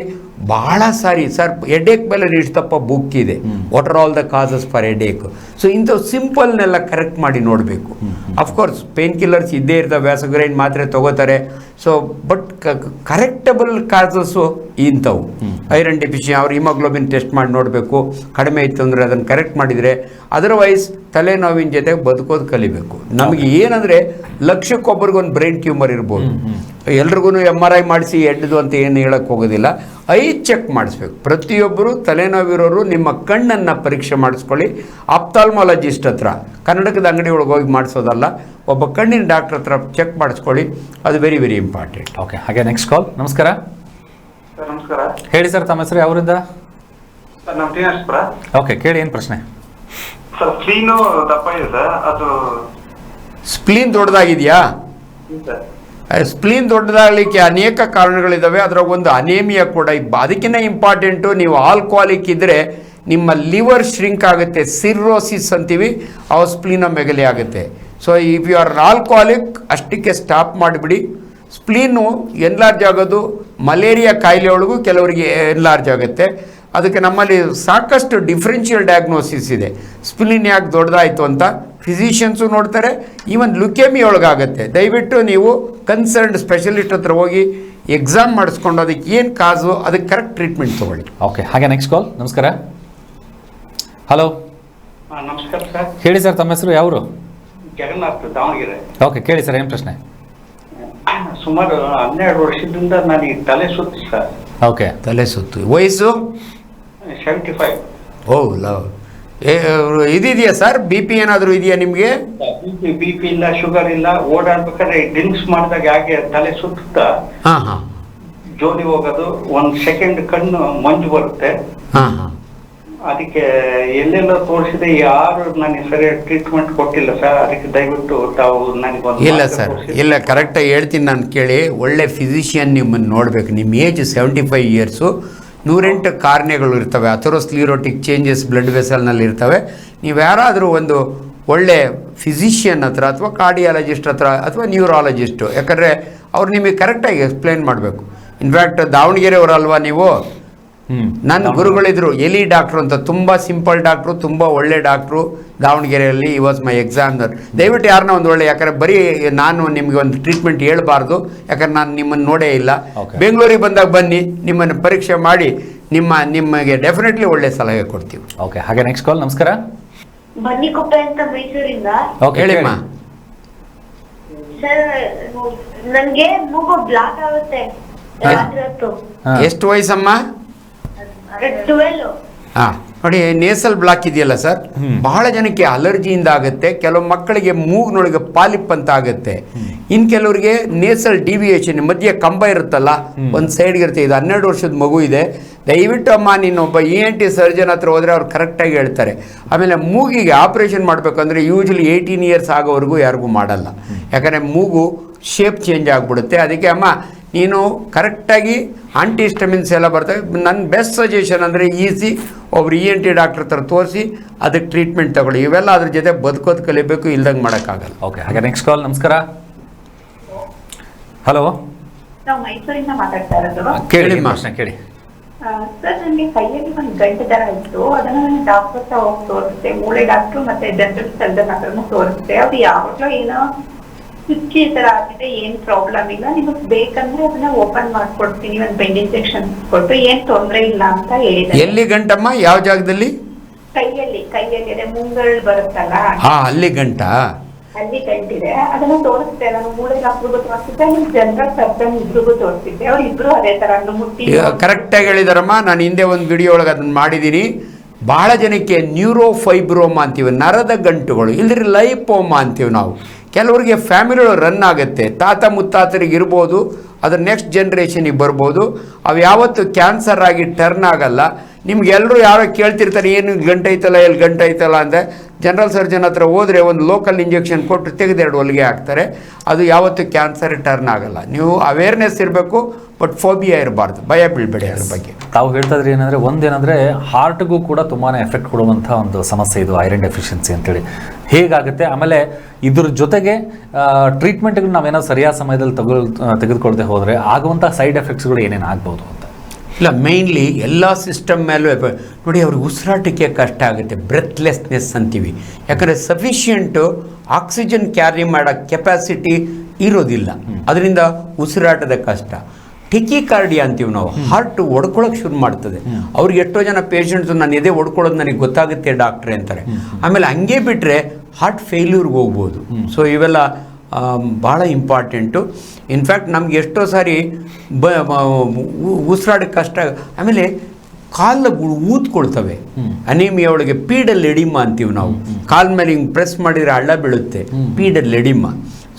ಭಾಳ ಸಾರಿ ಸರ್ ಹೆಡೇಕ್ ಮೇಲೆ ಇಷ್ಟಪ್ಪ ಬುಕ್ ಇದೆ, what are all the causes for headache. So ಇಂಥವು ಸಿಂಪಲ್ನೆಲ್ಲ ಕರೆಕ್ಟ್ ಮಾಡಿ ನೋಡಬೇಕು. ಅಫ್ಕೋರ್ಸ್ ಪೇನ್ ಕಿಲ್ಲರ್ಸ್ ಇದ್ದೇ ಇರ್ತವೆ, ವ್ಯಾಸಗ್ರೈನ್ ಮಾತ್ರೆ ತೊಗೋತಾರೆ. ಸೊ ಬಟ್ ಕರೆಕ್ಟಬಲ್ ಕಾಸಸ್ಸು ಇಂಥವು. ಐರನ್ ಡೆಫಿಷಿಯನ್ ಅವ್ರು ಹಿಮೋಗ್ಲೋಬಿನ್ ಟೆಸ್ಟ್ ಮಾಡಿ ನೋಡಬೇಕು, ಕಡಿಮೆ ಇತ್ತು ಅಂದರೆ ಅದನ್ನು ಕರೆಕ್ಟ್ ಮಾಡಿದರೆ. ಅದರ್ವೈಸ್ ತಲೆನೋವಿನ ಜೊತೆ ಬದುಕೋದು ಕಲಿಬೇಕು. ನಮಗೆ ಏನಂದರೆ ಲಕ್ಷಕ್ಕೊಬ್ಬರಿಗೊಂದು ಬ್ರೈನ್ ಟ್ಯೂಮರ್ ಇರ್ಬೋದು. ಎಲ್ರಿಗೂ MRI ಮಾಡಿಸಿ ಎಡ್ದು ಅಂತ ಏನು ಹೇಳಕ್ಕೆ ಹೋಗೋದಿಲ್ಲ. ಐ ಚೆಕ್ ಮಾಡಿಸ್ಬೇಕು. ಪ್ರತಿಯೊಬ್ಬರು ತಲೆನೋವಿರೋರು ನಿಮ್ಮ ಕಣ್ಣನ್ನು ಪರೀಕ್ಷೆ ಮಾಡಿಸ್ಕೊಳ್ಳಿ. ಆಪ್ತಾಲ್ಮಾಲಜಿಸ್ಟ್ ಹತ್ರ, ಕನ್ನಡಕದ ಅಂಗಡಿ ಒಳಗೆ ಹೋಗಿ ಮಾಡಿಸೋದಲ್ಲ, ಒಬ್ಬ ಕಣ್ಣಿನ ಡಾಕ್ಟರ್ ಹತ್ರ ಚೆಕ್ ಮಾಡಿಸ್ಕೊಳ್ಳಿ. ಅದು ವೆರಿ ವೆರಿ ಇಂಪಾರ್ಟೆಂಟ್. ಓಕೆ, ಹಾಗೆ ನೆಕ್ಸ್ಟ್ ಕಾಲ್. ನಮಸ್ಕಾರ. ಸರ್ ನಮಸ್ಕಾರ. ಹೇಳಿ ಸರ್, ತಮ್ಮ ಹೆಸರು ಯಾವರಿಂದ? ಸರ್ ನಮ್ಮ ಟಿನಸ್ಪುರ. ಓಕೆ, ಕೇಳಿ, ಏನು ಪ್ರಶ್ನೆ? ಸರ್ ಸ್ಪ್ಲೀನು ದಪ್ಪ ಇದೆ ಸರ್, ಅದು ಸ್ಪ್ಲೀನ್ ದೊಡ್ಡದಾಗಿದೆಯಾ? ಸರ್ ಸ್ಪ್ಲೀನ್ ದೊಡ್ಡದಾಗಲಿಕ್ಕೆ ಅನೇಕ ಕಾರಣಗಳಿದ್ದಾವೆ. ಅದರ ಒಂದು ಅನೇಮಿಯಾ ಕೂಡ. ಅದಕ್ಕಿಂತ ಇಂಪಾರ್ಟೆಂಟು, ನೀವು ಆಲ್ಕೋಹಾಲಿಕ್ ಇದ್ದರೆ ನಿಮ್ಮ ಲಿವರ್ ಶ್ರಿಂಕ್ ಆಗುತ್ತೆ, ಸಿರ್ರೋಸಿಸ್ ಅಂತೀವಿ, ಅವು ಸ್ಪ್ಲೀನೊಮೆಗಲಿ ಆಗುತ್ತೆ. So if you are alcoholic ಅಷ್ಟಕ್ಕೆ ಸ್ಟಾಪ್ ಮಾಡಿಬಿಡಿ. ಸ್ಪ್ಲೀನು ಎನ್ಲಾರ್ಜ್ ಆಗೋದು ಮಲೇರಿಯಾ ಕಾಯಿಲೆ ಒಳಗೂ ಕೆಲವರಿಗೆ ಎನ್ಲಾರ್ಜ್ ಆಗುತ್ತೆ. ಅದಕ್ಕೆ ನಮ್ಮಲ್ಲಿ ಸಾಕಷ್ಟು ಡಿಫ್ರೆನ್ಷಿಯಲ್ ಡಯಾಗ್ನೋಸಿಸ್ ಇದೆ. ಸ್ಪ್ಲೀನ್ ಯಾಕೆ ದೊಡ್ಡದಾಯಿತು ಅಂತ ಫಿಸಿಷಿಯನ್ಸು ನೋಡ್ತಾರೆ, ಈವನ್ ಲುಕೇಮಿ ಒಳಗಾಗುತ್ತೆ. ದಯವಿಟ್ಟು ನೀವು ಕನ್ಸರ್ನ್ಡ್ ಸ್ಪೆಷಲಿಸ್ಟ್ ಹತ್ರ ಹೋಗಿ ಎಕ್ಸಾಮ್ ಮಾಡಿಸ್ಕೊಂಡು ಅದಕ್ಕೆ ಏನು ಕಾಸು ಅದಕ್ಕೆ ಕರೆಕ್ಟ್ ಟ್ರೀಟ್ಮೆಂಟ್ ತೊಗೊಳ್ಳಿ. ಓಕೆ, ಹಾಗೆ ನೆಕ್ಸ್ಟ್ ಕಾಲ್. ನಮಸ್ಕಾರ. ಹಲೋ, ನಮಸ್ಕಾರ ಸರ್. ಹೇಳಿ ಸರ್, ತಮ್ಮ ಹೆಸರು ಯಾವರು? ಜಗನ್ನಾಥ್, ದಾವಣಗೆರೆ. ಓಕೆ, ಕೇಳಿ ಸರ್, ಏನು ಪ್ರಶ್ನೆ? ಸುಮಾರು 12 ವರ್ಷದಿಂದ ನನಗೆ ತಲೆ ಸುತ್ತು ಸರ್. ಓಕೆ, ತಲೆ ಸುತ್ತು. ವಯಸ್ಸು 75. ಓ ಲವ್. ಇದಿದೆಯಾ ಸರ್, BP ಏನಾದರೂ ಇದೆಯಾ ನಿಮಗೆ? BP ಇಲ್ಲ, ಶುಗರ್ ಇಲ್ಲ. ಓಡಾಡ್ಬೇಕಾದ್ರೆ ಡ್ರಿಂಕ್ಸ್ ಮಾಡಿದಾಗ ಹಾಗೆ ತಲೆ ಸುತ್ತ, ಹಾಂ ಹಾಂ ಜೋಲಿ ಹೋಗೋದು, 1 ಸೆಕೆಂಡ್ ಕಣ್ಣು ಮಂಜು ಬರುತ್ತೆ. ಹಾಂ ಹಾಂ ಅದಕ್ಕೆ ಎಲ್ಲೆಲ್ಲ ತೋರಿಸಿದೆ, ಯಾರು ನನಗೆ ಸರಿಯಾಗಿ ಟ್ರೀಟ್ಮೆಂಟ್ ಕೊಟ್ಟಿಲ್ಲ ಸರ್. ಅದಕ್ಕೆ ದಯವಿಟ್ಟು ತಾವು ನನಗೊಂದು ಇಲ್ಲ ಸರ್, ಇಲ್ಲ, ಕರೆಕ್ಟಾಗಿ ಹೇಳ್ತೀನಿ ನಾನು ಕೇಳಿ. ಒಳ್ಳೆ ಫಿಸಿಷಿಯನ್ ನಿಮ್ಮನ್ನು ನೋಡಬೇಕು. ನಿಮ್ಮ ಏಜ್ 75 ಇಯರ್ಸು. 108 ಕಾರಣಗಳು ಇರ್ತವೆ. ಅಥೆರೋಸ್ಕ್ಲಿರೋಟಿಕ್ ಚೇಂಜಸ್ ಬ್ಲಡ್ ವೆಸಲ್ನಲ್ಲಿ ಇರ್ತವೆ. ನೀವು ಯಾರಾದರೂ ಒಂದು ಒಳ್ಳೆ ಫಿಸಿಷಿಯನ್ ಹತ್ರ ಅಥವಾ ಕಾರ್ಡಿಯಾಲಜಿಸ್ಟ್ ಹತ್ರ ಅಥವಾ ನ್ಯೂರಾಲಜಿಸ್ಟು, ಯಾಕಂದರೆ ಅವ್ರು ನಿಮಗೆ ಕರೆಕ್ಟಾಗಿ ಎಕ್ಸ್ಪ್ಲೈನ್ ಮಾಡಬೇಕು. ಇನ್ಫ್ಯಾಕ್ಟ್ ದಾವಣಗೆರೆಯವರಲ್ವಾ ನೀವು? ನನ್ನ ಗುರುಗಳಿದ್ರು ಎಲಿ ಡಾಕ್ಟ್ರು ಅಂತ, ತುಂಬ ಸಿಂಪಲ್ ಡಾಕ್ಟ್ರು, ತುಂಬ ಒಳ್ಳೆ ಡಾಕ್ಟ್ರು ದಾವಣಗೆರೆಯಲ್ಲಿ. ಈ ವಾಸ್ ಮೈ ಎಕ್ಸಾಮಿನರ್. ದಯವಿಟ್ಟು ಯಾರನ್ನ ಒಂದು ಒಳ್ಳೆ, ಯಾಕಂದರೆ ಬರೀ ನಾನು ನಿಮಗೆ ಒಂದು ಟ್ರೀಟ್ಮೆಂಟ್ ಹೇಳ್ಬಾರ್ದು, ಯಾಕಂದ್ರೆ ನಾನು ನಿಮ್ಮನ್ನು ನೋಡೇ ಇಲ್ಲ. ಬೆಂಗಳೂರಿಗೆ ಬಂದಾಗ ಬನ್ನಿ, ನಿಮ್ಮನ್ನು ಪರೀಕ್ಷೆ ಮಾಡಿ ನಿಮಗೆ ಡೆಫಿನೆಟ್ಲಿ ಒಳ್ಳೆ ಸಲಹೆ ಕೊಡ್ತೀವಿ. ಓಕೆ, ಹಾಗೆ ನೆಕ್ಸ್ಟ್ ಕಾಲ್. ನಮಸ್ಕಾರ. ಬನ್ನಿಕೊಪ್ಪೆ ಅಂತ ಮೈಸೂರಿಂದ. ಓಕೆ, ಹೇಳಿಮ್ಮ. ಸರ್ ನನ್ಗೆ ಮೂಗು ಬ್ಲಾಕ್ ಆಗುತ್ತೆ ರಾತ್ರಿ ಹೊತ್ತು. ಎಷ್ಟು ವಯಸ್ಸಮ್ಮ? 12. ಹಾಂ, ನೋಡಿ, ನೇಸಲ್ ಬ್ಲಾಕ್ ಇದೆಯಲ್ಲ ಸರ್, ಬಹಳ ಜನಕ್ಕೆ ಅಲರ್ಜಿಯಿಂದ ಆಗುತ್ತೆ. ಕೆಲವು ಮಕ್ಕಳಿಗೆ ಮೂಗಿನೊಳಗೆ ಪಾಲಿಪ್ ಅಂತ ಆಗುತ್ತೆ. ಇನ್ನು ಕೆಲವರಿಗೆ ನೇಸಲ್ ಡಿವಿಯೇಷನ್, ಮಧ್ಯೆ ಕಂಬ ಇರುತ್ತಲ್ಲ, ಒಂದು ಸೈಡ್ಗೆ ಇರುತ್ತೆ. ಇದು 12 ವರ್ಷದ ಮಗು ಇದೆ. ದಯವಿಟ್ಟು ಅಮ್ಮ, ನೀನೊಬ್ಬ ENT ಸರ್ಜನ್ ಹತ್ರ ಹೋದರೆ ಅವ್ರು ಕರೆಕ್ಟಾಗಿ ಹೇಳ್ತಾರೆ. ಆಮೇಲೆ ಮೂಗಿಗೆ ಆಪ್ರೇಷನ್ ಮಾಡಬೇಕಂದ್ರೆ ಯೂಶ್ವಲಿ 18 ಇಯರ್ಸ್ ಆಗೋವರೆಗೂ ಯಾರಿಗೂ ಮಾಡಲ್ಲ, ಯಾಕಂದರೆ ಮೂಗು ಶೇಪ್ ಚೇಂಜ್ ಆಗಿಬಿಡುತ್ತೆ. ಅದಕ್ಕೆ ಅಮ್ಮ, ನೀನು ಕರೆಕ್ಟಾಗಿ ಆಂಟಿಹಿಸ್ಟಮಿನ್ಸ್ ಎಲ್ಲ ಬರ್ತವೆ. ನನ್ನ ಬೆಸ್ಟ್ ಸಜೆಷನ್ ಅಂದರೆ ಈಸಿ ಒಬ್ರು ENT ಡಾಕ್ಟರ್ ಹತ್ರ ತೋರಿಸಿ ಅದಕ್ಕೆ ಟ್ರೀಟ್ಮೆಂಟ್ ತಗೊಳ್ಳಿ. ಇವೆಲ್ಲ ಅದ್ರ ಜೊತೆ ಬದುಕೋದು ಕಲಿಬೇಕು, ಇಲ್ದಂಗೆ ಮಾಡೋಕ್ಕಾಗಲ್ಲ. ಓಕೆ, ಹಾಗೆ ನೆಕ್ಸ್ಟ್ ಕಾಲ್. ನಮಸ್ಕಾರ. ಹಲೋ, ನಾವು ಮೈಸೂರಿಂದ ಮಾತಾಡ್ತಾ ಇರೋದು. ಕೇಳಿ ಪ್ರಶ್ನೆ, ಕೇಳಿ. ಸರ್ ನನಗೆ ಕೈಯಲ್ಲಿ ಒಂದು ಗಂಟೆ ತರ ಇತ್ತು. ಅದನ್ನ ನಾನು ಡಾಕ್ಟರ್ ಹತ್ರ ಹೋಗಿ ತೋರಿಸ್ದೆ, ಮೂಳೆ ಡಾಕ್ಟರ್ ಮತ್ತೆ ಡೆಂಟಲ್ ಸರ್ಜನ್ ಹತ್ರನೂ ತೋರಿಸ್ದೆ. ಅದು ಯಾವಾಗಲೂ ಏನೋ ಚುಚ್ಚಿ ಈ ತರ ಆಗಿದೆ, ಏನ್ ಪ್ರಾಬ್ಲಮ್ ಇಲ್ಲ, ನಿಮಗ್ ಬೇಕಂದ್ರೆ ಅದನ್ನ ಓಪನ್ ಮಾಡ್ಕೊಡ್ತೀನಿ, ಒಂದ್ ಬೆಂಡ್ ಇಂಜೆಕ್ಷನ್ ಕೊಟ್ಟು ಏನ್ ತೊಂದ್ರೆ ಇಲ್ಲ ಅಂತ ಹೇಳಿದ್ದಾರೆ. ಎಲ್ಲಿ ಗಂಟಮ್ಮ, ಯಾವ ಜಾಗದಲ್ಲಿ? ಕೈಯಲ್ಲಿ ಅದೇ ಮುಂಗಳು ಬರುತ್ತಲ್ಲ ಅಲ್ಲಿ ಗಂಟ. ಅಲ್ಲಿ ಗಂಟಿದೆ, ಅದನ್ನ ತೋರಿಸ್ದೆ ನಾನು. ಮೂಳೆ ಡಾಕ್ಟರ್ಗೂ ತೋರಿಸಿದ್ದೆ, ನಿಮ್ ಜನರಲ್ ಸರ್ಜನ್ ಇಬ್ರಿಗೂ ತೋರಿಸಿದ್ದೆ. ಅವ್ರು ಇಬ್ರು ಅದೇ ತರ ಮುಟ್ಟಿ ಕರೆಕ್ಟಾಗಿ ಹೇಳಿದಾರಮ್ಮ. ನಾನು ಹಿಂದೆ ಒಂದು ವಿಡಿಯೋ ಒಳಗೆ ಅದನ್ನು ಮಾಡಿದ್ದೀನಿ. ಬಹಳ ಜನಕ್ಕೆ ನ್ಯೂರೋಫೈಬ್ರೋಮಾ ಅಂತೀವಿ, ನರದ ಗಂಟುಗಳು, ಇಲ್ಲರಿ ಲೈಪೋಮಾ ಅಂತೀವಿ ನಾವು. ಕೆಲವರಿಗೆ ಫ್ಯಾಮಿಲಿ ರನ್ ಆಗುತ್ತೆ, ತಾತ ಮುತ್ತಾತರಿಗೆ ಇರ್ಬೋದು, ಅದ್ರ ನೆಕ್ಸ್ಟ್ ಜನ್ರೇಷನಿಗೆ ಬರ್ಬೋದು. ಅವು ಯಾವತ್ತು ಕ್ಯಾನ್ಸರ್ ಆಗಿ ಟರ್ನ್ ಆಗಲ್ಲ. ನಿಮ್ಗೆಲ್ಲರೂ ಯಾರೋ ಕೇಳ್ತಿರ್ತಾರೆ, ಏನು ಗಂಟೈತಲ್ಲ, ಎಲ್ಲಿ ಗಂಟೈತಲ್ಲ ಅಂದರೆ ಜನರಲ್ ಸರ್ಜನ್ ಹತ್ರ ಹೋದರೆ ಒಂದು ಲೋಕಲ್ ಇಂಜೆಕ್ಷನ್ ಕೊಟ್ಟು ತೆಗೆದೆರಡು ಹೊಲಿಗೆ ಹಾಕ್ತಾರೆ. ಅದು ಯಾವತ್ತು ಕ್ಯಾನ್ಸರ್ ಟರ್ನ್ ಆಗಲ್ಲ. ನೀವು ಅವೇರ್ನೆಸ್ ಇರಬೇಕು, ಬಟ್ ಫೋಬಿಯಾ ಇರಬಾರ್ದು, ಭಯ ಬೀಳ್ಬೇಡಿ ಅದ್ರ ಬಗ್ಗೆ. ತಾವು ಹೇಳ್ತಾ ಇದ್ರಿ ಏನಂದರೆ, ಒಂದೇನಂದರೆ ಹಾರ್ಟ್ಗೂ ಕೂಡ ತುಂಬಾ ಎಫೆಕ್ಟ್ ಕೊಡುವಂಥ ಒಂದು ಸಮಸ್ಯೆ ಇದು ಐರನ್ ಡೆಫಿಷಿಯನ್ಸಿ ಅಂತೇಳಿ. ಹೇಗಾಗುತ್ತೆ, ಆಮೇಲೆ ಇದ್ರ ಜೊತೆಗೆ ಟ್ರೀಟ್ಮೆಂಟ್ಗಳು ನಾವೇನೋ ಸರಿಯಾದ ಸಮಯದಲ್ಲಿ ತೆಗೆದುಕೊಳ್ದೆ ಹೋದರೆ ಆಗುವಂಥ ಸೈಡ್ ಎಫೆಕ್ಟ್ಸ್ಗಳು ಏನೇನು ಆಗ್ಬೋದು ಅಂತ? ಇಲ್ಲ, ಮೇಯ್ನ್ಲಿ ಎಲ್ಲ ಸಿಸ್ಟಮ್ ಮೇಲೂ ನೋಡಿ, ಅವ್ರಿಗೆ ಉಸಿರಾಟಕ್ಕೆ ಕಷ್ಟ ಆಗುತ್ತೆ, ಬ್ರೆತ್ಲೆಸ್ನೆಸ್ ಅಂತೀವಿ. ಯಾಕಂದರೆ ಸಫಿಷಿಯೆಂಟು ಆಕ್ಸಿಜನ್ ಕ್ಯಾರಿ ಮಾಡೋ ಕೆಪಾಸಿಟಿ ಇರೋದಿಲ್ಲ, ಅದರಿಂದ ಉಸಿರಾಟದ ಕಷ್ಟ. ಟೆಕಿಕಾರ್ಡಿಯಾ ಅಂತೀವಿ ನಾವು, ಹಾರ್ಟ್ ಹೊಡ್ಕೊಳಕ್ಕೆ ಶುರು ಮಾಡ್ತದೆ. ಅವ್ರಿಗೆ ಎಷ್ಟೋ ಜನ ಪೇಷಂಟ್ಸು ನಾನು ಎದೆ ಹೊಡ್ಕೊಳ್ಳೋದು ನನಗೆ ಗೊತ್ತಾಗುತ್ತೆ ಡಾಕ್ಟ್ರೆ ಅಂತಾರೆ. ಆಮೇಲೆ ಹಂಗೆ ಬಿಟ್ಟರೆ ಹಾರ್ಟ್ ಫೇಲ್ಯೂರ್ಗೆ ಹೋಗ್ಬೋದು. ಸೊ ಇವೆಲ್ಲ ಭಾಳ ಇಂಪಾರ್ಟೆಂಟು. ಇನ್ಫ್ಯಾಕ್ಟ್ ನಮ್ಗೆ ಎಷ್ಟೋ ಸಾರಿ ಉಸಿರಾಡಕ್ಕೆ ಕಷ್ಟ. ಆಮೇಲೆ ಕಾಲುಗಳು ಊದ್ಕೊಳ್ತವೆ, ಅನೇಮಿಯಾ ಒಳಗೆ ಪೀಡಲ್ ಎಡಿಮಾ ಅಂತೀವಿ ನಾವು. ಕಾಲ ಮೇಲೆ ಹಿಂಗೆ ಪ್ರೆಸ್ ಮಾಡಿದರೆ ಹಳ್ಳ ಬೀಳುತ್ತೆ, ಪೀಡಲ್ ಎಡಿಮಾ.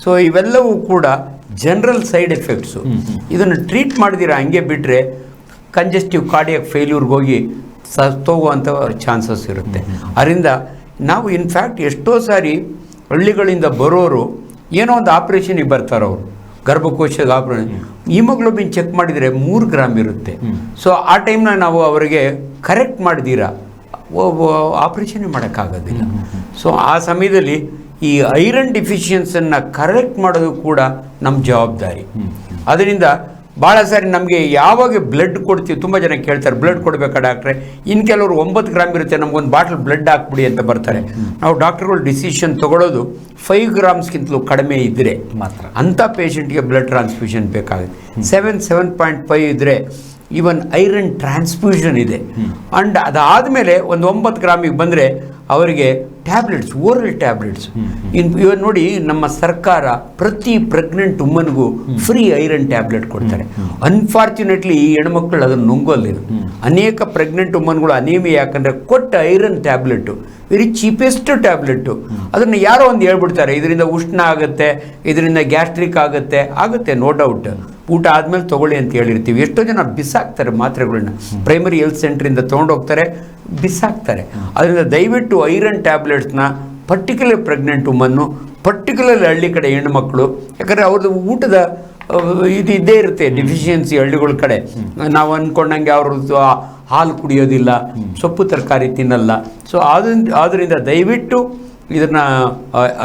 ಸೊ ಇವೆಲ್ಲವೂ ಕೂಡ ಜನರಲ್ ಸೈಡ್ ಎಫೆಕ್ಟ್ಸು. ಇದನ್ನು ಟ್ರೀಟ್ ಮಾಡಿದಿರ ಹಂಗೆ ಬಿಟ್ಟರೆ ಕಂಜೆಸ್ಟಿವ್ ಕಾರ್ಡಿಯಾಕ್ ಫೇಲ್ಯೂರ್ಗೆ ಹೋಗಿ ಸತ್ತೋಗುವಂಥ ಚಾನ್ಸಸ್ ಇರುತ್ತೆ. ಅದರಿಂದ ನಾವು ಇನ್ಫ್ಯಾಕ್ಟ್ ಎಷ್ಟೋ ಸಾರಿ ಹಳ್ಳಿಗಳಿಂದ ಬರೋರು ಏನೋ ಒಂದು ಆಪ್ರೇಷನಿಗೆ ಬರ್ತಾರೆ, ಅವರು ಗರ್ಭಕೋಶದ ಆಪ್ರೇಷನ್, ಹಿಮೋಗ್ಲೋಬಿನ್ ಚೆಕ್ ಮಾಡಿದರೆ 3 ಗ್ರಾಮ್ ಇರುತ್ತೆ. ಸೊ ಆ ಟೈಮ್ನ ನಾವು ಅವರಿಗೆ ಕರೆಕ್ಟ್ ಮಾಡಿದ್ದೀರಾ ಆಪ್ರೇಷನ್ ಮಾಡೋಕ್ಕಾಗೋದಿಲ್ಲ. ಸೊ ಆ ಸಮಯದಲ್ಲಿ ಈ ಐರನ್ ಡಿಫಿಷಿಯನ್ಸನ್ನು ಕರೆಕ್ಟ್ ಮಾಡೋದು ಕೂಡ ನಮ್ಮ ಜವಾಬ್ದಾರಿ. ಅದರಿಂದ ಭಾಳ ಸಾರಿ ನಮಗೆ ಯಾವಾಗ ಬ್ಲಡ್ ಕೊಡ್ತೀವಿ, ತುಂಬ ಜನ ಕೇಳ್ತಾರೆ ಬ್ಲಡ್ ಕೊಡಬೇಕಾ ಡಾಕ್ಟ್ರೆ, ಇನ್ನು ಕೆಲವರು 9 ಗ್ರಾಮ್ ಇರುತ್ತೆ, ನಮಗೊಂದು ಬಾಟಲ್ ಬ್ಲಡ್ ಹಾಕ್ಬಿಡಿ ಅಂತ ಬರ್ತಾರೆ. ನಾವು ಡಾಕ್ಟ್ರುಗಳು ಡಿಸಿಷನ್ ತೊಗೊಳ್ಳೋದು 5 ಗ್ರಾಮ್ಸ್ಗಿಂತಲೂ ಕಡಿಮೆ ಇದ್ದರೆ ಮಾತ್ರ ಅಂಥ ಪೇಷಂಟ್ಗೆ ಬ್ಲಡ್ ಟ್ರಾನ್ಸ್ಫ್ಯೂಷನ್ ಬೇಕಾಗುತ್ತೆ. 7.5 ಇದ್ದರೆ ಈವನ್ ಐರನ್ ಟ್ರಾನ್ಸ್ಫ್ಯೂಷನ್ ಇದೆ. ಅಂಡ್ ಅದಾದಮೇಲೆ ಒಂದು 9 ಗ್ರಾಮಿಗೆ ಬಂದರೆ ಅವರಿಗೆ ಟ್ಯಾಬ್ಲೆಟ್ಸ್, ಓರಲ್ ಟ್ಯಾಬ್ಲೆಟ್ಸ್. ಇವನ್ ನೋಡಿ, ನಮ್ಮ ಸರ್ಕಾರ ಪ್ರತಿ ಪ್ರೆಗ್ನೆಂಟ್ ವುಮನ್ಗೂ ಫ್ರೀ ಐರನ್ ಟ್ಯಾಬ್ಲೆಟ್ ಕೊಡ್ತಾರೆ. ಅನ್ಫಾರ್ಚುನೇಟ್ಲಿ ಈ ಹೆಣ್ಮಕ್ಳು ಅದನ್ನು ನುಂಗೋಲ್ಲ. ಅನೇಕ ಪ್ರೆಗ್ನೆಂಟ್ ವುಮನ್ಗಳು ಅನೇಮಿಯಾ ಯಾಕಂದರೆ ಕೊಟ್ಟ iron tablet very cheapest tablet. ಅದನ್ನು ಯಾರೋ ಒಂದು ಹೇಳ್ಬಿಡ್ತಾರೆ, ಇದರಿಂದ ಉಷ್ಣ ಆಗುತ್ತೆ, ಇದರಿಂದ ಗ್ಯಾಸ್ಟ್ರಿಕ್ ಆಗುತ್ತೆ, ನೋ ಡೌಟ್. ಊಟ ಆದಮೇಲೆ ತೊಗೊಳ್ಳಿ ಅಂತ ಹೇಳಿರ್ತೀವಿ. ಎಷ್ಟೋ ಜನ ಬಿಸಾಕ್ತಾರೆ ಮಾತ್ರೆಗಳನ್ನ, ಪ್ರೈಮರಿ ಹೆಲ್ತ್ ಸೆಂಟ್ರಿಂದ ತೊಗೊಂಡೋಗ್ತಾರೆ, ಬಿಸಾಕ್ತಾರೆ. ಅದರಿಂದ ದಯವಿಟ್ಟು ಐರನ್ ಟ್ಯಾಬ್ಲೆಟ್ಸ್ನ ಪರ್ಟಿಕ್ಯುಲರ್ ಪ್ರೆಗ್ನೆಂಟ್ ವುಮನ್ನು, ಪರ್ಟಿಕ್ಯುಲರ್ ಹಳ್ಳಿ ಕಡೆ ಹೆಣ್ಣುಮಕ್ಕಳು, ಯಾಕಂದರೆ ಅವ್ರದ್ದು ಊಟದ ಇದು ಇದ್ದೇ ಇರುತ್ತೆ ಡಿಫಿಷಿಯನ್ಸಿ ಹಳ್ಳಿಗಳ ಕಡೆ. ನಾವು ಅಂದ್ಕೊಂಡಂಗೆ ಅವ್ರದ್ದು ಹಾಲು ಕುಡಿಯೋದಿಲ್ಲ, ಸೊಪ್ಪು ತರಕಾರಿ ತಿನ್ನಲ್ಲ. ಸೊ ಆದ್ದರಿಂದ ದಯವಿಟ್ಟು ಇದನ್ನು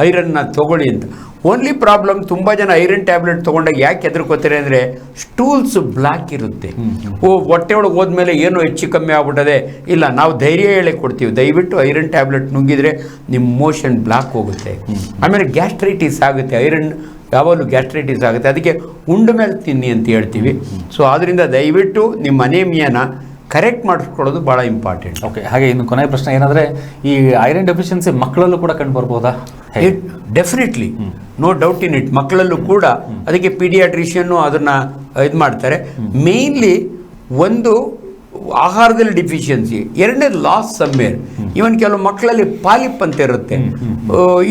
ಐರನ್ನ ತೊಗೊಳ್ಳಿ ಅಂತ. ಓನ್ಲಿ ಪ್ರಾಬ್ಲಮ್, ತುಂಬ ಜನ ಐರನ್ ಟ್ಯಾಬ್ಲೆಟ್ ತೊಗೊಂಡಾಗ ಯಾಕೆ ಹೆದರ್ಕೋತಾರೆ ಅಂದರೆ ಸ್ಟೂಲ್ಸ್ ಬ್ಲ್ಯಾಕ್ ಇರುತ್ತೆ. ಹೊಟ್ಟೆ ಒಳಗೆ ಹೋದ್ಮೇಲೆ ಏನೋ ಹೆಚ್ಚು ಕಮ್ಮಿ ಆಗ್ಬಿಟ್ಟದೆ. ಇಲ್ಲ, ನಾವು ಧೈರ್ಯ ಹೇಳೇ ಕೊಡ್ತೀವಿ, ದಯವಿಟ್ಟು ಐರನ್ ಟ್ಯಾಬ್ಲೆಟ್ ನುಂಗಿದ್ರೆ ನಿಮ್ಮ ಮೋಷನ್ ಬ್ಲ್ಯಾಕ್ ಹೋಗುತ್ತೆ. ಆಮೇಲೆ ಗ್ಯಾಸ್ಟ್ರೈಟಿಸ್ ಆಗುತ್ತೆ, ಐರನ್ ಯಾವಾಗಲೂ ಗ್ಯಾಸ್ಟ್ರೈಟಿಸ್ ಆಗುತ್ತೆ, ಅದಕ್ಕೆ ಉಂಡ ಮೇಲೆ ತಿನ್ನಿ ಅಂತ ಹೇಳ್ತೀವಿ. ಸೊ ಆದ್ದರಿಂದ ದಯವಿಟ್ಟು ನಿಮ್ಮ ಅನೇಮಿಯಾನ ಕರೆಕ್ಟ್ ಮಾಡಿಸ್ಕೊಳ್ಳೋದು ಭಾಳ ಇಂಪಾರ್ಟೆಂಟ್. ಓಕೆ, ಹಾಗೆ ಇನ್ನು ಕೊನೆಯ ಪ್ರಶ್ನೆ ಏನಂದರೆ, ಈ ಐರನ್ ಡೆಫಿಷಿಯನ್ಸಿ ಮಕ್ಕಳಲ್ಲೂ ಕೂಡ ಕಂಡು ಬರ್ಬೋದಾ? Definitely, no doubt in it. ಮಕ್ಕಳಲ್ಲೂ ಕೂಡ ಅದಕ್ಕೆ ಪೀಡಿಯಾಟ್ರಿಷಿಯನ್ನು ಅದನ್ನು ಇದು ಮಾಡ್ತಾರೆ. ಮೇಯ್ನ್ಲಿ ಒಂದು ಆಹಾರದಲ್ಲಿ ಡಿಫಿಷಿಯನ್ಸಿ, ಎರಡನೇ ಲಾಸ್ ಸಮ್ಮೇರ್. ಇವನ್ ಕೆಲವು ಮಕ್ಕಳಲ್ಲಿ ಪಾಲಿಪ್ ಅಂತ ಇರುತ್ತೆ,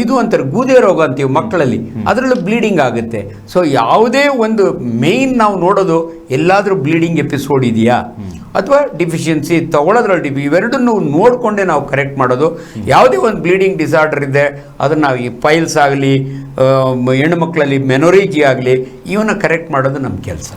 ಇದು ಅಂತಾರೆ ಗೂದೆ ರೋಗ ಅಂತೀವಿ ಮಕ್ಕಳಲ್ಲಿ, ಅದರಲ್ಲೂ ಬ್ಲೀಡಿಂಗ್ ಆಗುತ್ತೆ. ಸೊ ಯಾವುದೇ ಒಂದು ಮೇಯ್ನ್ ನಾವು ನೋಡೋದು, ಎಲ್ಲಾದರೂ ಬ್ಲೀಡಿಂಗ್ ಎಪಿಸೋಡ್ ಇದೆಯಾ ಅಥವಾ ಡಿಫಿಷಿಯನ್ಸಿ ತಗೊಳ್ಳೋದ್ರಲ್ಲಿ ಇವೆರಡನ್ನು ನೋಡಿಕೊಂಡೇ ನಾವು ಕರೆಕ್ಟ್ ಮಾಡೋದು. ಯಾವುದೇ ಒಂದು ಬ್ಲೀಡಿಂಗ್ ಡಿಸಾರ್ಡರ್ ಇದೆ ಅದನ್ನು ಈ ಪೈಲ್ಸ್ ಆಗಲಿ, ಹೆಣ್ಣು ಮಕ್ಕಳಲ್ಲಿ ಮೆನೊರೇಜಿ ಆಗಲಿ, ಇವನ್ನ ಕರೆಕ್ಟ್ ಮಾಡೋದು ನಮ್ಮ ಕೆಲಸ.